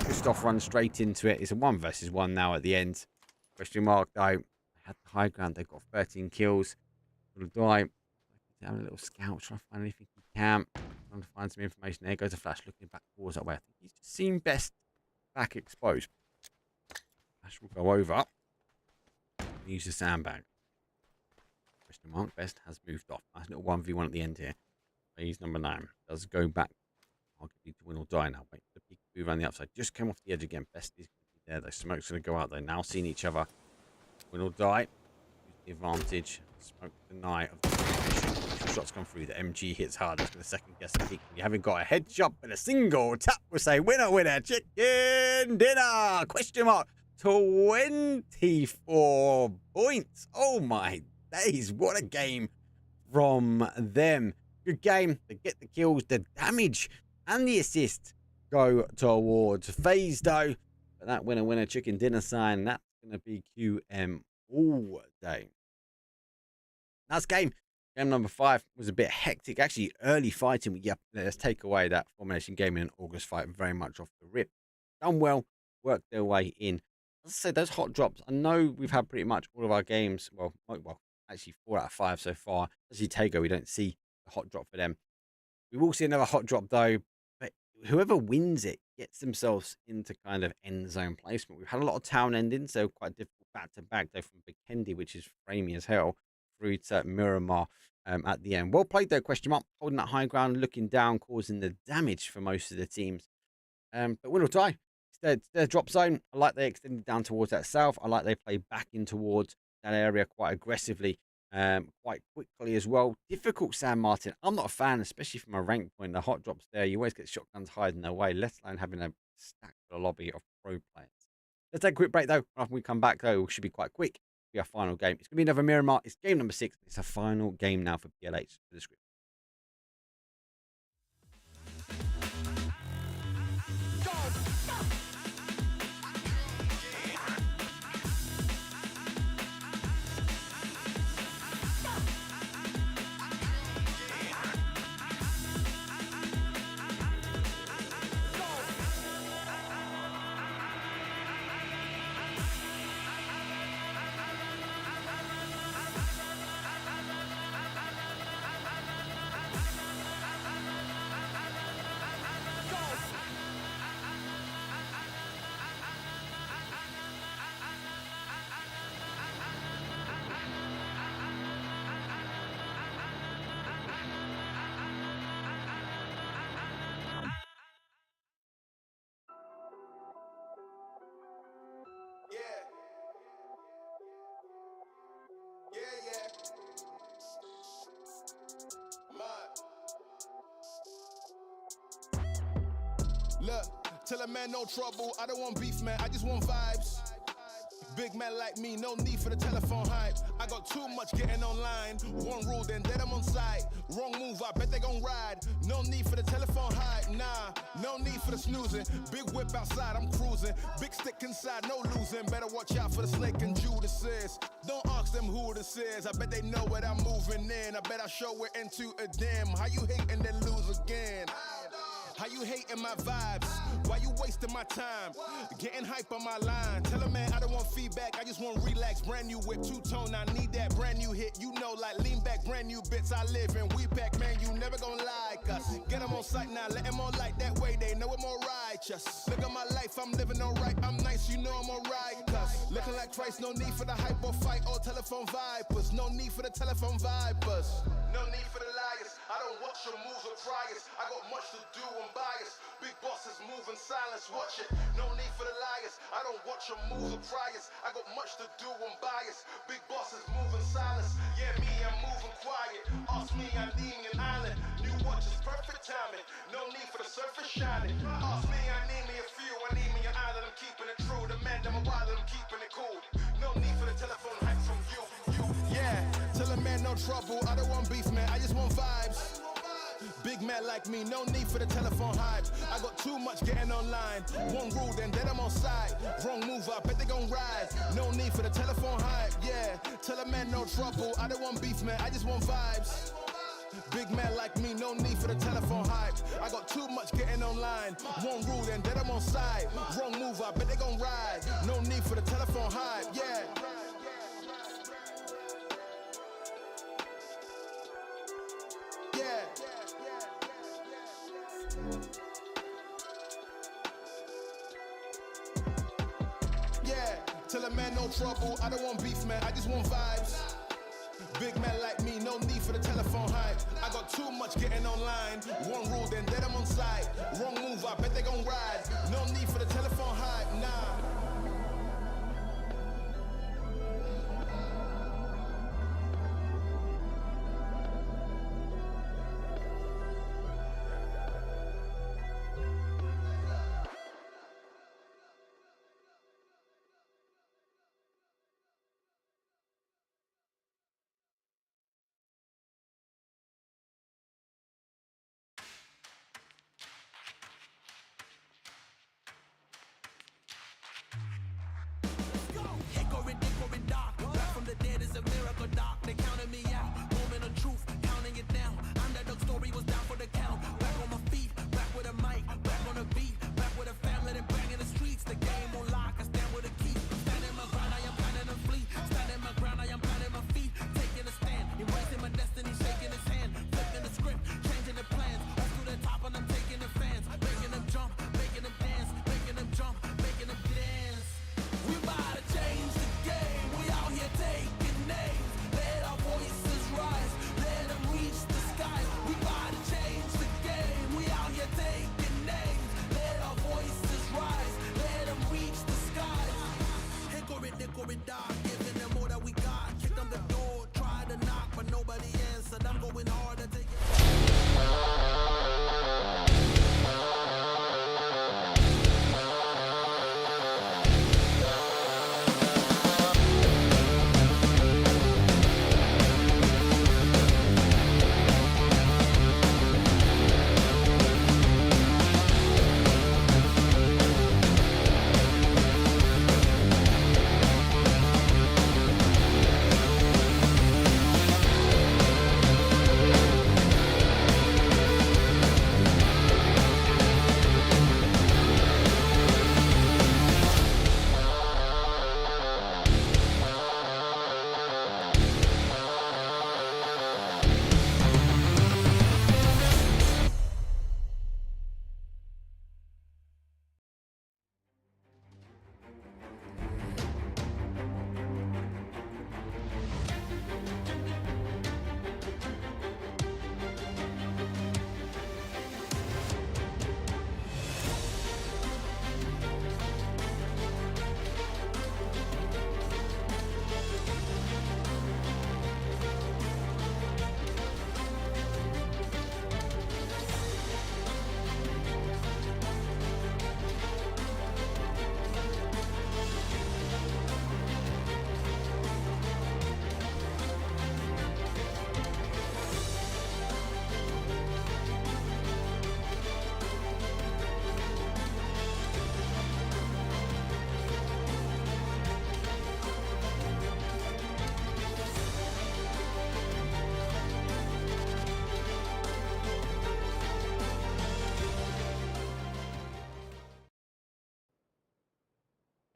Gustav runs straight into it. It's a 1 versus 1 now at the end. Question Mark, though, had the high ground. They've got 13 kills. Will Die having a little scout, trying to find anything he can. Trying to find some information. There goes a flash, looking back towards that way. I think he's just seen Best back exposed. Flash will go over. Use the sandbag. Question Mark, Best has moved off. Nice little 1v1 at the end here. He's number 9. Does go back. Arguably to Win or Die now. Wait, the peak move around the outside. Just came off the edge again. Best is going to be there. The smoke's going to go out there. Now seeing each other. Win or Die. Use the advantage. Smoke deny of the situation. Shots come through. The MG hits hard. That's going to second guess the peak. You haven't got a headshot, but a single tap will say winner, winner, chicken dinner. Question Mark. 24 points. Oh my days. What a game from them. Good game. They get the kills, the damage, and the assist go towards FaZe, though. But that winner, winner, chicken dinner sign, that's going to be QM all day. Last game, game number 5, was a bit hectic. Actually, early fighting. Yep, let's take away that Formation Gaming and August fight very much off the rip. Done well, worked their way in. As I said, those hot drops, I know we've had pretty much all of our games, well, actually 4 out of 5 so far. As Tego, we don't see a hot drop for them. We will see another hot drop, though, but whoever wins it gets themselves into kind of end zone placement. We've had a lot of town endings, so quite difficult back-to-back, though, from Bikendi, which is framey as hell, through to Miramar at the end. Well played, though, Question Mark, holding that high ground, looking down, causing the damage for most of the teams. But Win or Die. Their drop zone, I like they extended down towards that south. I like they play back in towards that area quite aggressively, quite quickly as well. Difficult San Martin. I'm not a fan, especially from a rank point. The hot drops there, you always get shotguns hiding their way, let alone having a stack for a lobby of pro players. Let's take a quick break, though. After we come back, though, it should be quite quick. It'll be our final game. It's going to be another Miramar. It's game number 6. It's a final game now for PLH for the script. Look, tell a man no trouble, I don't want beef, man, I just want vibes. Big man like me, no need for the telephone hype. I got too much getting online. One rule, then dead I'm on site. Wrong move, I bet they gon' ride. No need for the telephone hype, nah. No need for the snoozing. Big whip outside, I'm cruising. Big stick inside, no losing. Better watch out for the snake and Judas. Don't ask them who this is. I bet they know what I'm moving in. I bet I show it into a dim. How you hate and then lose again? How you hating my vibes? Why you wasting my time? Getting hype on my line. Tell a man I don't want feedback, I just want relax. Brand new whip, two-tone, I need that brand new hit. You know, like lean back, brand new bits. I live in we pack, man, you never gonna like us. Get them on sight now, let them on like that way. They know I'm all righteous. Look at my life, I'm living alright. I'm nice, you know I'm alright. Cause looking like Christ, no need for the hype or fight or telephone vipers. No need for the telephone vipers. No need for the liars. I don't watch your moves or priors. I got much to do, I'm biased. Big bosses move in silence, watch it. No need for the liars. I don't watch your moves or priors. I got much to do, I'm biased. Big bosses move in silence. Yeah, me, I'm moving quiet. Ask me, I'm needing an island. New watch is perfect timing. No need for the surface shining. Ask me, I need me a few. I need me an island. I'm keeping it true. The man, I'm a wild, I'm keeping it cool. No need for the telephone hype from you. Yeah, tell a man no trouble. I don't want beef, man. I just want vibes. Big man like me, no need for the telephone hype. I got too much getting online. One rule, then I'm on side. Wrong move, I bet they gon' ride. No need for the telephone hype, yeah. Tell a man no trouble. I don't want beef, man. I just want vibes. Big man like me, no need for the telephone hype. I got too much getting online. One rule, then I'm on side. Wrong move, I bet they gon' ride. No need for the telephone hype, yeah. Yeah, tell a man no trouble. I don't want beef, man. I just want vibes. Big man like me, no need for the telephone hype. I got too much getting online. One rule, then I'm on side. Wrong move, I bet they gon' ride. No need for the telephone hype, nah.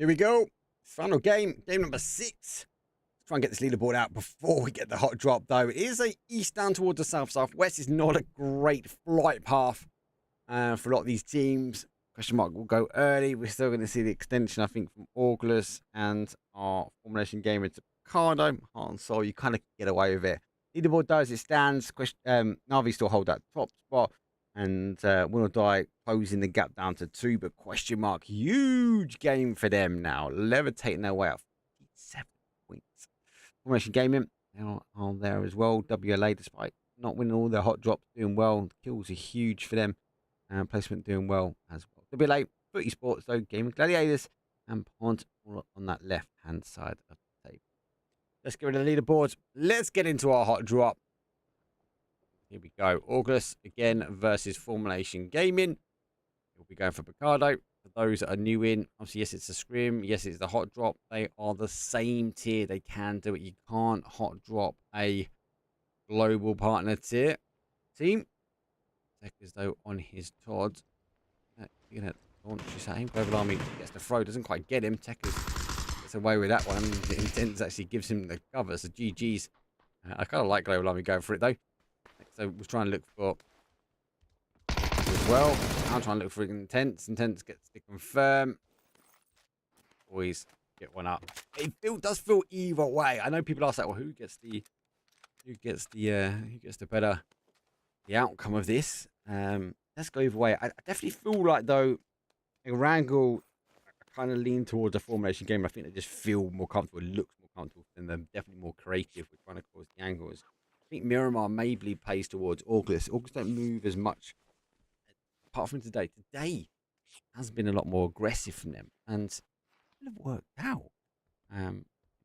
Here we go. Final game. Game number 6. Let's try and get this leaderboard out before we get the hot drop, though. It is a east down towards the south-southwest. It's not a great flight path for a lot of these teams. Question mark will go early. We're still going to see the extension, I think, from Augulus and our formulation game into Picardo. Heart and soul, you kind of get away with it. Leaderboard does it stands. Navi still hold that top spot. And Win or Die closing the gap down to 2. But question mark, huge game for them now. Levitating their way up 7 points. Formulation Gaming, they are there as well. WLA, despite not winning all their hot drops, doing well. Kills are huge for them. And placement doing well as well. WLA, Footy Sports, though, Gaming Gladiators, and Pont all on that left-hand side of the table. Let's get rid of the leaderboards. Let's get into our hot drop. Here we go. August again versus Formulation Gaming. We'll be going for Picardo. For those that are new in, obviously, yes, it's a scrim. Yes, it's the hot drop. They are the same tier. They can do it. You can't hot drop a global partner tier team. As though on his Todd. You're going to launch this at him. Global Army gets the throw. Doesn't quite get him. Tekker's gets away with that one. The Intense actually gives him the cover. So GG's. I kind of like Global Army going for it, though. So we're trying to look for as well. I'm trying to look for Intense. Intense gets to confirm. Boys get one up. It does feel either way. I know people ask that. Well, who gets the better the outcome of this? Let's go either way. I definitely feel like though Erangel kind of lean towards a formulation game. I think they just feel more comfortable. It looks more comfortable, and they're definitely more creative with trying to cause the angles. I think Miramar maybe plays towards August. August don't move as much, apart from today. Today has been a lot more aggressive from them, and it's kind of worked out.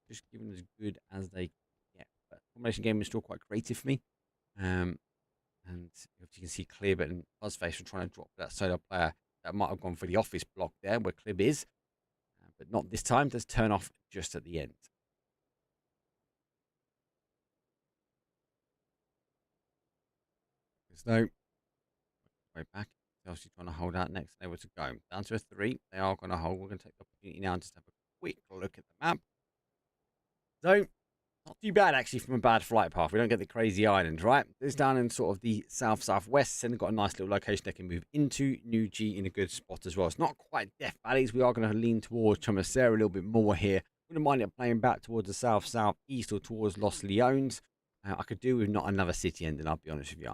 Just given as good as they get. But formulation game is still quite creative for me. And if you can see Clib and Buzzface are trying to drop that solo player that might have gone for the office block there where Clib is, but not this time. Does turn off just at the end. So, way back. Chelsea trying to hold out next. They were to go down to a 3. They are going to hold. We're going to take the opportunity now and just have a quick look at the map. So, not too bad, actually, from a bad flight path. We don't get the crazy islands, right? It's down in sort of the south-southwest, and they've got a nice little location they can move into. New G in a good spot as well. It's not quite Death Valleys. We are going to lean towards Chomasera a little bit more here. Wouldn't mind it playing back towards the south-southeast or towards Los Leones. I could do with not another city ending, I'll be honest with you.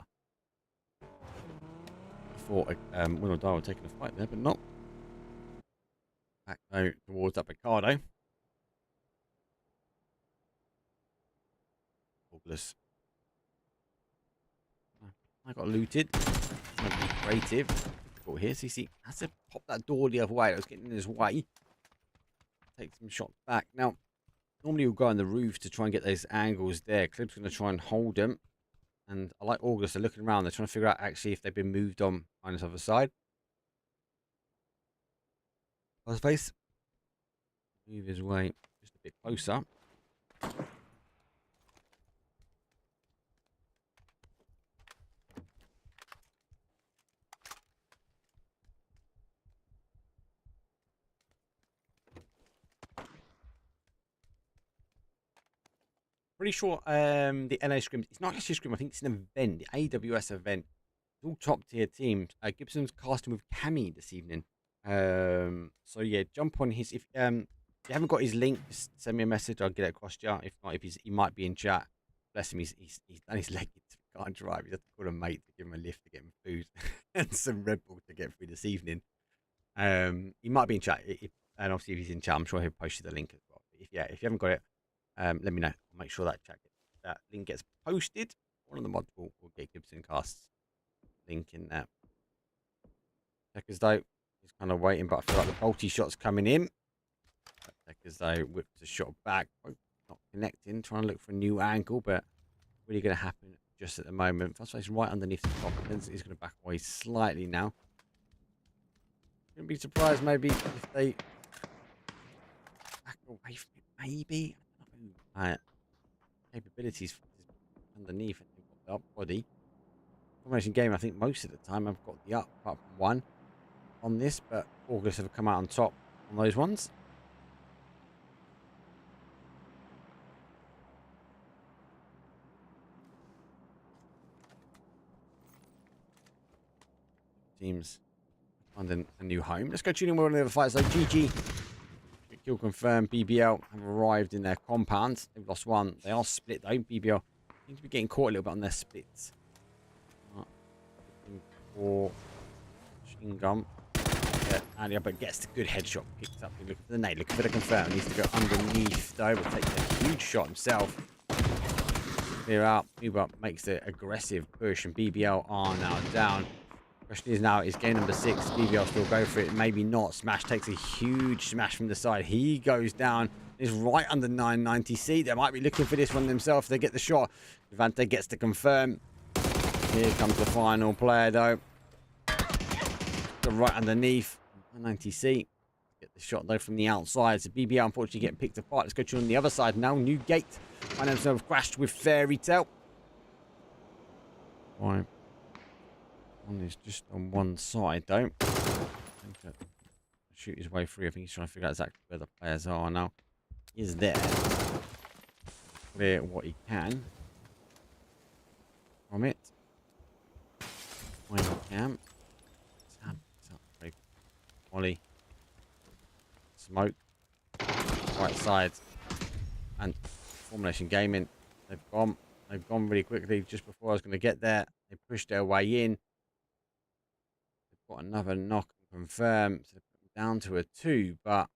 I thought Win or Die were taking a fight there, but not. Back though towards that Picardo. I got looted. Trying to be creative. Difficult here. CC has to pop that door the other way. That was getting in his way. Take some shots back. Now, normally we'll go on the roof to try and get those angles there. Clip's going to try and hold them. And I like August. They're looking around. They're trying to figure out actually if they've been moved on this other side. Buzzface. Move his way just a bit closer. Pretty sure the LA scrim, it's not actually a scrim, I think it's an event, the AWS event. It's all top tier teams. Gibson's casting with Cammy this evening. So yeah, jump on his, if you haven't got his link, just send me a message, I'll get it across to you. If not, he might be in chat. Bless him, he's done his leg, he can't drive. He's had to call a mate to give him a lift to get him food and some Red Bull to get through this evening. He might be in chat, and obviously if he's in chat, I'm sure he'll post you the link as well. If you haven't got it, let me know. I'll make sure that that link gets posted. One of the mods will get Gibson Cast's link in there. Checkers though, he's kind of waiting, but I feel like the bolty shot's coming in. Checkers though, whips a shot back, not connecting, trying to look for a new angle, but really going to happen just at the moment. First place right underneath the top, and he's going to back away slightly now. Wouldn't be surprised maybe if they back away from it, maybe. Capabilities underneath and they've got the up body. Formation game, I think most of the time I've got the up one on this, but August have come out on top on those ones. teams find a new home. Let's go tune in with one of the other fights. So GG. Kill confirmed. BBL have arrived in their compound. They've lost one. They are split though. BBL seems to be getting caught a little bit on their splits. For machine gun. Yeah, but gets the good headshot. Picked up. Looking for the nade. Looking for the confirm. Needs to go underneath though. Will take a huge shot himself. Clear out. Move up. Makes the aggressive push. And BBL are now down. Question is now, is game number 6, BBL still go for it? Maybe not. Smash takes a huge smash from the side. He goes down. Is right under 990C. They might be looking for this one themselves. They get the shot. Devante gets to confirm. Here comes the final player though. Right underneath. 990C. Get the shot though from the outside. So BBL unfortunately getting picked apart. Let's go to on the other side now. New gate. Find themselves crashed with Fairy Tale. Right. One is just on one side, though. Shoot his way through. I think he's trying to figure out exactly where the players are now. He is there. Clear what he can from it. When he can. Molly. Smoke. Right side. And Formulation Gaming. They've gone really quickly just before I was going to get there. They pushed their way in. Got another knock and confirm, so down to a 2, but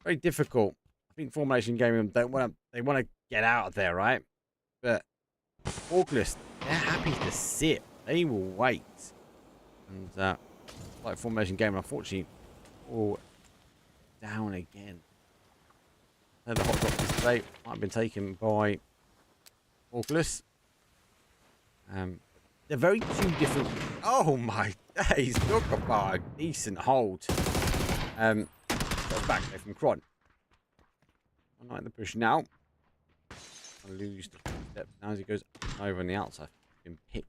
very difficult. I think Formulation Gaming they want to get out of there, right? But Forkless, they're happy to sit. They will wait, and like Formulation Gaming, unfortunately, all down again. The hot drop this today might have been taken by Forkless. They're very two different. Oh my days! Talk about a decent hold. Got back there from Cron. I like the push now. I lose the step now as he goes over on the outside. Been picked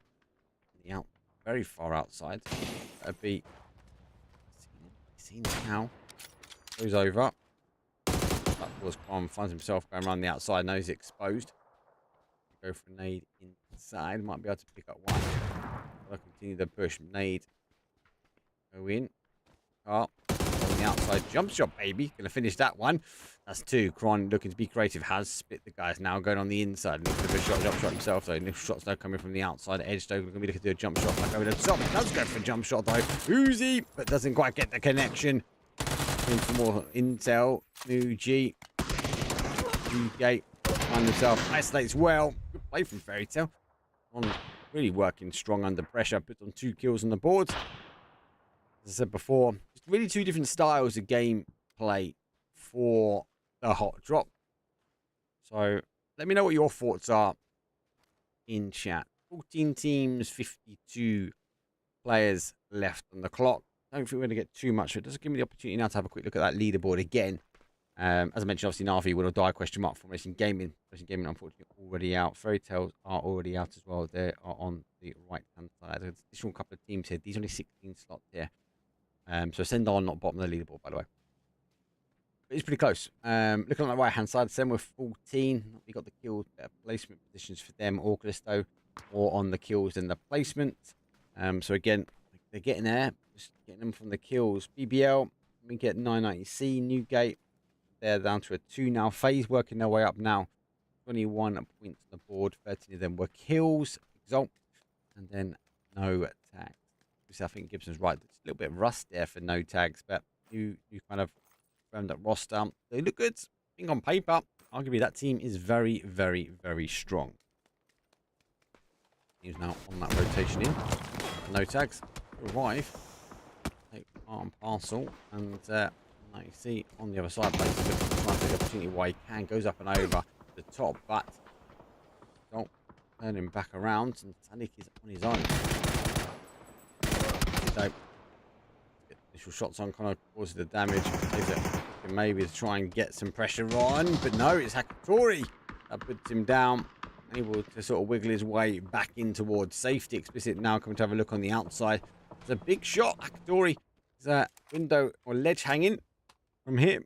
on the out, very far outside. That'd be seen now. Goes over. That was Cron. Finds himself going around the outside. Now he's exposed. Go for a nade inside. Might be able to pick up one. I'll continue the push. Nade. Go in. Up. On the outside. Jump shot, baby. Gonna finish that one. That's 2. Cron looking to be creative. Has split the guys now. Going on the inside. Looking for a shot. Jump shot himself, though. Initial shots, though, coming from the outside edge, though. Gonna be looking to do a jump shot. Back over the top. Does go for a jump shot, though. Uzi. But doesn't quite get the connection. In for more intel. New G. New gate. Find himself. Isolates well. Good play from Fairy Tale. Really working strong under pressure. Puts on 2 kills on the board. As I said before, just really 2 different styles of gameplay for the hot drop. So let me know what your thoughts are in chat. 14 teams, 52 players left on the clock. I don't think we're going to get too much. It does give me the opportunity now to have a quick look at that leaderboard again. As I mentioned, obviously, Navi will die, question mark, Formulation Gaming. Formulation Gaming, unfortunately, already out. Fairy Tales are already out as well. They are on the right-hand side. There's an additional couple of teams here. These are only 16 slots here. So Send on, not bottom of the leaderboard, by the way. But it's pretty close. Looking on the right-hand side, Send with 14. We got the kills, better placement positions for them. Orclus, though, more on the kills than the placement. So again, they're getting there. Just getting them from the kills. BBL, we get 990C, Newgate. They're down to a 2 now. FaZe working their way up now. 21 points on the board. 13 of them were kills. Exalt. And then no tags. I think Gibson's right. There's a little bit of rust there for no tags. But you kind of firmed up roster. They look good. I think on paper, arguably that team is very, very, very strong. He's now on that rotation in. No tags. Arrive. Take part and parcel. And like you see on the other side, but he's looking to try and take the opportunity while he can. Goes up and over the top, but don't turn him back around. And Tanik is on his own. So, initial shots on kind of causes the damage. Maybe to try and get some pressure on, but no, it's Hakatori that puts him down. Able to sort of wiggle his way back in towards safety. Explicit now coming to have a look on the outside. It's a big shot. Hakatori is a window or ledge hanging from him.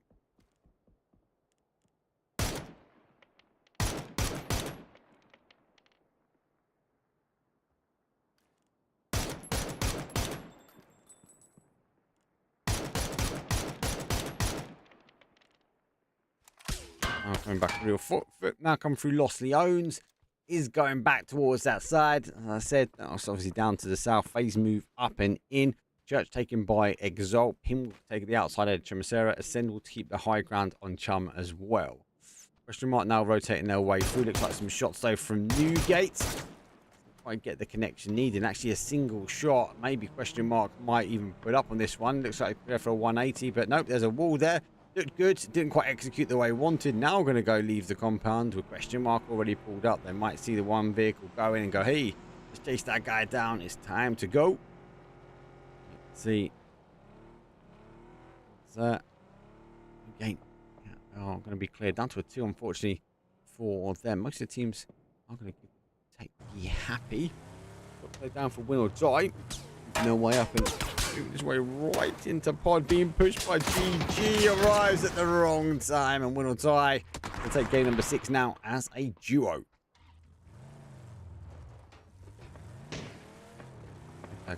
Now coming back through foot. Now coming through Los Leones. Is going back towards that side. As I said, that was obviously down to the south. Phase move up and in. Church taken by Exalt. Pim will take the outside edge. Chamisera. Ascend will keep the high ground on Chum as well. Question mark now rotating their way through. Looks like some shots though from Newgate. Quite get the connection needed. Actually a single shot. Maybe question mark might even put up on this one. Looks like they're for a 180, but nope, there's a wall there. Looked good. Didn't quite execute the way wanted. Now we're going to go leave the compound with question mark already pulled up. They might see the one vehicle go in and go, hey, let's chase that guy down. It's time to go. Let's see. What's that? Again, going to be cleared down to a 2, unfortunately, for them. Most of the teams are going to take be happy. Play down for win or die. No way up and his way right into pod, being pushed by GG. Arrives at the wrong time, and win or die. We'll take game number 6 now as a duo. I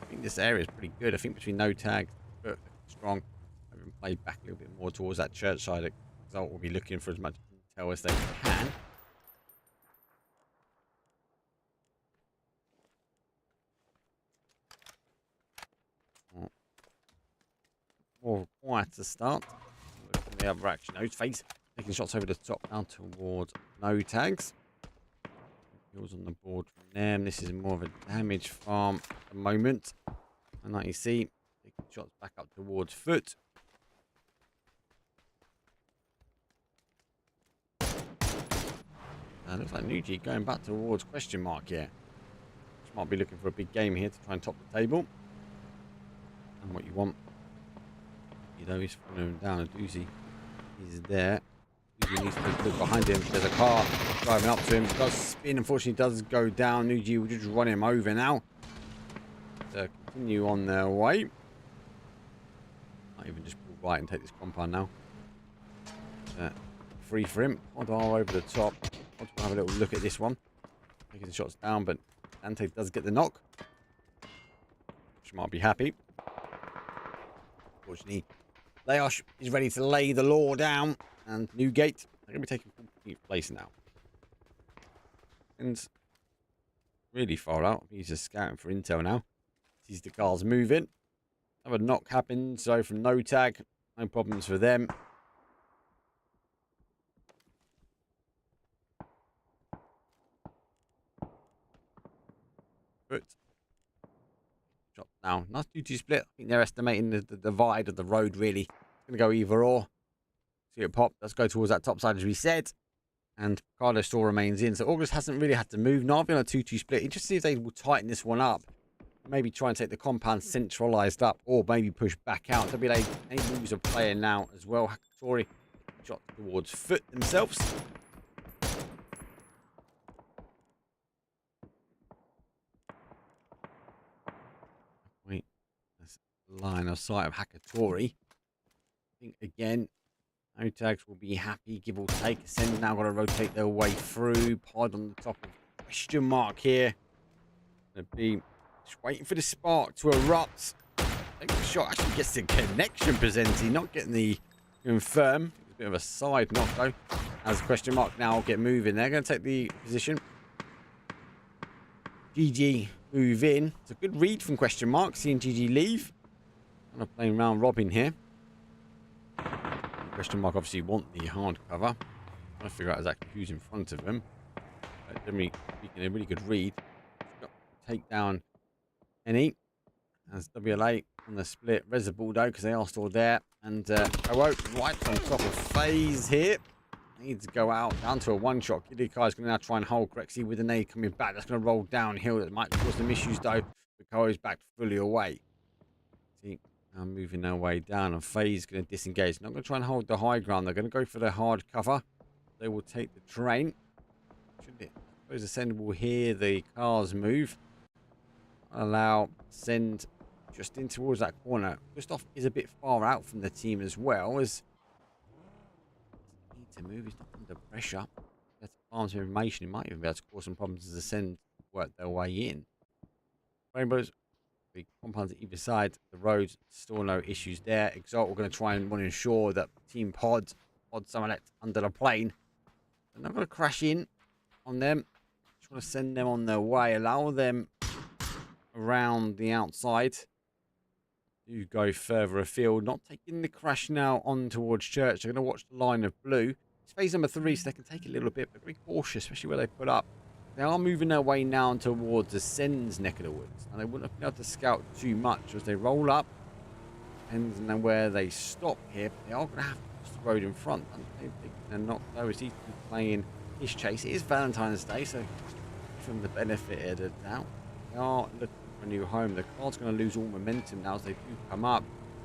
think this area is pretty good. I think between no tag, strong, having played back a little bit more towards that church side, Exalt will be looking for as much intel as they can. More quiet to start. Look at the other action. Nose face taking shots over the top down towards no tags. Kills on the board from them. This is more of a damage farm at the moment. And like you see, taking shots back up towards foot. And looks like Nuji going back towards question mark here. Which might be looking for a big game here to try and top the table. And what you want. You know, he's following him down. A doozy. He's there. Nuji needs to look behind him. There's a car driving up to him. Does spin. Unfortunately, does go down. Nuji will just run him over now. To continue on their way. Might even just pull right and take this compound now. Free for him. Podar over the top. I'll have a little look at this one. Taking the shots down, but Dante does get the knock. Which might be happy. Unfortunately, Laosh is ready to lay the law down. And Newgate are going to be taking place now. And really far out. He's just scouting for intel now. Sees the cars moving. Another knock happened. So from no tag, no problems for them. But drop down. Nice 2-2 split. I think they're estimating the divide of the road really. It's going to go either or. See it pop. Let's go towards that top side as we said. And Carlo still remains in. So August hasn't really had to move. Navi on a 2-2 split. Just see if they will tighten this one up. Maybe try and take the compound centralized up. Or maybe push back out. WLA, any moves are playing now as well. Hakatori shot towards foot themselves. Wait. That's line of sight of Hakatori. I think again. No tags will be happy, give or take. Ascend now got to rotate their way through. Pod on the top of question mark here. Gonna be just waiting for the spark to erupt. Take the shot, actually gets the connection presenting, not getting the confirm. It's a bit of a side knock though. As question mark now get moving. They're going to take the position. GG move in. It's a good read from question mark, seeing GG leave. Kind of playing round robin here. Question mark obviously want the hard cover. Trying to figure out exactly who's in front of him. But generally speaking, a really good read. Take down NE as WLA on the split. Reservoir though, because they are still there. And Awoke right on top of FaZe here. Needs to go out down to a one-shot. Kidika is going to now try and hold Crexy with an A coming back. That's going to roll downhill. That might cause some issues though. But is back fully away. See. Now moving their way down, and FaZe going to disengage. Not going to try and hold the high ground. They're going to go for the hard cover. They will take the train. Should it? I suppose Ascend will hear the cars move. Allow Send just in towards that corner. Gustav is a bit far out from the team as well. As need to move, he's not under pressure. That's arms of information. He might even be able to cause some problems as Ascend work their way in. Rainbows. The compounds either side, the roads, still no issues there. Exalt, we're going to try and want to ensure that Team Pod Pod Summit under the plane. They're not going to crash in on them. Just want to send them on their way. Allow them around the outside. Do go further afield. Not taking the crash now on towards church. They're going to watch the line of blue. It's phase number 3, so they can take a little bit, but very cautious, especially where they put up. They are moving their way now towards Ascend's neck of the woods. And they wouldn't have been able to scout too much as they roll up. And then where they stop here, they are going to have to cross the road in front. And they're not, though, as he's playing his chase. It is Valentine's Day, so give them the benefit of the doubt. They are looking for a new home. The car's going to lose all momentum now as they do come up.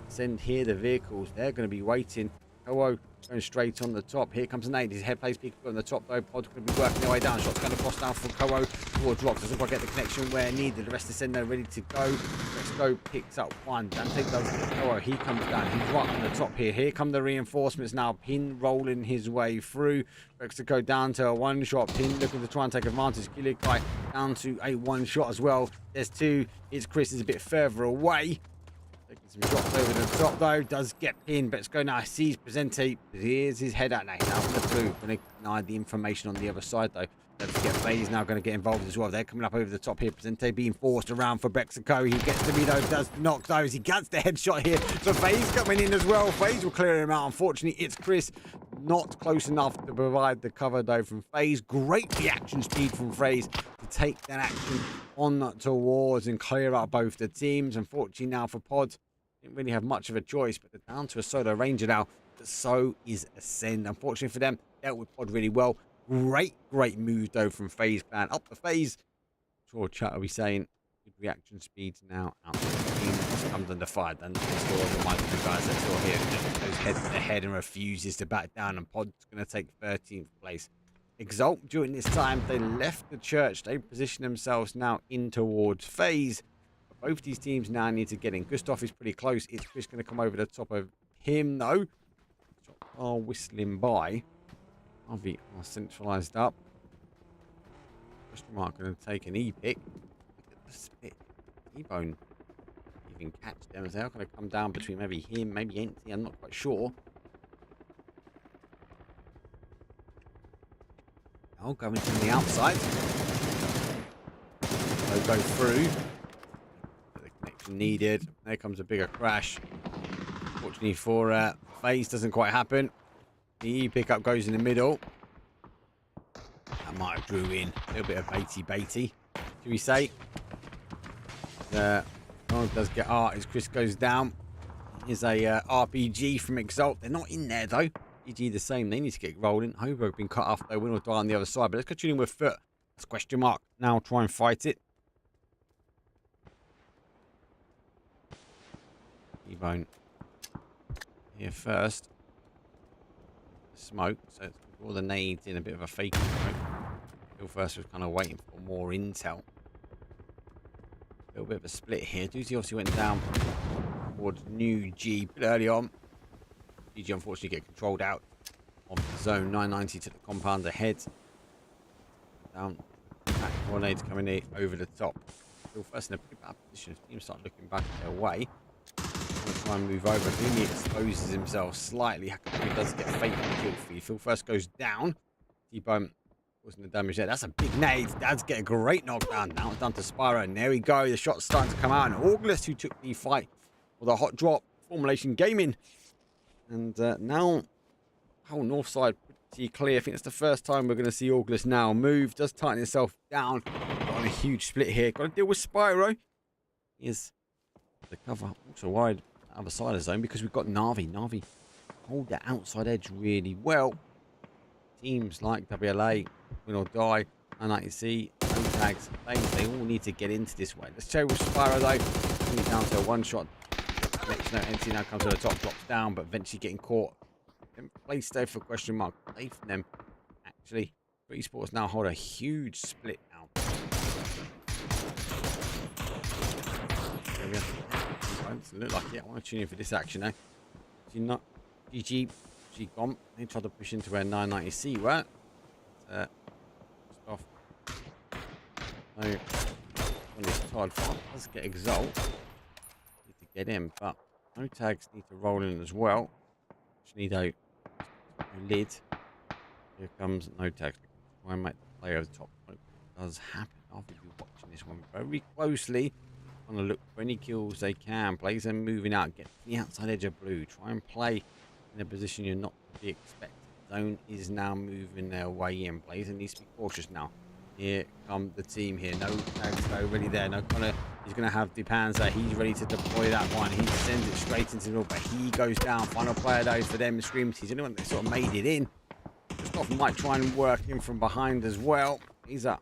Send here the vehicles. They're going to be waiting. Kowo going straight on the top. Here comes Nate. His head plays big on the top though. Pod's going to be working their way down. Shot's going to cross down from Kowo towards rocks. Doesn't quite get the connection where needed. The rest of Send ready to go. Let's go. Picks up one. Dante does get Kowo. He comes down. He's right on the top here. Here come the reinforcements now. Pin rolling his way through. Mexico down to a one-shot. Pin looking to try and take advantage. Gilikai down to a one-shot as well. There's two. It's Chris is a bit further away. Taking some shots over the top though, does get pinned, but it's going now. Sees Presente. Here's his head out now. He's out in the blue. Going to deny the information on the other side though. Don't forget, Faye's now going to get involved as well. They're coming up over the top here. Presente being forced around for Mexico. He gets to me though, does knock those. He gets the headshot here. So Faye's coming in as well. Faye's will clear him out. Unfortunately, it's Chris not close enough to provide the cover though from Faye's. Great reaction speed from Faye's to take that action on towards and clear out both the teams. Unfortunately now for Pod, didn't really have much of a choice, but they're down to a solo ranger now. But so is Ascend. Unfortunately for them, dealt with Pod really well. Great move though from FaZe Clan. Up the FaZe. Sure, chat will be saying good reaction speeds now. Out the comes under fire. Then still the mic the guys that still here goes head to head and refuses to back down. And Pod's going to take 13th place. Exalt during this time, they left the church. They position themselves now in towards FaZe. Both these teams now need to get in. Gustav is pretty close. It's Chris going to come over the top of him, though. Are whistling by. RV are centralized up. Question mark going to take an E-pick. Look at the split. T-Bone even catch them as they're going to come down between maybe him, maybe Empty. I'm not quite sure. Oh, going from the outside. They'll go through. Needed. There comes a bigger crash. Fortunately for FaZe, doesn't quite happen. The pickup goes in the middle. That might have drew in a little bit of baity, should we say? Does get art as Chris goes down. Here's a RPG from Exalt. They're not in there though. EG the same. They need to get rolling. Hobo been cut off though. Win or die on the other side. But let's continue with Foot. That's question mark. Now try and fight it. T-Bone here first. Smoke, so it's all the nades in a bit of a fake smoke. Phil first was kind of waiting for more intel. A little bit of a split here. Doozy obviously went down towards New G a bit early on. GG unfortunately get controlled out of the zone. 990 to the compound ahead. Down. Back grenades coming in over the top. Phil first in a pretty bad position. Teams start looking back their way. Try and move over. He exposes himself slightly. He does get a fake kill feed. Phil first goes down. T-Bone wasn't the damage there. That's a big nade. Dad's get a great knockdown. Now it's down to Spyro. And there we go. The shot's starting to come out. And August, who took the fight with a hot drop. Formulation Gaming. And now, whole north side pretty clear. I think it's the first time we're going to see August now move. Does tighten himself down. Got on a huge split here. Got to deal with Spyro. He is the cover. Also wide. Other side of the zone because we've got Navi. Navi hold that outside edge really well. Teams like WLA, Win or Die, 990C, tags, they all need to get into this way. Let's check with Spyro though. He's down to a one-shot. Next note, NC now comes to the top, drops down, but eventually getting caught. Place there for question mark. Play for them. Actually, Esports now hold a huge split now. There we go. Doesn't look like it. I want to tune in for this action now. Not GG gone. They tried to push into where 990C were. Off. No, on this tide fight does get Exalt. Need to get in, but no tags need to roll in as well. Just need a lid. Here comes no text. Try and make the play over the top. What does happen? I'll be watching this one very closely. Want to look for any kills they can. Players are moving out. Get to the outside edge of blue. Try and play in a position you're not to be expected. Zone is now moving their way in. Players needs to be cautious now. Here come the team here. No tags already there. No Connor. He's going to have the Panzer. He's ready to deploy that one. He sends it straight into the middle, but he goes down. Final player though for them. Screams. He's the only one that sort of made it in. Christoph might try and work in from behind as well. He's up.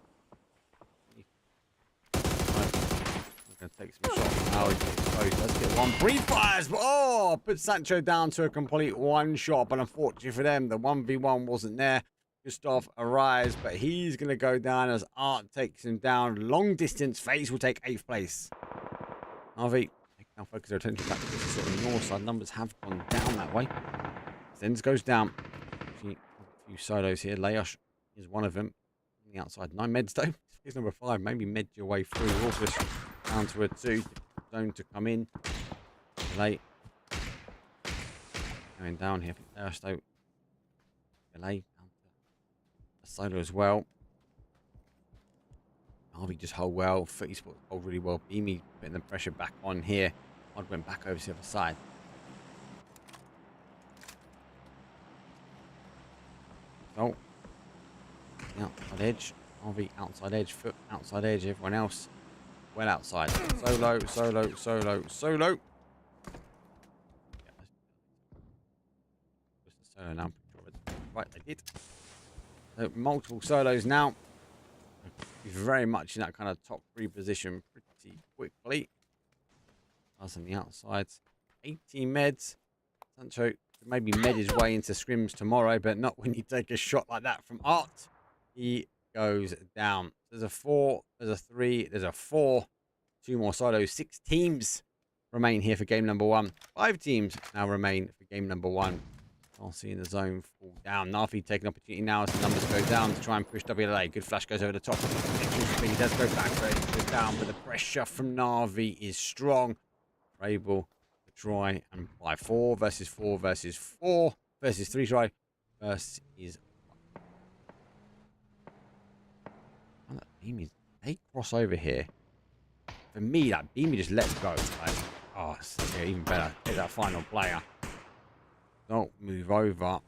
Gonna take some shots now. Let's get one. Breathe fires, but oh, put Sancho down to a complete one shot. But unfortunately for them, the 1v1 wasn't there. Gustav arrives, but he's gonna go down as Art takes him down. Long distance. FaZe will take 8th place. RV, they can now focus their attention back to this sort of north side. Numbers have gone down that way. Zens goes down. A few solos here. Leosh is one of them. On the outside, 9 meds though. Here's number 5. Maybe med your way through. August down to a 2. Zone to come in. Delay. Going down here for Leosh though. Delay. Down to a solo as well. Harvey just hold well. Footy Sports hold really well. Beamy putting the pressure back on here. Odd went back over to the other side. So, outside edge. Harvey outside edge. Foot outside edge. Everyone else well outside. Solo, solo, solo, solo. Just a solo now. Right, they did. So multiple solos now. He's very much in that kind of top 3 position pretty quickly. Us on the outsides. 18 meds. Sancho maybe med his way into scrims tomorrow, but not when you take a shot like that from Art. He goes down. There's a 4, there's a 3, there's a 4. 2 more solos. 6 teams remain here for game number 1. 5 teams now remain for game number 1. I'll see in the zone fall down. Nafi taking opportunity now as the numbers go down to try and push WLA. Good flash goes over the top. He does go back, but it goes down. But the pressure from Navi is strong. We're able to try and buy 4 versus 4 versus 4 versus 3 try versus 1. Beamy, they cross over here. For me, that Beamy just lets go. Like, oh, yeah, even better. Get that final player. Don't move over.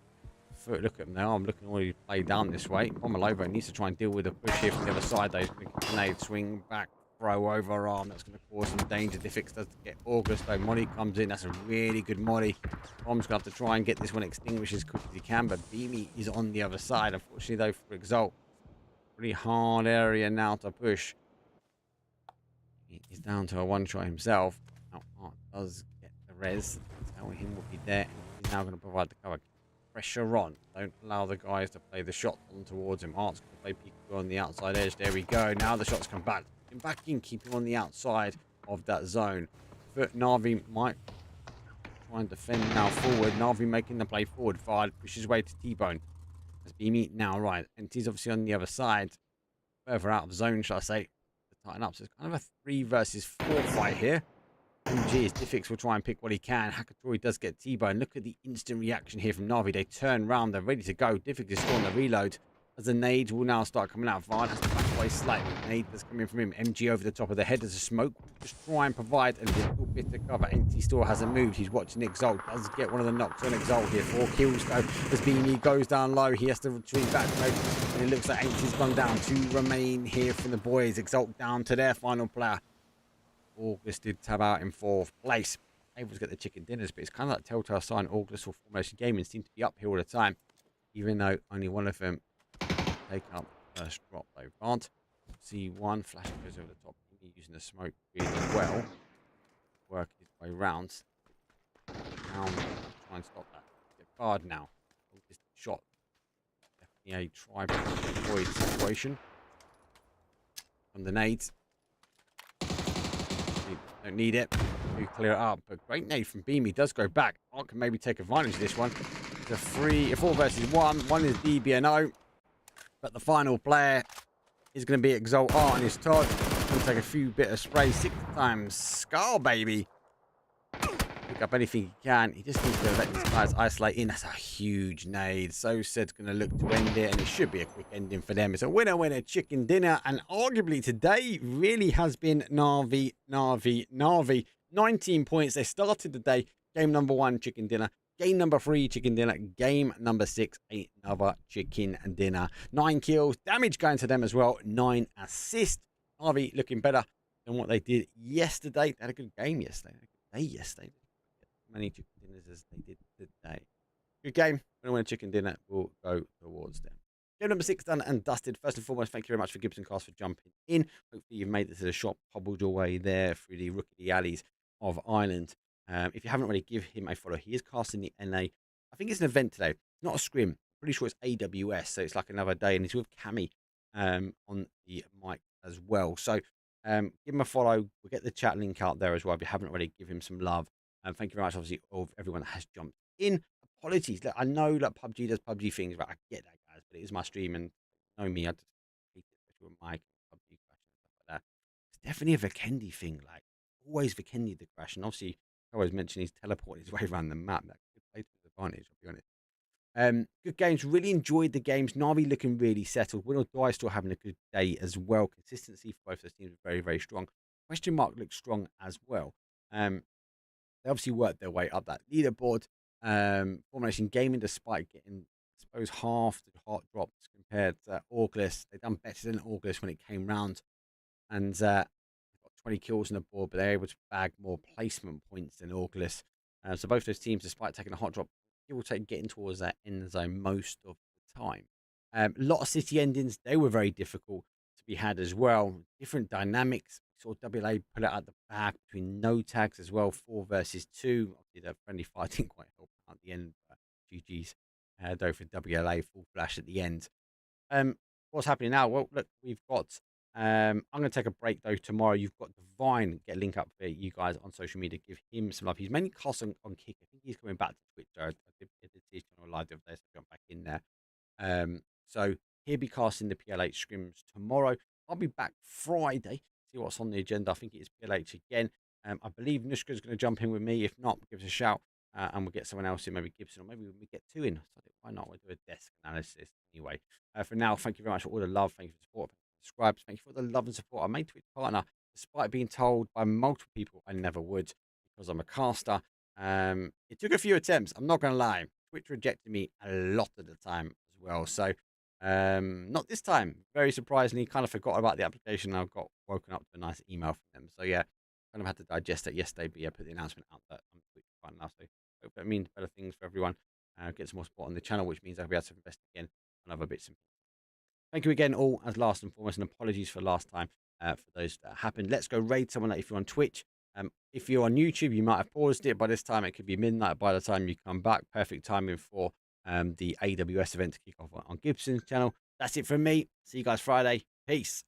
Look at him now. I'm looking already play down this way. Pomolovo needs to try and deal with the push here from the other side. Though grenade swing back, throw over arm. That's going to cause some danger. Diffix does get August. Though Molly comes in. That's a really good Molly. Tom's going to have to try and get this one extinguished as quick as he can. But Beamy is on the other side. Unfortunately, though, for Exalt, pretty hard area now to push. He's down to a 1 try himself. Now Art does get the res. Tell him will be there. He's now going to provide the cover. Pressure on. Don't allow the guys to play the shot on towards him. Art's going to play Pico on the outside edge. There we go. Now the shots come back. Put him back in. Keep him on the outside of that zone. But Navi might try and defend now forward. Navi making the play forward. Fard pushes his way to T-Bone. As Beamy now right. And he's obviously on the other side. Further out of zone, shall I say. To tighten up. So it's kind of a 3 versus 4 fight here. MG, Diffix will try and pick what he can. Hakatori does get T-Bone. Look at the instant reaction here from Navi. They turn round. They're ready to go. Diffix is still on the reload. As the nades will now start coming out. Vard has to back away slightly. Nade that's coming from him. MG over the top of the head as a smoke. Just try and provide a little bit of cover. NT still hasn't moved. He's watching Exalt. Does get one of the knocks on Exalt here. 4 kills though. As Beamy goes down low. He has to retreat back though. And it looks like NT's gone down. 2 remain here from the boys. Exalt down to their final player. August did tab out in 4th place. Able to get the chicken dinners, but it's kind of like telltale sign. August or Formation Gaming seem to be up here all the time, even though only one of them take up the first drop. Though Grant, C1 flash goes over the top, using the smoke really well. Work his way round. Now try and stop that. Get barred now. August shot. Definitely a try to avoid situation from the nades. Don't need it. We clear it up. But great nade from Beamy does go back. Art can maybe take advantage of this one. It's a 4 versus 1. One is DBNO. But the final player is going to be Exalt Art and his Todd. Going to take a few bit of spray. 6 times Skull, baby. pick up anything he can. He just needs to let these guys isolate in. That's a huge nade. So said's going to look to end it, and it should be a quick ending for them. It's a winner chicken dinner, and arguably today really has been Na'Vi. 19 points. They started the day. Game number 1, chicken dinner. Game number 3, chicken dinner. Game number 6, another chicken dinner. 9 kills. Damage going to them as well. 9 assists. Na'Vi looking better than what they did yesterday. They had a good game yesterday. Yesterday. Many chicken dinners as they did today. Good game. When a chicken dinner will go towards them. Game number 6 done and dusted. First and foremost, thank you very much for Gibson Cast for jumping in. Hopefully you've made this to the shop, hobbled your way there through the rookie alleys of Ireland. If you haven't already, give him a follow. He is casting the NA. I think it's an event today. It's not a scrim. Pretty sure it's AWS, so it's like another day, and he's with Cammy on the mic as well. So give him a follow. We'll get the chat link out there as well. If you haven't already, give him some love. And thank you very much, obviously, of everyone that has jumped in. Apologies. Look, I know that PUBG does PUBG things, but I get that, guys. But it is my stream, and you know me, I just hate it, especially with mic and PUBG crash and stuff like that. It's definitely a Vikendi thing. Like, always Vikendi the crash. And obviously, I always mention he's teleported his way around the map. That could play to his advantage, I'll be honest. Good games. Really enjoyed the games. Na'Vi looking really settled. Win or Die still having a good day as well. Consistency for both those teams was very, very strong. Question Mark looks strong as well. They obviously worked their way up that leaderboard. Formation Gaming, despite getting, I suppose, half the hot drops compared to August. They've done better than August when it came round. And got 20 kills on the board, but they're able to bag more placement points than August. So both those teams, despite taking a hot drop, will take getting towards that end zone most of the time. A lot of city endings, they were very difficult to be had as well. Different dynamics. We saw WLA put it at the back between no tags as well, 4 versus 2. Obviously, the friendly fire didn't quite help at the end. GG's though for WLA, full flash at the end. What's happening now? Well, look, we've got. I'm going to take a break though. Tomorrow, you've got Divine. Get a link up for you guys on social media. Give him some love. He's mainly cast on Kick. I think he's coming back to Twitch. I did see his channel live the other day, so jump back in there. So he'll be casting the PLH scrims tomorrow. I'll be back Friday. See what's on the agenda. I think it is PLH again. I believe Nushka's going to jump in with me. If not, give us a shout and we'll get someone else in, maybe Gibson, or maybe we get 2 in. So why not? We'll do a desk analysis anyway. For now, thank you very much for all the love. Thank you for the support. Subscribe. Thank you for the love and support. I made Twitch partner despite being told by multiple people I never would because I'm a caster. It took a few attempts. I'm not going to lie. Twitch rejected me a lot of the time as well. So not this time. Very surprisingly, kind of forgot about the application. I got woken up to a nice email from them. So yeah, kind of had to digest it yesterday. But yeah, put the announcement out that I'm Twitch partner. So hope that means better things for everyone. Get some more support on the channel, which means I'll be able to invest again on other bits and pieces. Thank you again, all, as last and foremost, and apologies for last time for those that happened. Let's go raid someone if you're on Twitch. If you're on YouTube, you might have paused it. By this time, it could be midnight by the time you come back. Perfect timing for the AWS event to kick off on Gibson's channel. That's it from me. See you guys Friday. Peace.